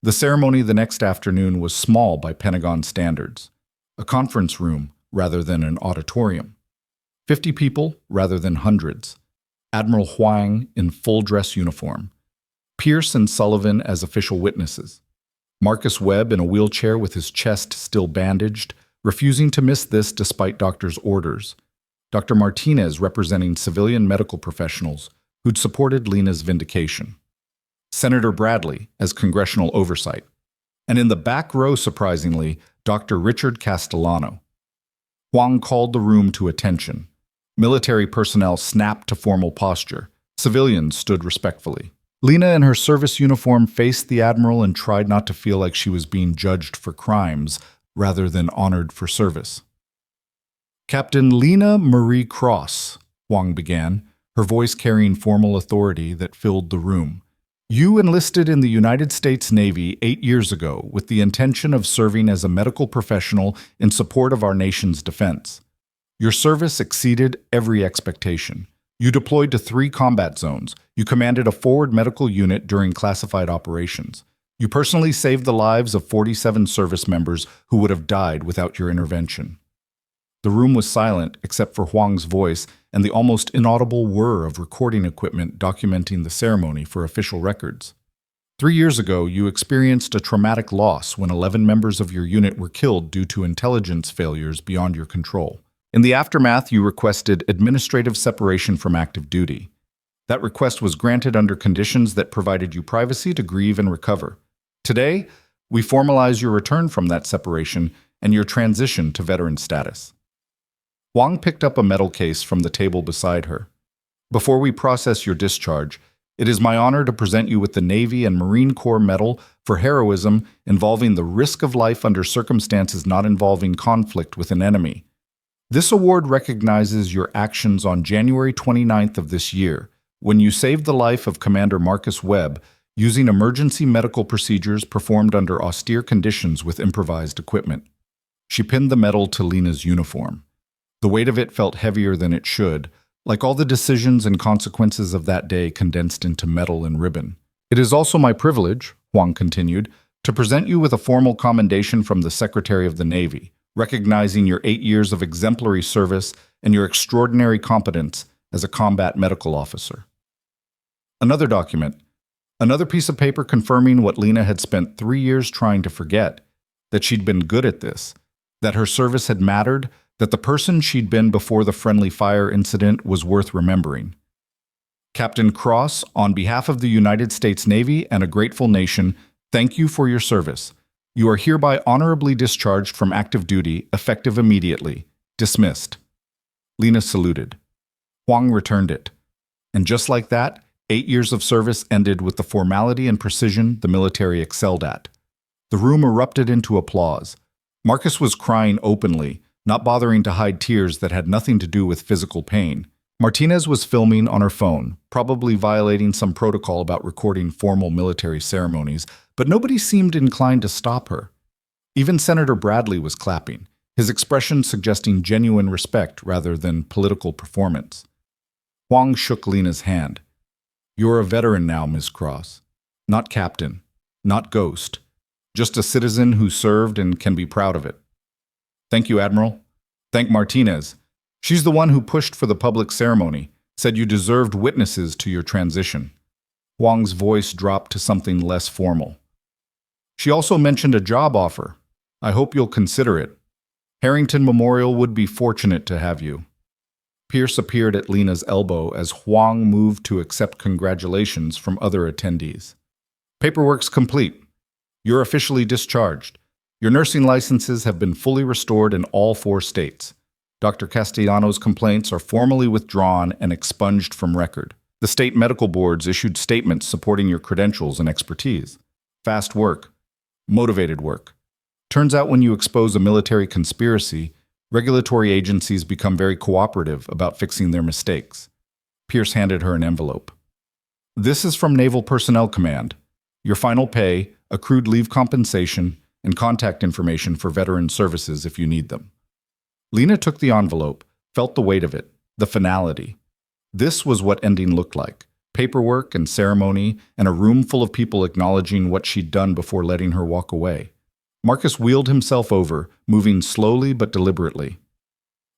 The ceremony the next afternoon was small by Pentagon standards. A conference room rather than an auditorium. 50 people rather than hundreds. Admiral Huang in full dress uniform. Pierce and Sullivan as official witnesses. Marcus Webb in a wheelchair with his chest still bandaged, refusing to miss this despite doctor's orders. Dr. Martinez representing civilian medical professionals who'd supported Lena's vindication. Senator Bradley as congressional oversight. And in the back row, surprisingly, Dr. Richard Castellano. Huang called the room to attention. Military personnel snapped to formal posture. Civilians stood respectfully. Lena in her service uniform faced the admiral and tried not to feel like she was being judged for crimes rather than honored for service. "Captain Lena Marie Cross," Huang began, her voice carrying formal authority that filled the room. "You enlisted in the United States Navy 8 years ago with the intention of serving as a medical professional in support of our nation's defense. Your service exceeded every expectation. You deployed to 3 combat zones. You commanded a forward medical unit during classified operations. You personally saved the lives of 47 service members who would have died without your intervention." The room was silent except for Huang's voice and the almost inaudible whir of recording equipment documenting the ceremony for official records. 3 years ago, you experienced a traumatic loss when 11 members of your unit were killed due to intelligence failures beyond your control. In the aftermath, you requested administrative separation from active duty. That request was granted under conditions that provided you privacy to grieve and recover. Today, we formalize your return from that separation and your transition to veteran status. Huang picked up a metal case from the table beside her. Before we process your discharge, it is my honor to present you with the Navy and Marine Corps Medal for heroism involving the risk of life under circumstances not involving conflict with an enemy. This award recognizes your actions on January 29th of this year, when you saved the life of Commander Marcus Webb using emergency medical procedures performed under austere conditions with improvised equipment. She pinned the medal to Lena's uniform. The weight of it felt heavier than it should, like all the decisions and consequences of that day condensed into metal and ribbon. It is also my privilege, Huang continued, to present you with a formal commendation from the Secretary of the Navy, recognizing your 8 years of exemplary service and your extraordinary competence as a combat medical officer. Another document, another piece of paper confirming what Lena had spent 3 years trying to forget, that she'd been good at this, that her service had mattered, that the person she'd been before the friendly fire incident was worth remembering. Captain Cross, on behalf of the United States Navy and a grateful nation, thank you for your service. You are hereby honorably discharged from active duty, effective immediately. Dismissed. Lena saluted. Huang returned it. And just like that, 8 years of service ended with the formality and precision the military excelled at. The room erupted into applause. Marcus was crying openly, not bothering to hide tears that had nothing to do with physical pain. Martinez was filming on her phone, probably violating some protocol about recording formal military ceremonies, but nobody seemed inclined to stop her. Even Senator Bradley was clapping, his expression suggesting genuine respect rather than political performance. Huang shook Lena's hand. You're a veteran now, Ms. Cross. Not captain, not ghost, just a citizen who served and can be proud of it. Thank you, Admiral. Thank Martinez. She's the one who pushed for the public ceremony, said you deserved witnesses to your transition. Huang's voice dropped to something less formal. She also mentioned a job offer. I hope you'll consider it. Harrington Memorial would be fortunate to have you. Pierce appeared at Lena's elbow as Huang moved to accept congratulations from other attendees. Paperwork's complete. You're officially discharged. Your nursing licenses have been fully restored in all 4 states. Dr. Castellano's complaints are formally withdrawn and expunged from record. The state medical boards issued statements supporting your credentials and expertise. Fast work. Motivated work. Turns out when you expose a military conspiracy, regulatory agencies become very cooperative about fixing their mistakes. Pierce handed her an envelope. This is from Naval Personnel Command. Your final pay, accrued leave compensation, and contact information for veteran services if you need them. Lena took the envelope, felt the weight of it, the finality. This was what ending looked like. Paperwork and ceremony, and a room full of people acknowledging what she'd done before letting her walk away. Marcus wheeled himself over, moving slowly but deliberately.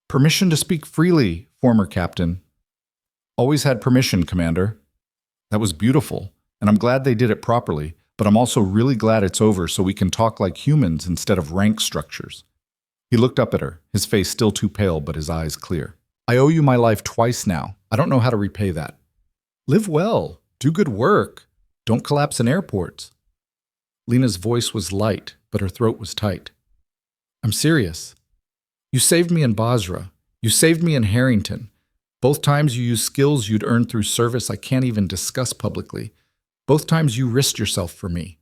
Permission to speak freely, former captain. Always had permission, Commander. That was beautiful, and I'm glad they did it properly, but I'm also really glad it's over so we can talk like humans instead of rank structures. He looked up at her, his face still too pale but his eyes clear. I owe you my life twice now. I don't know how to repay that. Live well. Do good work. Don't collapse in airports. Lena's voice was light, but her throat was tight. I'm serious. You saved me in Basra. You saved me in Harrington. Both times you used skills you'd earned through service I can't even discuss publicly. Both times you risked yourself for me.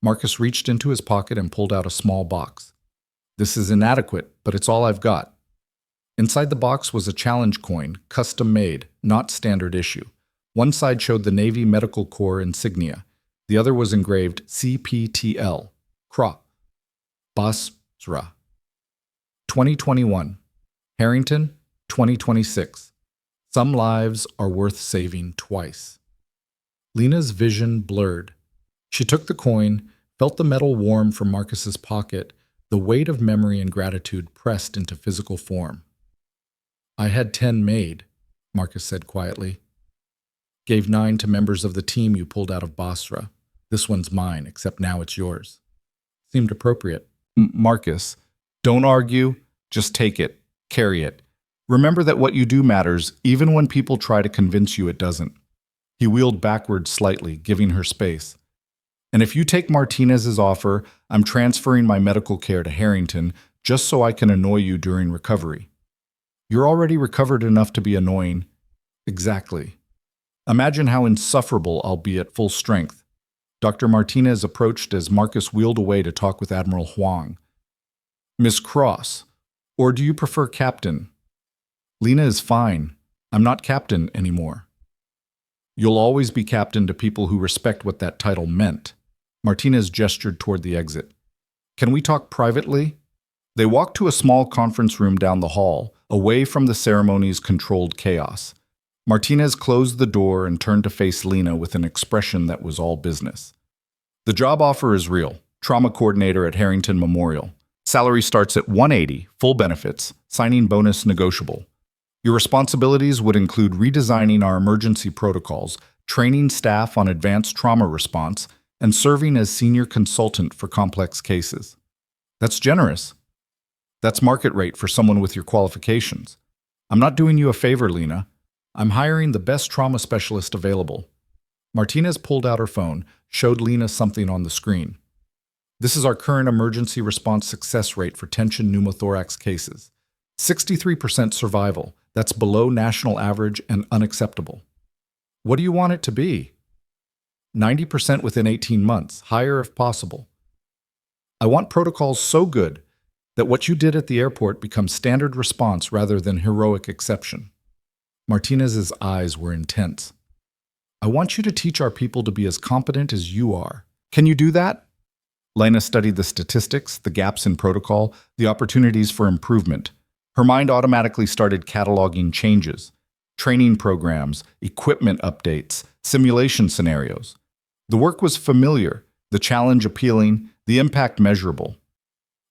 Marcus reached into his pocket and pulled out a small box. This is inadequate, but it's all I've got. Inside the box was a challenge coin, custom made, not standard issue. One side showed the Navy Medical Corps insignia. The other was engraved CPTL, CRA, Basra. 2021, Harrington, 2026. Some lives are worth saving twice. Lena's vision blurred. She took the coin, felt the metal warm from Marcus's pocket, the weight of memory and gratitude pressed into physical form. I had 10 made, Marcus said quietly. Gave 9 to members of the team you pulled out of Basra. This one's mine, except now it's yours. Seemed appropriate. Marcus, don't argue, just take it, carry it. Remember that what you do matters, even when people try to convince you it doesn't. He wheeled backward slightly, giving her space. And if you take Martinez's offer, I'm transferring my medical care to Harrington just so I can annoy you during recovery. You're already recovered enough to be annoying. Exactly. Imagine how insufferable I'll be at full strength. Dr. Martinez approached as Marcus wheeled away to talk with Admiral Huang. Miss Cross, or do you prefer Captain? Lena is fine. I'm not Captain anymore. You'll always be Captain to people who respect what that title meant. Martinez gestured toward the exit. Can we talk privately? They walked to a small conference room down the hall, away from the ceremony's controlled chaos. Martinez closed the door and turned to face Lena with an expression that was all business. The job offer is real. Trauma coordinator at Harrington Memorial. Salary starts at $180, full benefits, signing bonus negotiable. Your responsibilities would include redesigning our emergency protocols, training staff on advanced trauma response, and serving as senior consultant for complex cases. That's generous. That's market rate for someone with your qualifications. I'm not doing you a favor, Lena. I'm hiring the best trauma specialist available. Martinez pulled out her phone, showed Lena something on the screen. This is our current emergency response success rate for tension pneumothorax cases. 63% survival. That's below national average and unacceptable. What do you want it to be? 90% within 18 months, higher if possible. I want protocols so good that what you did at the airport becomes standard response rather than heroic exception. Martinez's eyes were intense. I want you to teach our people to be as competent as you are. Can you do that? Lena studied the statistics, the gaps in protocol, the opportunities for improvement. Her mind automatically started cataloging changes, training programs, equipment updates, simulation scenarios. The work was familiar, the challenge appealing, the impact measurable.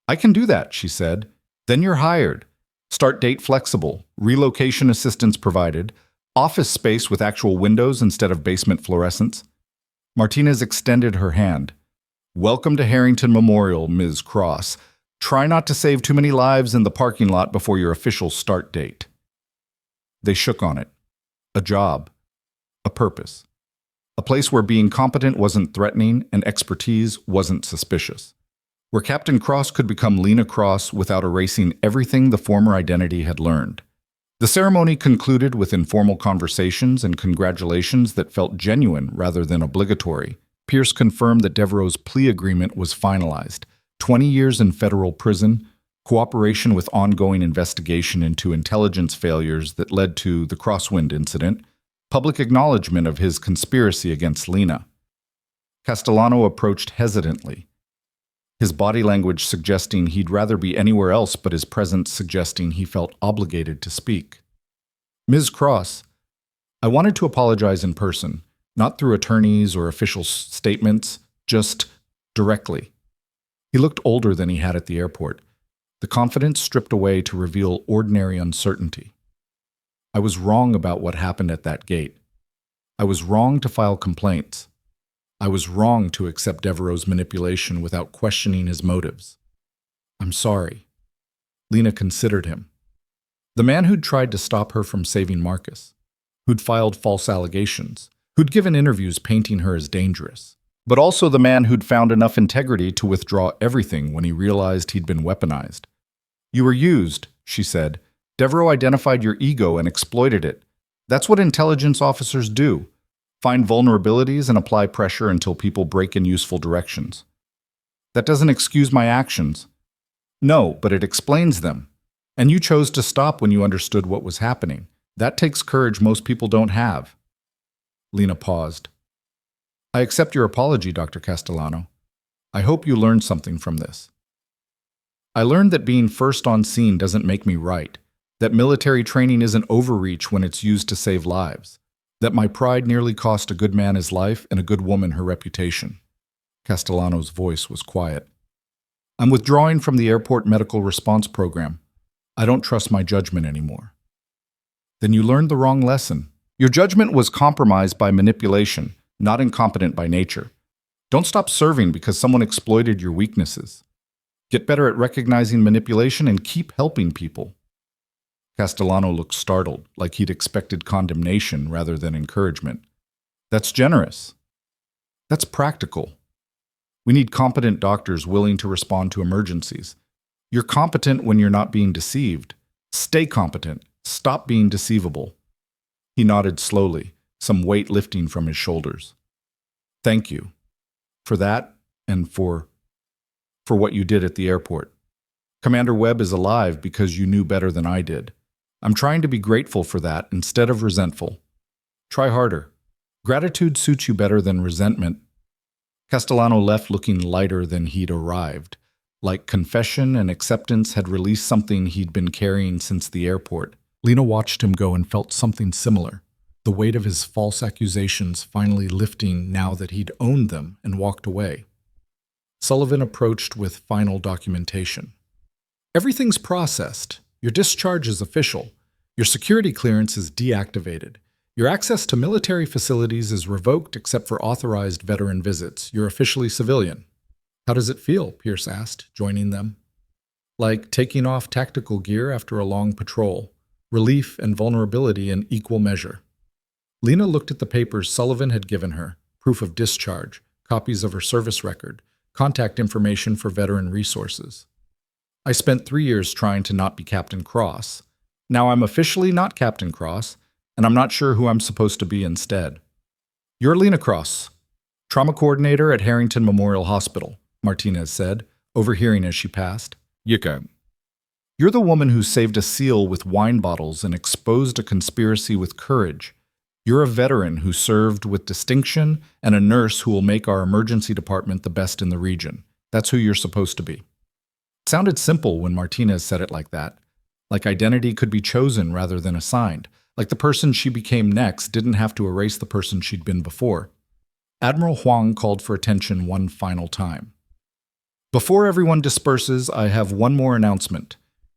I can do that, she said. Then you're hired. Start date flexible, relocation assistance provided, office space with actual windows instead of basement fluorescents. Martinez extended her hand. Welcome to Harrington Memorial, Ms. Cross. Try not to save too many lives in the parking lot before your official start date. They shook on it. A job. A purpose. A place where being competent wasn't threatening and expertise wasn't suspicious. Where Captain Cross could become Lena Cross without erasing everything the former identity had learned. The ceremony concluded with informal conversations and congratulations that felt genuine rather than obligatory. Pierce confirmed that Devereaux's plea agreement was finalized. 20 years in federal prison, cooperation with ongoing investigation into intelligence failures that led to the Crosswind incident, public acknowledgement of his conspiracy against Lena. Castellano approached hesitantly, his body language suggesting he'd rather be anywhere else but his presence suggesting he felt obligated to speak. Ms. Cross, I wanted to apologize in person, not through attorneys or official statements, just directly. He looked older than he had at the airport, the confidence stripped away to reveal ordinary uncertainty. I was wrong about what happened at that gate. I was wrong to file complaints. I was wrong to accept Devereaux's manipulation without questioning his motives. I'm sorry. Lena considered him. The man who'd tried to stop her from saving Marcus, who'd filed false allegations, who'd given interviews painting her as dangerous, but also the man who'd found enough integrity to withdraw everything when he realized he'd been weaponized. You were used, she said. Devereaux identified your ego and exploited it. That's what intelligence officers do. Find vulnerabilities and apply pressure until people break in useful directions. That doesn't excuse my actions. No, but it explains them. And you chose to stop when you understood what was happening. That takes courage most people don't have. Lena paused. I accept your apology, Dr. Castellano. I hope you learned something from this. I learned that being first on scene doesn't make me right, that military training isn't overreach when it's used to save lives, that my pride nearly cost a good man his life and a good woman her reputation. Castellano's voice was quiet. I'm withdrawing from the airport medical response program. I don't trust my judgment anymore. Then you learned the wrong lesson. Your judgment was compromised by manipulation, not incompetent by nature. Don't stop serving because someone exploited your weaknesses. Get better at recognizing manipulation and keep helping people. Castellano looked startled, like he'd expected condemnation rather than encouragement. That's generous. That's practical. We need competent doctors willing to respond to emergencies. You're competent when you're not being deceived. Stay competent. Stop being deceivable. He nodded slowly, some weight lifting from his shoulders. Thank you. For that and for what you did at the airport. Commander Webb is alive because you knew better than I did. I'm trying to be grateful for that instead of resentful. Try harder. Gratitude suits you better than resentment. Castellano left looking lighter than he'd arrived, like confession and acceptance had released something he'd been carrying since the airport. Lena watched him go and felt something similar, the weight of his false accusations finally lifting now that he'd owned them, and walked away. Sullivan approached with final documentation. Everything's processed. Your discharge is official. Your security clearance is deactivated. Your access to military facilities is revoked except for authorized veteran visits. You're officially civilian. How does it feel? Pierce asked, joining them. Like taking off tactical gear after a long patrol. Relief and vulnerability in equal measure. Lena looked at the papers Sullivan had given her, proof of discharge, copies of her service record, contact information for veteran resources. I spent 3 years trying to not be Captain Cross. Now I'm officially not Captain Cross, and I'm not sure who I'm supposed to be instead. You're Lena Cross, trauma coordinator at Harrington Memorial Hospital, Martinez said, overhearing as she passed. Yika. You're the woman who saved a seal with wine bottles and exposed a conspiracy with courage. You're a veteran who served with distinction and a nurse who will make our emergency department the best in the region. That's who you're supposed to be. It sounded simple when Martinez said it like that, like identity could be chosen rather than assigned, like the person she became next didn't have to erase the person she'd been before. Admiral Huang called for attention one final time. Before everyone disperses, I have one more announcement.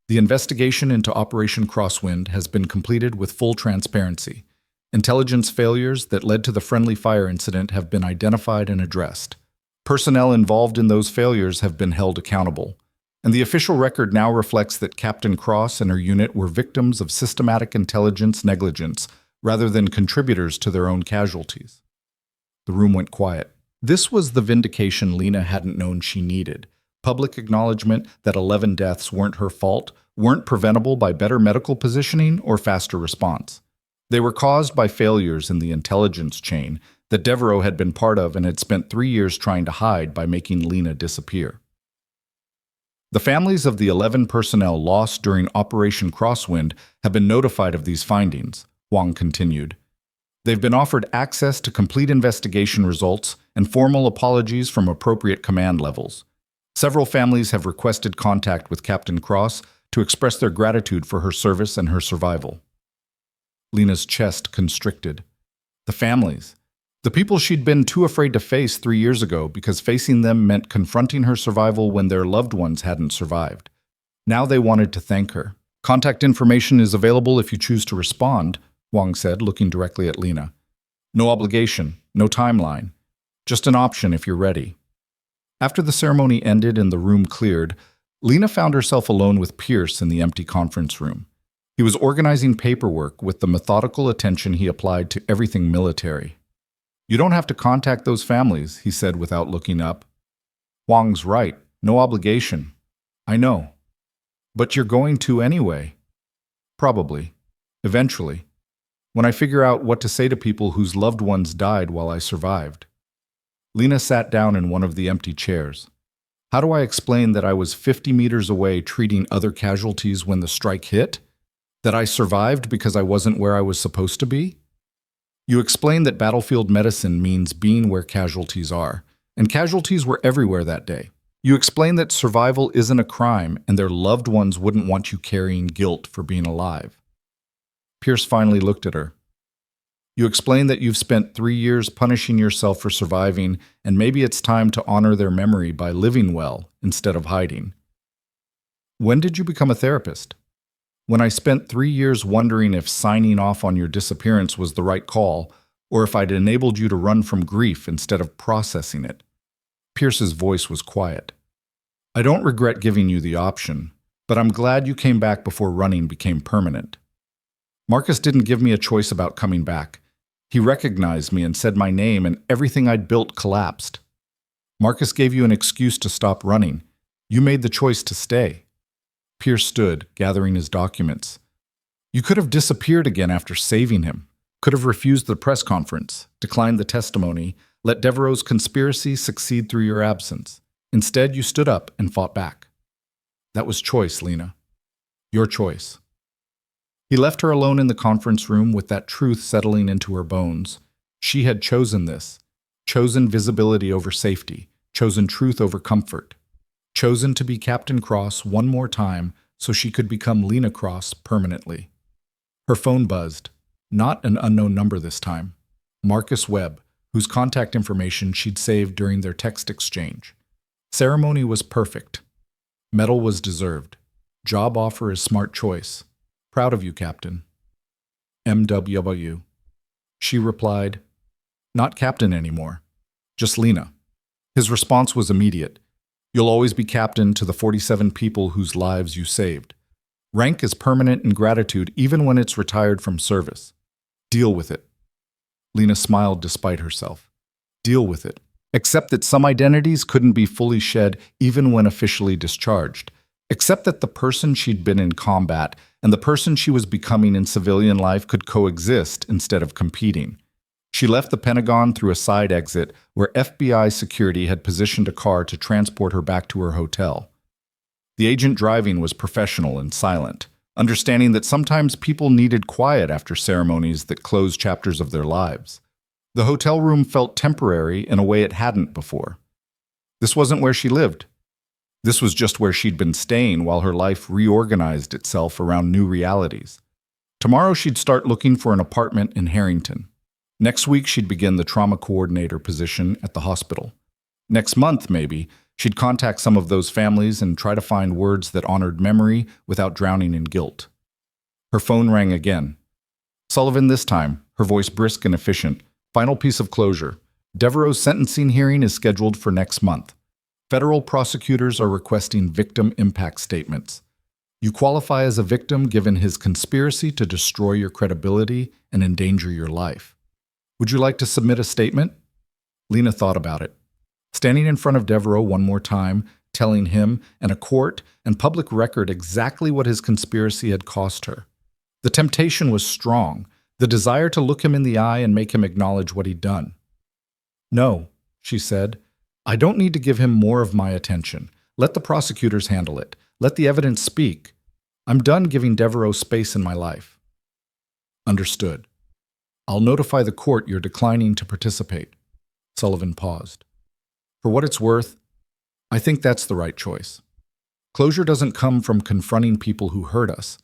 The investigation into Operation Crosswind has been completed with full transparency. Intelligence failures that led to the friendly fire incident have been identified and addressed. Personnel involved in those failures have been held accountable. And the official record now reflects that Captain Cross and her unit were victims of systematic intelligence negligence rather than contributors to their own casualties. The room went quiet. This was the vindication Lena hadn't known she needed. Public acknowledgement that 11 deaths weren't her fault, weren't preventable by better medical positioning or faster response. They were caused by failures in the intelligence chain that Devereaux had been part of and had spent 3 years trying to hide by making Lena disappear. The families of the 11 personnel lost during Operation Crosswind have been notified of these findings, Huang continued. They've been offered access to complete investigation results and formal apologies from appropriate command levels. Several families have requested contact with Captain Cross to express their gratitude for her service and her survival. Lena's chest constricted. The families. The people she'd been too afraid to face 3 years ago because facing them meant confronting her survival when their loved ones hadn't survived. Now they wanted to thank her. Contact information is available if you choose to respond, Huang said, looking directly at Lena. No obligation, no timeline. Just an option if you're ready. After the ceremony ended and the room cleared, Lena found herself alone with Pierce in the empty conference room. He was organizing paperwork with the methodical attention he applied to everything military. You don't have to contact those families, he said without looking up. Huang's right. No obligation. I know. But you're going to anyway. Probably. Eventually. When I figure out what to say to people whose loved ones died while I survived. Lena sat down in one of the empty chairs. How do I explain that I was 50 meters away treating other casualties when the strike hit? That I survived because I wasn't where I was supposed to be? You explain that battlefield medicine means being where casualties are, and casualties were everywhere that day. You explain that survival isn't a crime and their loved ones wouldn't want you carrying guilt for being alive. Pierce finally looked at her. You explain that you've spent 3 years punishing yourself for surviving, and maybe it's time to honor their memory by living well instead of hiding. When did you become a therapist? When I spent 3 years wondering if signing off on your disappearance was the right call, or if I'd enabled you to run from grief instead of processing it. Pierce's voice was quiet. I don't regret giving you the option, but I'm glad you came back before running became permanent. Marcus didn't give me a choice about coming back. He recognized me and said my name, and everything I'd built collapsed. Marcus gave you an excuse to stop running. You made the choice to stay. Pierce stood, gathering his documents. You could have disappeared again after saving him, could have refused the press conference, declined the testimony, let Devereaux's conspiracy succeed through your absence. Instead, you stood up and fought back. That was choice, Lena. Your choice. He left her alone in the conference room with that truth settling into her bones. She had chosen this, chosen visibility over safety, chosen truth over comfort, chosen to be Captain Cross one more time so she could become Lena Cross permanently. Her phone buzzed, not an unknown number this time. Marcus Webb, whose contact information she'd saved during their text exchange. Ceremony was perfect. Medal was deserved. Job offer is smart choice. Proud of you, Captain. MWW. She replied, Not Captain anymore. Just Lena. His response was immediate. You'll always be Captain to the 47 people whose lives you saved. Rank is permanent in gratitude even when it's retired from service. Deal with it. Lena smiled despite herself. Deal with it. Accept that some identities couldn't be fully shed even when officially discharged. Accept that the person she'd been in combat and the person she was becoming in civilian life could coexist instead of competing. She left the Pentagon through a side exit where FBI security had positioned a car to transport her back to her hotel. The agent driving was professional and silent, understanding that sometimes people needed quiet after ceremonies that closed chapters of their lives. The hotel room felt temporary in a way it hadn't before. This wasn't where she lived. This was just where she'd been staying while her life reorganized itself around new realities. Tomorrow she'd start looking for an apartment in Harrington. Next week she'd begin the trauma coordinator position at the hospital. Next month, maybe, she'd contact some of those families and try to find words that honored memory without drowning in guilt. Her phone rang again. Sullivan this time, her voice brisk and efficient. Final piece of closure. Devereaux's sentencing hearing is scheduled for next month. Federal prosecutors are requesting victim impact statements. You qualify as a victim given his conspiracy to destroy your credibility and endanger your life. Would you like to submit a statement? Lena thought about it. Standing in front of Devereaux one more time, telling him and a court and public record exactly what his conspiracy had cost her. The temptation was strong, the desire to look him in the eye and make him acknowledge what he'd done. No, she said. I don't need to give him more of my attention. Let the prosecutors handle it. Let the evidence speak. I'm done giving Devereaux space in my life. Understood. I'll notify the court you're declining to participate. Sullivan paused. For what it's worth, I think that's the right choice. Closure doesn't come from confronting people who hurt us.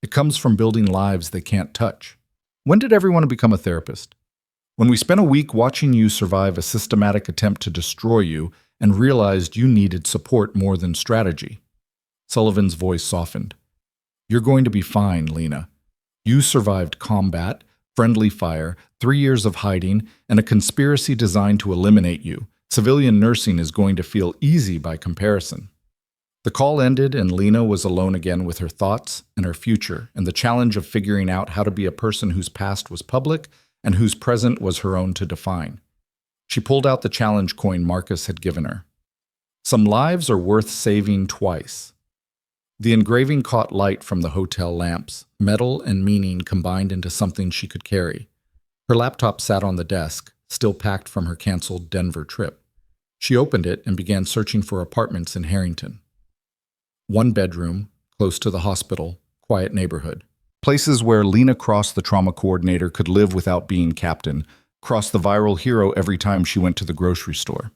It comes from building lives they can't touch. When did everyone become a therapist? When we spent a week watching you survive a systematic attempt to destroy you and realized you needed support more than strategy. Sullivan's voice softened. You're going to be fine, Lena. You survived combat, friendly fire, 3 years of hiding, and a conspiracy designed to eliminate you. Civilian nursing is going to feel easy by comparison. The call ended and Lena was alone again with her thoughts and her future and the challenge of figuring out how to be a person whose past was public and whose present was her own to define. She pulled out the challenge coin Marcus had given her. Some lives are worth saving twice. The engraving caught light from the hotel lamps, metal and meaning combined into something she could carry. Her laptop sat on the desk, still packed from her canceled Denver trip. She opened it and began searching for apartments in Harrington. 1 bedroom, close to the hospital, quiet neighborhood. Places where Lena Cross, the trauma coordinator, could live without being captain, cross the viral hero every time she went to the grocery store.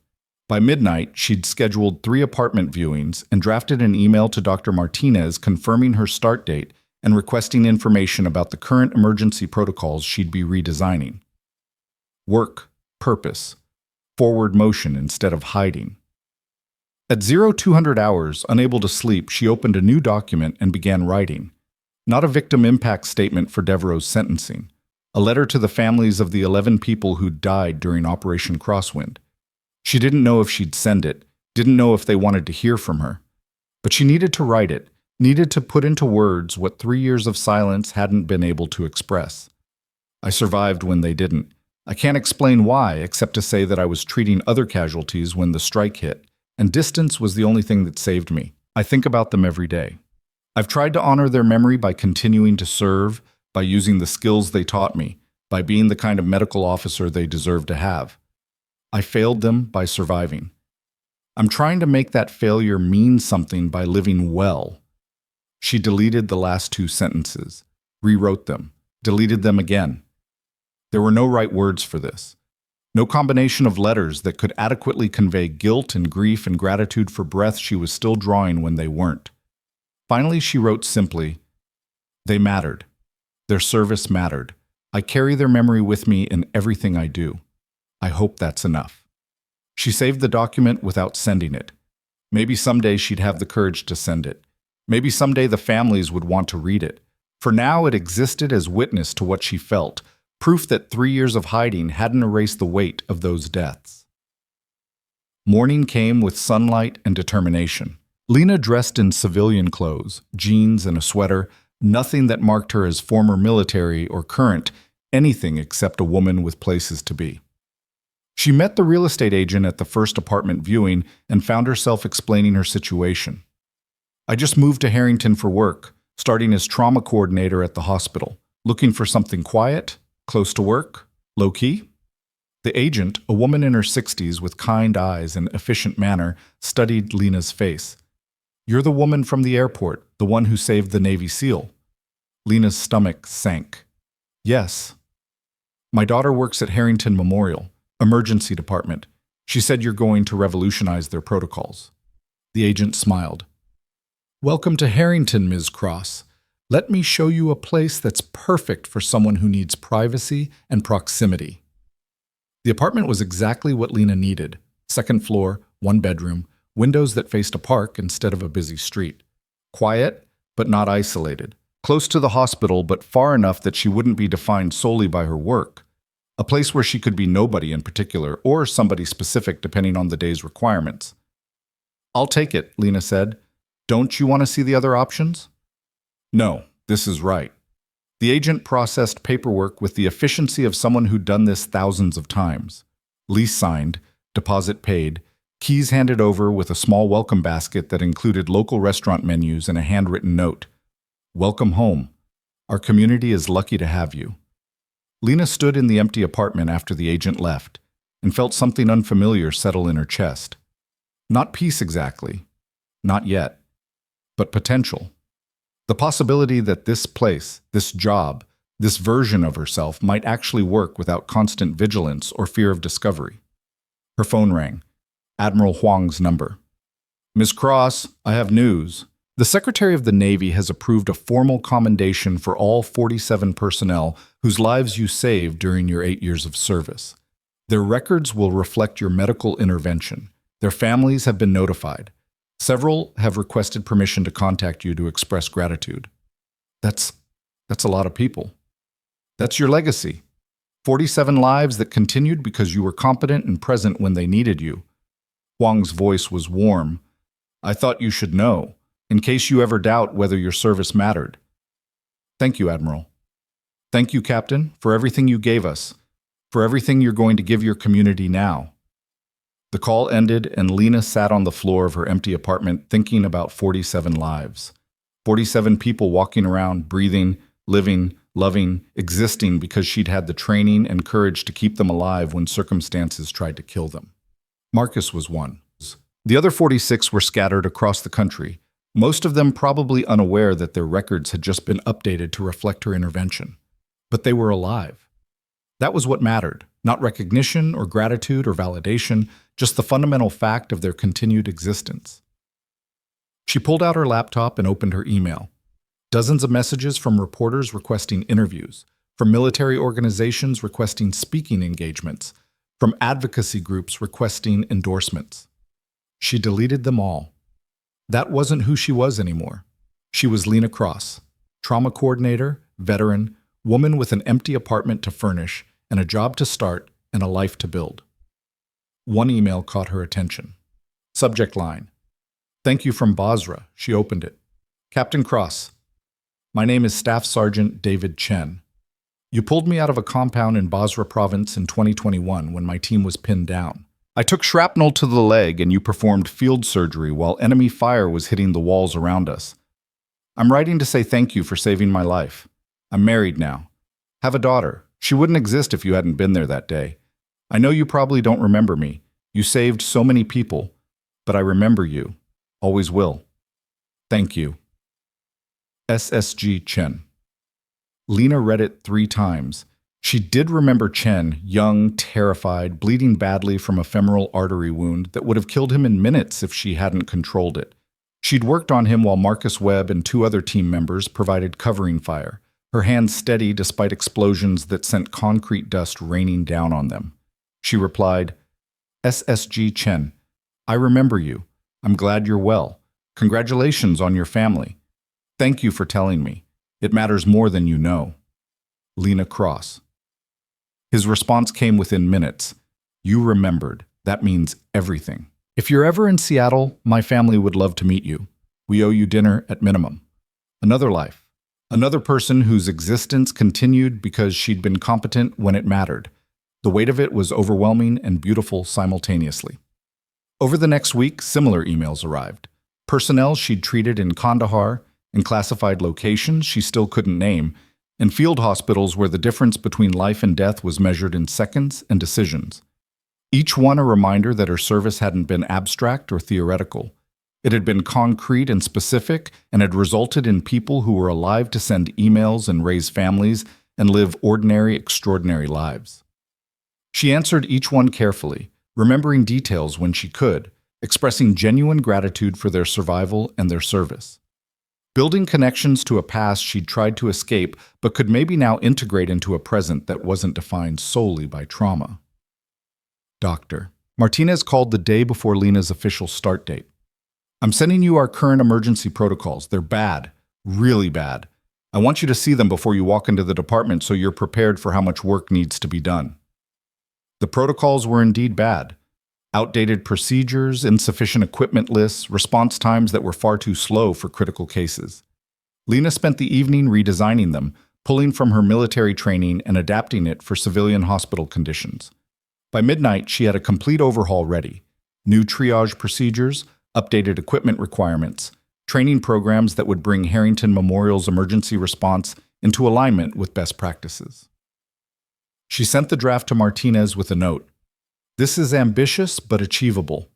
By midnight, she'd scheduled 3 apartment viewings and drafted an email to Dr. Martinez confirming her start date and requesting information about the current emergency protocols she'd be redesigning. Work, purpose, forward motion instead of hiding. At 0200 hours, unable to sleep, she opened a new document and began writing. Not a victim impact statement for Devereaux's sentencing. A letter to the families of the 11 people who died during Operation Crosswind. She didn't know if she'd send it, didn't know if they wanted to hear from her. But she needed to write it, needed to put into words what 3 years of silence hadn't been able to express. I survived when they didn't. I can't explain why, except to say that I was treating other casualties when the strike hit, and distance was the only thing that saved me. I think about them every day. I've tried to honor their memory by continuing to serve, by using the skills they taught me, by being the kind of medical officer they deserve to have. I failed them by surviving. I'm trying to make that failure mean something by living well. She deleted the last 2 sentences, rewrote them, deleted them again. There were no right words for this. No combination of letters that could adequately convey guilt and grief and gratitude for breaths she was still drawing when they weren't. Finally, she wrote simply, "They mattered. Their service mattered. I carry their memory with me in everything I do. I hope that's enough." She saved the document without sending it. Maybe someday she'd have the courage to send it. Maybe someday the families would want to read it. For now, it existed as witness to what she felt, proof that 3 years of hiding hadn't erased the weight of those deaths. Morning came with sunlight and determination. Lena dressed in civilian clothes, jeans and a sweater, nothing that marked her as former military or current, anything except a woman with places to be. She met the real estate agent at the first apartment viewing and found herself explaining her situation. "I just moved to Harrington for work, starting as trauma coordinator at the hospital. Looking for something quiet, close to work, low-key?" The agent, a woman in her 60s with kind eyes and efficient manner, studied Lena's face. "You're the woman from the airport, the one who saved the Navy SEAL." Lena's stomach sank. "Yes. My daughter works at Harrington Memorial, emergency department. She said you're going to revolutionize their protocols." The agent smiled. "Welcome to Harrington, Ms. Cross. Let me show you a place that's perfect for someone who needs privacy and proximity." The apartment was exactly what Lena needed. 2nd floor, 1 bedroom, windows that faced a park instead of a busy street. Quiet, but not isolated. Close to the hospital, but far enough that she wouldn't be defined solely by her work. A place where she could be nobody in particular, or somebody specific depending on the day's requirements. "I'll take it," Lena said. "Don't you want to see the other options?" "No, this is right." The agent processed paperwork with the efficiency of someone who'd done this thousands of times. Lease signed, deposit paid, keys handed over with a small welcome basket that included local restaurant menus and a handwritten note. "Welcome home. Our community is lucky to have you." Lena stood in the empty apartment after the agent left and felt something unfamiliar settle in her chest. Not peace exactly. Not yet. But potential. The possibility that this place, this job, this version of herself might actually work without constant vigilance or fear of discovery. Her phone rang. Admiral Huang's number. "Ms. Cross, I have news. The Secretary of the Navy has approved a formal commendation for all 47 personnel whose lives you saved during your 8 years of service. Their records will reflect your medical intervention. Their families have been notified. Several have requested permission to contact you to express gratitude." That's a lot of people. That's your legacy. 47 lives that continued because you were competent and present when they needed you. Huang's voice was warm. "I thought you should know, in case you ever doubt whether your service mattered." "Thank you, Admiral." "Thank you, Captain, for everything you gave us, for everything you're going to give your community now." The call ended, and Lena sat on the floor of her empty apartment thinking about 47 lives. 47 people walking around, breathing, living, loving, existing because she'd had the training and courage to keep them alive when circumstances tried to kill them. Marcus was one. The other 46 were scattered across the country, most of them probably unaware that their records had just been updated to reflect her intervention. But they were alive. That was what mattered, not recognition or gratitude or validation, just the fundamental fact of their continued existence. She pulled out her laptop and opened her email. Dozens of messages from reporters requesting interviews, from military organizations requesting speaking engagements, from advocacy groups requesting endorsements. She deleted them all. That wasn't who she was anymore. She was Lena Cross, Trauma coordinator, veteran, woman with an empty apartment to furnish, and a job to start and a life to build. One email caught her attention. Subject line: "Thank you from Basra." She opened it. "Captain Cross, my name is Staff Sergeant David Chen. You pulled me out of a compound in Basra province in 2021 when my team was pinned down. I took shrapnel to the leg and you performed field surgery while enemy fire was hitting the walls around us. I'm writing to say thank you for saving my life. I'm married now. Have a daughter. She wouldn't exist if you hadn't been there that day. I know you probably don't remember me. You saved so many people, but I remember you. Always will. Thank you. SSG Chen." Lena read it 3 times. She did remember Chen, young, terrified, bleeding badly from a femoral artery wound that would have killed him in minutes if she hadn't controlled it. She'd worked on him while Marcus Webb and 2 other team members provided covering fire, her hands steady despite explosions that sent concrete dust raining down on them. She replied, "SSG Chen, I remember you. I'm glad you're well. Congratulations on your family. Thank you for telling me. It matters more than you know. Lena Cross." His response came within minutes. "You remembered. That means everything. If you're ever in Seattle, my family would love to meet you. We owe you dinner at minimum. Another life. Another person whose existence continued because she'd been competent when it mattered. The weight of it was overwhelming and beautiful simultaneously." Over the next week, similar emails arrived. Personnel she'd treated in Kandahar, in classified locations she still couldn't name, and field hospitals where the difference between life and death was measured in seconds and decisions. Each one a reminder that her service hadn't been abstract or theoretical. It had been concrete and specific and had resulted in people who were alive to send emails and raise families and live ordinary, extraordinary lives. She answered each one carefully, remembering details when she could, expressing genuine gratitude for their survival and their service. Building connections to a past she'd tried to escape but could maybe now integrate into a present that wasn't defined solely by trauma. Doctor. Martinez called the day before Lena's official start date. "I'm sending you our current emergency protocols. They're bad, really bad. I want you to see them before you walk into the department so you're prepared for how much work needs to be done." The protocols were indeed bad. Outdated procedures, insufficient equipment lists, response times that were far too slow for critical cases. Lena spent the evening redesigning them, pulling from her military training and adapting it for civilian hospital conditions. By midnight, she had a complete overhaul ready. New triage procedures, updated equipment requirements, training programs that would bring Harrington Memorial's emergency response into alignment with best practices. She sent the draft to Martinez with a note. "This is ambitious but achievable.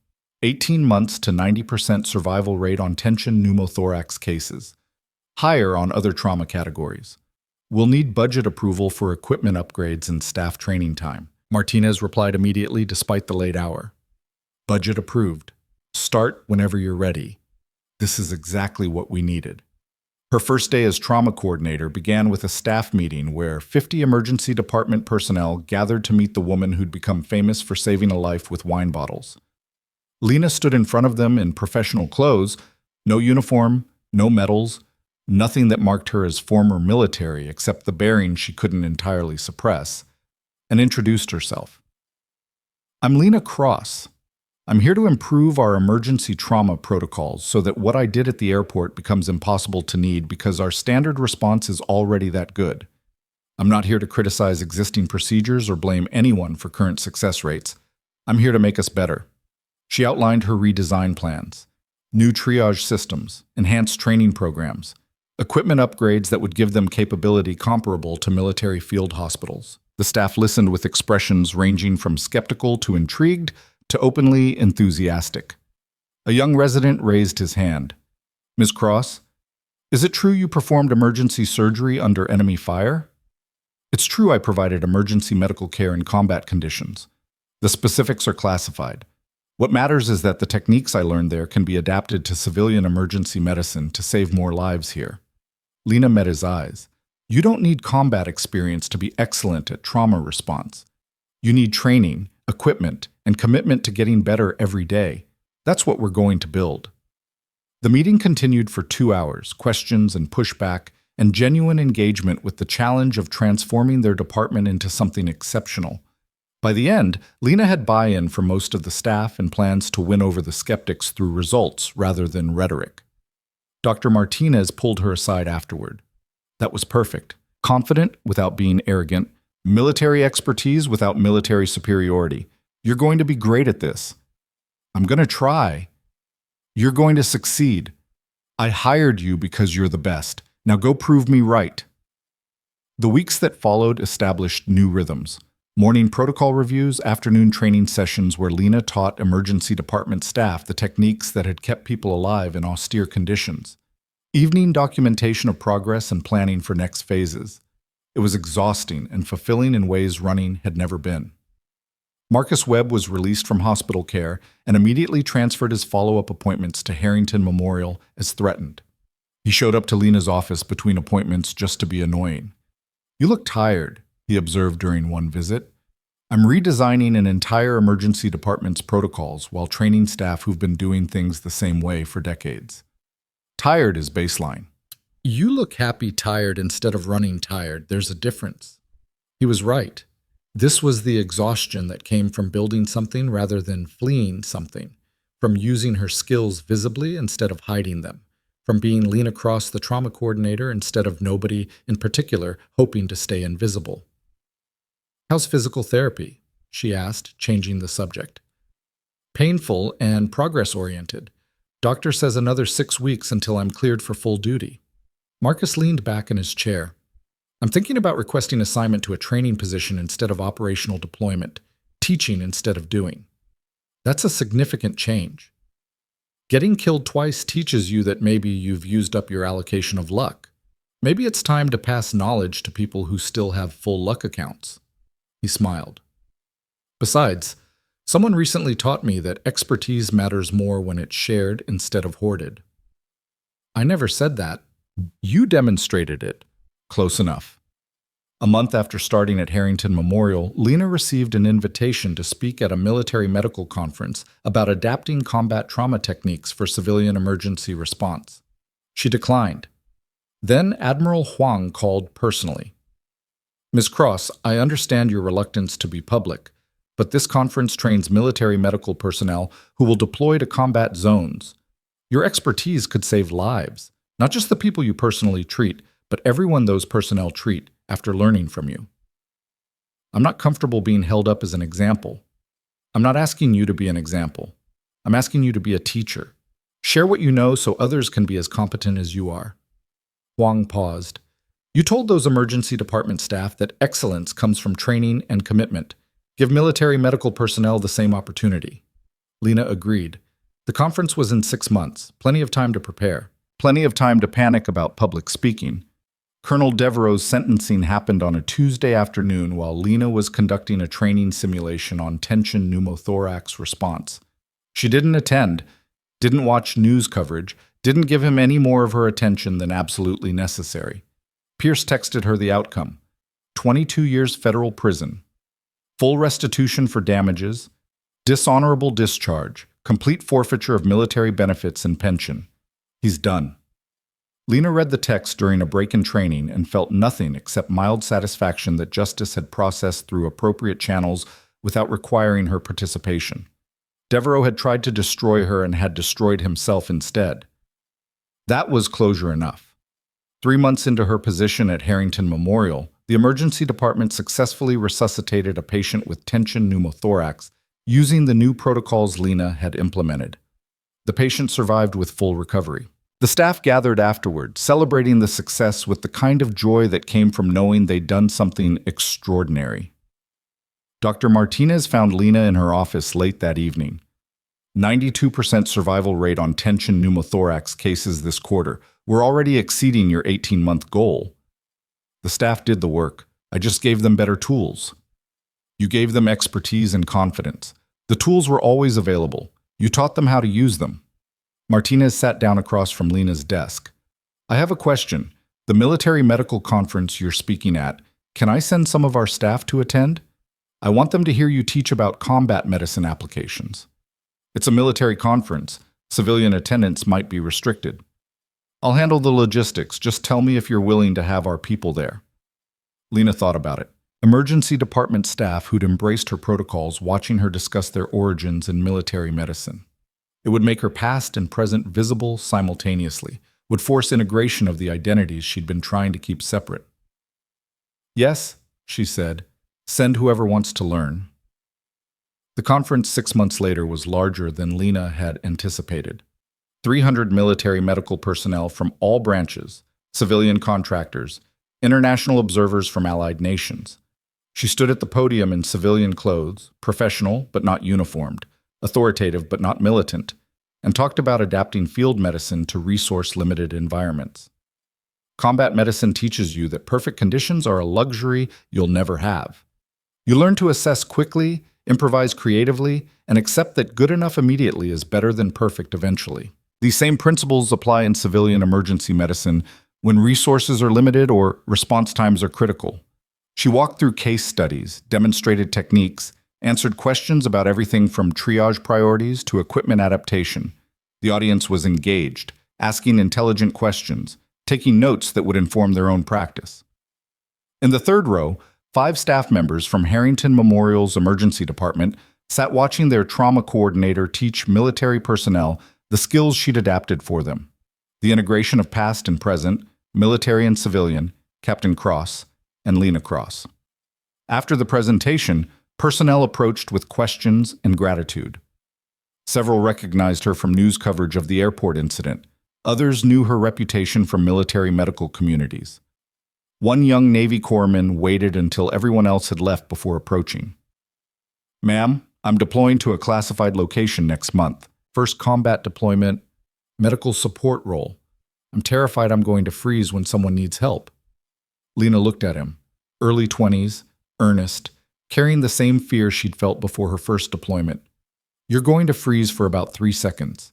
18 months to 90% survival rate on tension pneumothorax cases. Higher on other trauma categories. We'll need budget approval for equipment upgrades and staff training time." Martinez replied immediately despite the late hour. "Budget approved. Start whenever you're ready. This is exactly what we needed." Her first day as trauma coordinator began with a staff meeting where 50 emergency department personnel gathered to meet the woman who'd become famous for saving a life with wine bottles. Lena stood in front of them in professional clothes, no uniform, no medals, nothing that marked her as former military except the bearing she couldn't entirely suppress, and introduced herself. "I'm Lena Cross. I'm here to improve our emergency trauma protocols so that what I did at the airport becomes impossible to need because our standard response is already that good. I'm not here to criticize existing procedures or blame anyone for current success rates. I'm here to make us better." She outlined her redesign plans. New triage systems, enhanced training programs, equipment upgrades that would give them capability comparable to military field hospitals. The staff listened with expressions ranging from skeptical to intrigued to openly enthusiastic. A young resident raised his hand. "Ms. Cross, is it true you performed emergency surgery under enemy fire?" "It's true I provided emergency medical care in combat conditions. The specifics are classified. What matters is that the techniques I learned there can be adapted to civilian emergency medicine to save more lives here." Lena met his eyes. "You don't need combat experience to be excellent at trauma response. You need training, equipment, and commitment to getting better every day. That's what we're going to build." The meeting continued for 2 hours, questions and pushback, and genuine engagement with the challenge of transforming their department into something exceptional. By the end, Lena had buy-in from most of the staff and plans to win over the skeptics through results rather than rhetoric. Dr. Martinez pulled her aside afterward. That was perfect. Confident without being arrogant. Military expertise without military superiority. You're going to be great at this. I'm going to try. You're going to succeed. I hired you because you're the best. Now go prove me right. The weeks that followed established new rhythms. Morning protocol reviews, afternoon training sessions where Lena taught emergency department staff the techniques that had kept people alive in austere conditions. Evening documentation of progress and planning for next phases. It was exhausting and fulfilling in ways running had never been. Marcus Webb was released from hospital care and immediately transferred his follow-up appointments to Harrington Memorial as threatened. He showed up to Lena's office between appointments just to be annoying. "You look tired," he observed during one visit. "I'm redesigning an entire emergency department's protocols while training staff who've been doing things the same way for decades." Tired is baseline. "You look happy tired instead of running tired. There's a difference." He was right. This was the exhaustion that came from building something rather than fleeing something, from using her skills visibly instead of hiding them, from being Lena Cross the trauma coordinator instead of nobody in particular hoping to stay invisible. "How's physical therapy?" she asked, changing the subject. "Painful and progress-oriented. Doctor says another 6 weeks until I'm cleared for full duty." Marcus leaned back in his chair. "I'm thinking about requesting assignment to a training position instead of operational deployment, teaching instead of doing. That's a significant change. Getting killed twice teaches you that maybe you've used up your allocation of luck. Maybe it's time to pass knowledge to people who still have full luck accounts." He smiled. "Besides, someone recently taught me that expertise matters more when it's shared instead of hoarded." "I never said that." "You demonstrated it." "Close enough." A month after starting at Harrington Memorial, Lena received an invitation to speak at a military medical conference about adapting combat trauma techniques for civilian emergency response. She declined. Then Admiral Huang called personally. "Ms. Cross, I understand your reluctance to be public, but this conference trains military medical personnel who will deploy to combat zones. Your expertise could save lives, not just the people you personally treat, but everyone those personnel treat after learning from you. I'm not comfortable being held up as an example. I'm not asking you to be an example. I'm asking you to be a teacher. Share what you know so others can be as competent as you are." Huang paused. "You told those emergency department staff that excellence comes from training and commitment. Give military medical personnel the same opportunity." Lena agreed. The conference was in 6 months, plenty of time to prepare, plenty of time to panic about public speaking. Colonel Devereaux's sentencing happened on a Tuesday afternoon while Lena was conducting a training simulation on tension pneumothorax response. She didn't attend, didn't watch news coverage, didn't give him any more of her attention than absolutely necessary. Pierce texted her the outcome: 22 years federal prison, full restitution for damages, dishonorable discharge, complete forfeiture of military benefits and pension. He's done. Lena read the text during a break in training and felt nothing except mild satisfaction that justice had processed through appropriate channels without requiring her participation. Devereaux had tried to destroy her and had destroyed himself instead. That was closure enough. 3 months into her position at Harrington Memorial, the emergency department successfully resuscitated a patient with tension pneumothorax using the new protocols Lena had implemented. The patient survived with full recovery. The staff gathered afterward, celebrating the success with the kind of joy that came from knowing they'd done something extraordinary. Dr. Martinez found Lena in her office late that evening. 92% survival rate on tension pneumothorax cases this quarter. We're already exceeding your 18-month goal. The staff did the work. I just gave them better tools. You gave them expertise and confidence. The tools were always available. You taught them how to use them. Martinez sat down across from Lena's desk. "I have a question. The military medical conference you're speaking at, can I send some of our staff to attend? I want them to hear you teach about combat medicine applications." "It's a military conference. Civilian attendance might be restricted." I'll handle the logistics. Just tell me if you're willing to have our people there. Lena thought about it. Emergency department staff who'd embraced her protocols, watching her discuss their origins in military medicine. It would make her past and present visible simultaneously, would force integration of the identities she'd been trying to keep separate. Yes, she said, send whoever wants to learn. The conference 6 months later was larger than Lena had anticipated. 300 military medical personnel from all branches, civilian contractors, international observers from allied nations. She stood at the podium in civilian clothes, professional but not uniformed, authoritative but not militant, and talked about adapting field medicine to resource-limited environments. Combat medicine teaches you that perfect conditions are a luxury you'll never have. You learn to assess quickly, improvise creatively, and accept that good enough immediately is better than perfect eventually. These same principles apply in civilian emergency medicine when resources are limited or response times are critical. She walked through case studies, demonstrated techniques, answered questions about everything from triage priorities to equipment adaptation. The audience was engaged, asking intelligent questions, taking notes that would inform their own practice. In the third row, 5 staff members from Harrington Memorial's emergency department sat watching their trauma coordinator teach military personnel the skills she'd adapted for them. The integration of past and present, military and civilian, Captain Cross, and Lena Cross. After the presentation, personnel approached with questions and gratitude. Several recognized her from news coverage of the airport incident. Others knew her reputation from military medical communities. One young Navy corpsman waited until everyone else had left before approaching. Ma'am, I'm deploying to a classified location next month. First combat deployment, medical support role. I'm terrified I'm going to freeze when someone needs help. Lena looked at him, early 20s, earnest, carrying the same fear she'd felt before her first deployment. You're going to freeze for about 3 seconds.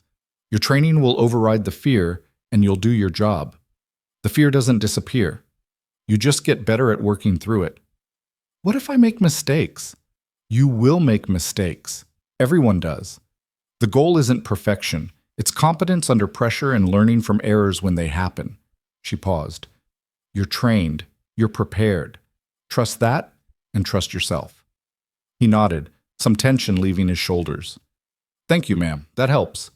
Your training will override the fear, and you'll do your job. The fear doesn't disappear. You just get better at working through it. What if I make mistakes? You will make mistakes. Everyone does. The goal isn't perfection. It's competence under pressure and learning from errors when they happen. She paused. You're trained. You're prepared. Trust that, and trust yourself. He nodded, some tension leaving his shoulders. Thank you, ma'am. That helps.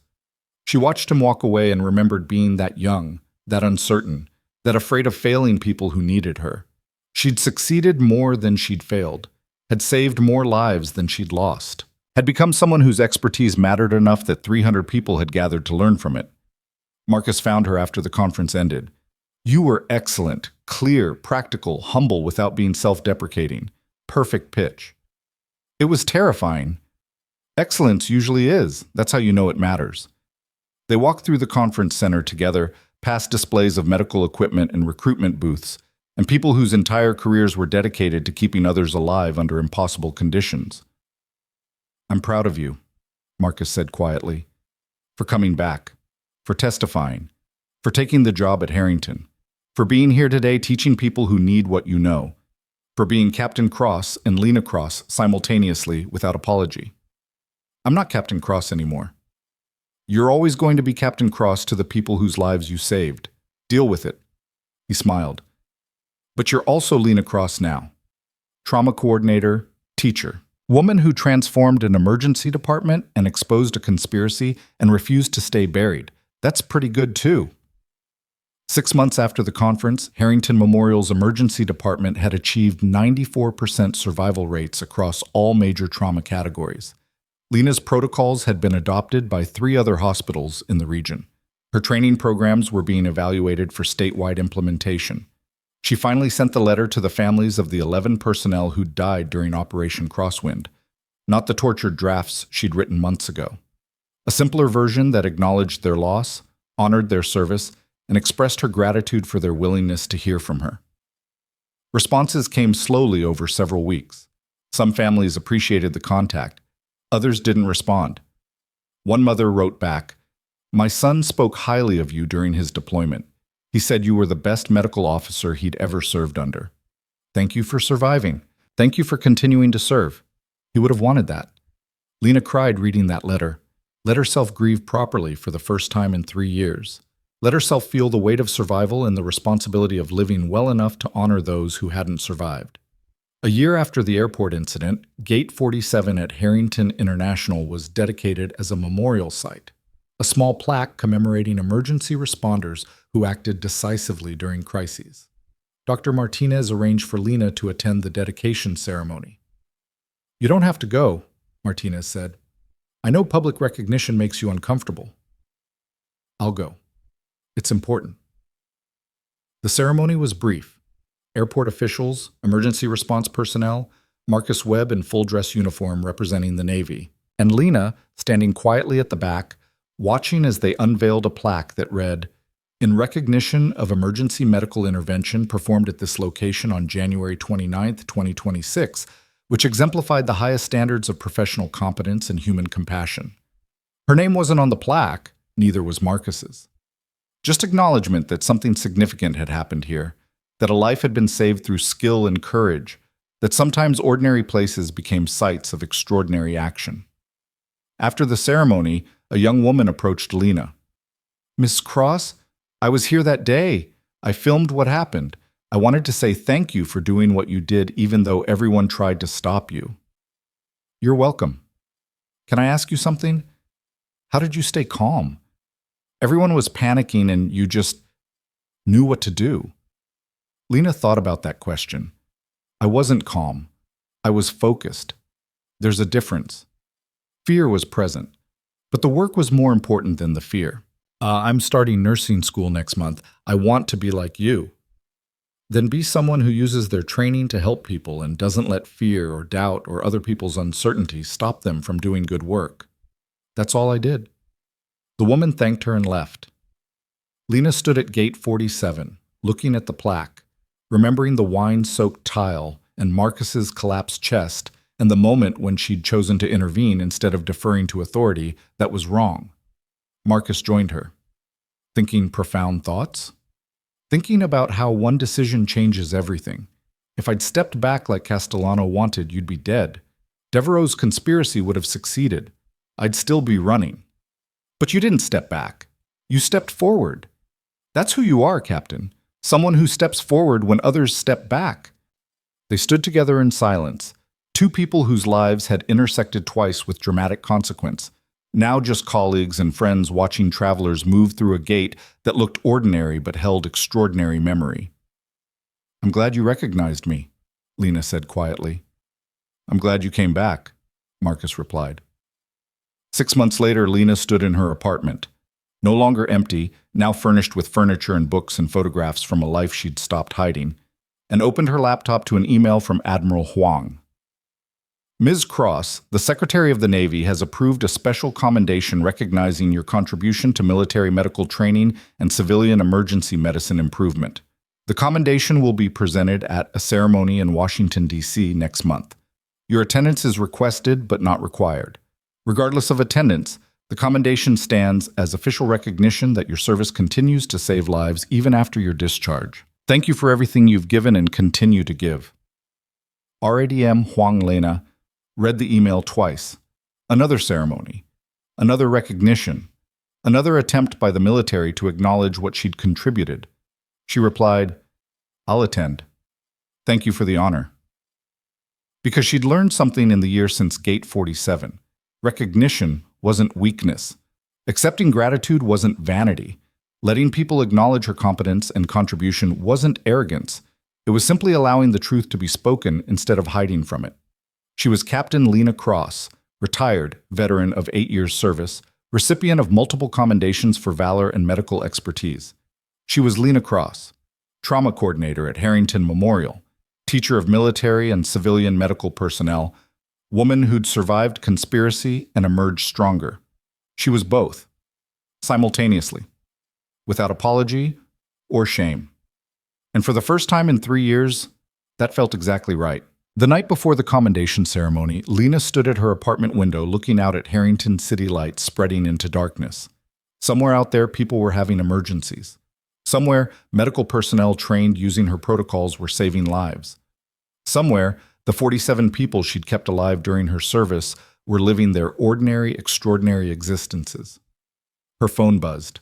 She watched him walk away and remembered being that young, that uncertain, that afraid of failing people who needed her. She'd succeeded more than she'd failed, had saved more lives than she'd lost, had become someone whose expertise mattered enough that 300 people had gathered to learn from it. Marcus found her after the conference ended. You were excellent, clear, practical, humble without being self-deprecating. Perfect pitch. It was terrifying. Excellence usually is. That's how you know it matters. They walked through the conference center together, past displays of medical equipment and recruitment booths, and people whose entire careers were dedicated to keeping others alive under impossible conditions. I'm proud of you, Marcus said quietly, for coming back, for testifying, for taking the job at Harrington, for being here today teaching people who need what you know, for being Captain Cross and Lena Cross simultaneously without apology. I'm not Captain Cross anymore. You're always going to be Captain Cross to the people whose lives you saved. Deal with it. He smiled. But you're also Lena Cross now. Trauma coordinator, teacher, woman who transformed an emergency department and exposed a conspiracy and refused to stay buried. That's pretty good too. 6 months after the conference, Harrington Memorial's emergency department had achieved 94% survival rates across all major trauma categories. Lena's protocols had been adopted by 3 other hospitals in the region. Her training programs were being evaluated for statewide implementation. She finally sent the letter to the families of the 11 personnel who died during Operation Crosswind, not the tortured drafts she'd written months ago. A simpler version that acknowledged their loss, honored their service, and expressed her gratitude for their willingness to hear from her. Responses came slowly over several weeks. Some families appreciated the contact. Others didn't respond. One mother wrote back, "My son spoke highly of you during his deployment. He said you were the best medical officer he'd ever served under. Thank you for surviving. Thank you for continuing to serve." He would have wanted that. Lena cried reading that letter, let herself grieve properly for the first time in 3 years. let herself feel the weight of survival and the responsibility of living well enough to honor those who hadn't survived. A year after the airport incident, Gate 47 at Harrington International was dedicated as a memorial site, a small plaque commemorating emergency responders who acted decisively during crises. Dr. Martinez arranged for Lena to attend the dedication ceremony. "You don't have to go," Martinez said. "I know public recognition makes you uncomfortable." "I'll go. It's important." The ceremony was brief. Airport officials, emergency response personnel, Marcus Webb in full-dress uniform representing the Navy, and Lena standing quietly at the back, watching as they unveiled a plaque that read, "In recognition of emergency medical intervention performed at this location on January 29, 2026, which exemplified the highest standards of professional competence and human compassion." Her name wasn't on the plaque, neither was Marcus's. Just acknowledgement that something significant had happened here, that a life had been saved through skill and courage, that sometimes ordinary places became sites of extraordinary action. After the ceremony, a young woman approached Lena. "Miss Cross, I was here that day. I filmed what happened. I wanted to say thank you for doing what you did even though everyone tried to stop you." "You're welcome. Can I ask you something? How did you stay calm? Everyone was panicking and you just knew what to do." Lena thought about that question. "I wasn't calm. I was focused. There's a difference." Fear was present, but the work was more important than the fear. "I'm starting nursing school next month. I want to be like you." "Then be someone who uses their training to help people and doesn't let fear or doubt or other people's uncertainty stop them from doing good work." "That's all I did." The woman thanked her and left. Lena stood at Gate 47, looking at the plaque, remembering the wine-soaked tile and Marcus's collapsed chest and the moment when she'd chosen to intervene instead of deferring to authority that was wrong. Marcus joined her. Thinking profound thoughts? Thinking about how one decision changes everything. If I'd stepped back like Castellano wanted, you'd be dead. Devereaux's conspiracy would have succeeded. I'd still be running. But you didn't step back. You stepped forward. That's who you are, Captain. Someone who steps forward when others step back. They stood together in silence, two people whose lives had intersected twice with dramatic consequence, now just colleagues and friends watching travelers move through a gate that looked ordinary but held extraordinary memory. "I'm glad you recognized me," Lena said quietly. "I'm glad you came back," Marcus replied. 6 months later, Lena stood in her apartment, no longer empty, now furnished with furniture and books and photographs from a life she'd stopped hiding, and opened her laptop to an email from Admiral Huang. "Ms. Cross, the Secretary of the Navy has approved a special commendation recognizing your contribution to military medical training and civilian emergency medicine improvement. The commendation will be presented at a ceremony in Washington, D.C. next month. Your attendance is requested but not required. Regardless of attendance, the commendation stands as official recognition that your service continues to save lives even after your discharge. Thank you for everything you've given and continue to give." RADM Huang Lena read the email twice. Another ceremony, another recognition, another attempt by the military to acknowledge what she'd contributed. She replied, "I'll attend. Thank you for the honor." Because she'd learned something in the year since Gate 47. Recognition wasn't weakness. Accepting gratitude wasn't vanity. Letting people acknowledge her competence and contribution wasn't arrogance. It was simply allowing the truth to be spoken instead of hiding from it. She was Captain Lena Cross, retired, veteran of 8 years' service, recipient of multiple commendations for valor and medical expertise. She was Lena Cross, trauma coordinator at Harrington Memorial, teacher of military and civilian medical personnel, woman who'd survived conspiracy and emerged stronger. She was both, simultaneously, without apology or shame. And for the first time in 3 years, that felt exactly right. The night before the commendation ceremony, Lena stood at her apartment window looking out at Harrington city lights spreading into darkness. Somewhere out there, people were having emergencies. Somewhere, medical personnel trained using her protocols were saving lives. Somewhere, the 47 people she'd kept alive during her service were living their ordinary, extraordinary existences. Her phone buzzed.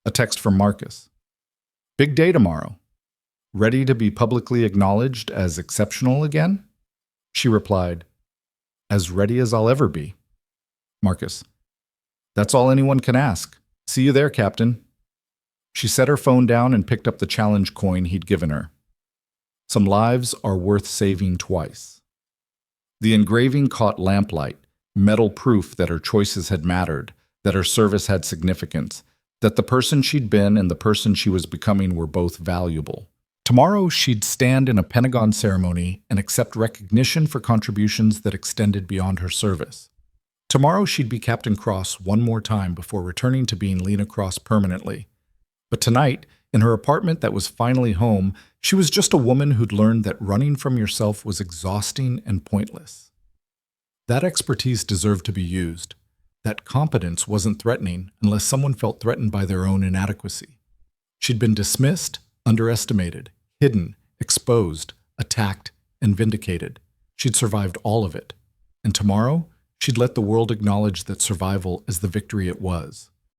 A text from Marcus. Big day tomorrow. Ready to be publicly acknowledged as exceptional again? She replied, as ready as I'll ever be. Marcus. That's all anyone can ask. See you there, Captain. She set her phone down and picked up the challenge coin he'd given her. Some lives are worth saving twice. The engraving caught lamplight, metal proof that her choices had mattered, that her service had significance, that the person she'd been and the person she was becoming were both valuable. Tomorrow, she'd stand in a Pentagon ceremony and accept recognition for contributions that extended beyond her service. Tomorrow, she'd be Captain Cross one more time before returning to being Lena Cross permanently. But tonight, in her apartment that was finally home, she was just a woman who'd learned that running from yourself was exhausting and pointless. That expertise deserved to be used. That competence wasn't threatening unless someone felt threatened by their own inadequacy. She'd been dismissed, underestimated, hidden, exposed, attacked, and vindicated. She'd survived all of it. And tomorrow, she'd let the world acknowledge that survival is the victory it was.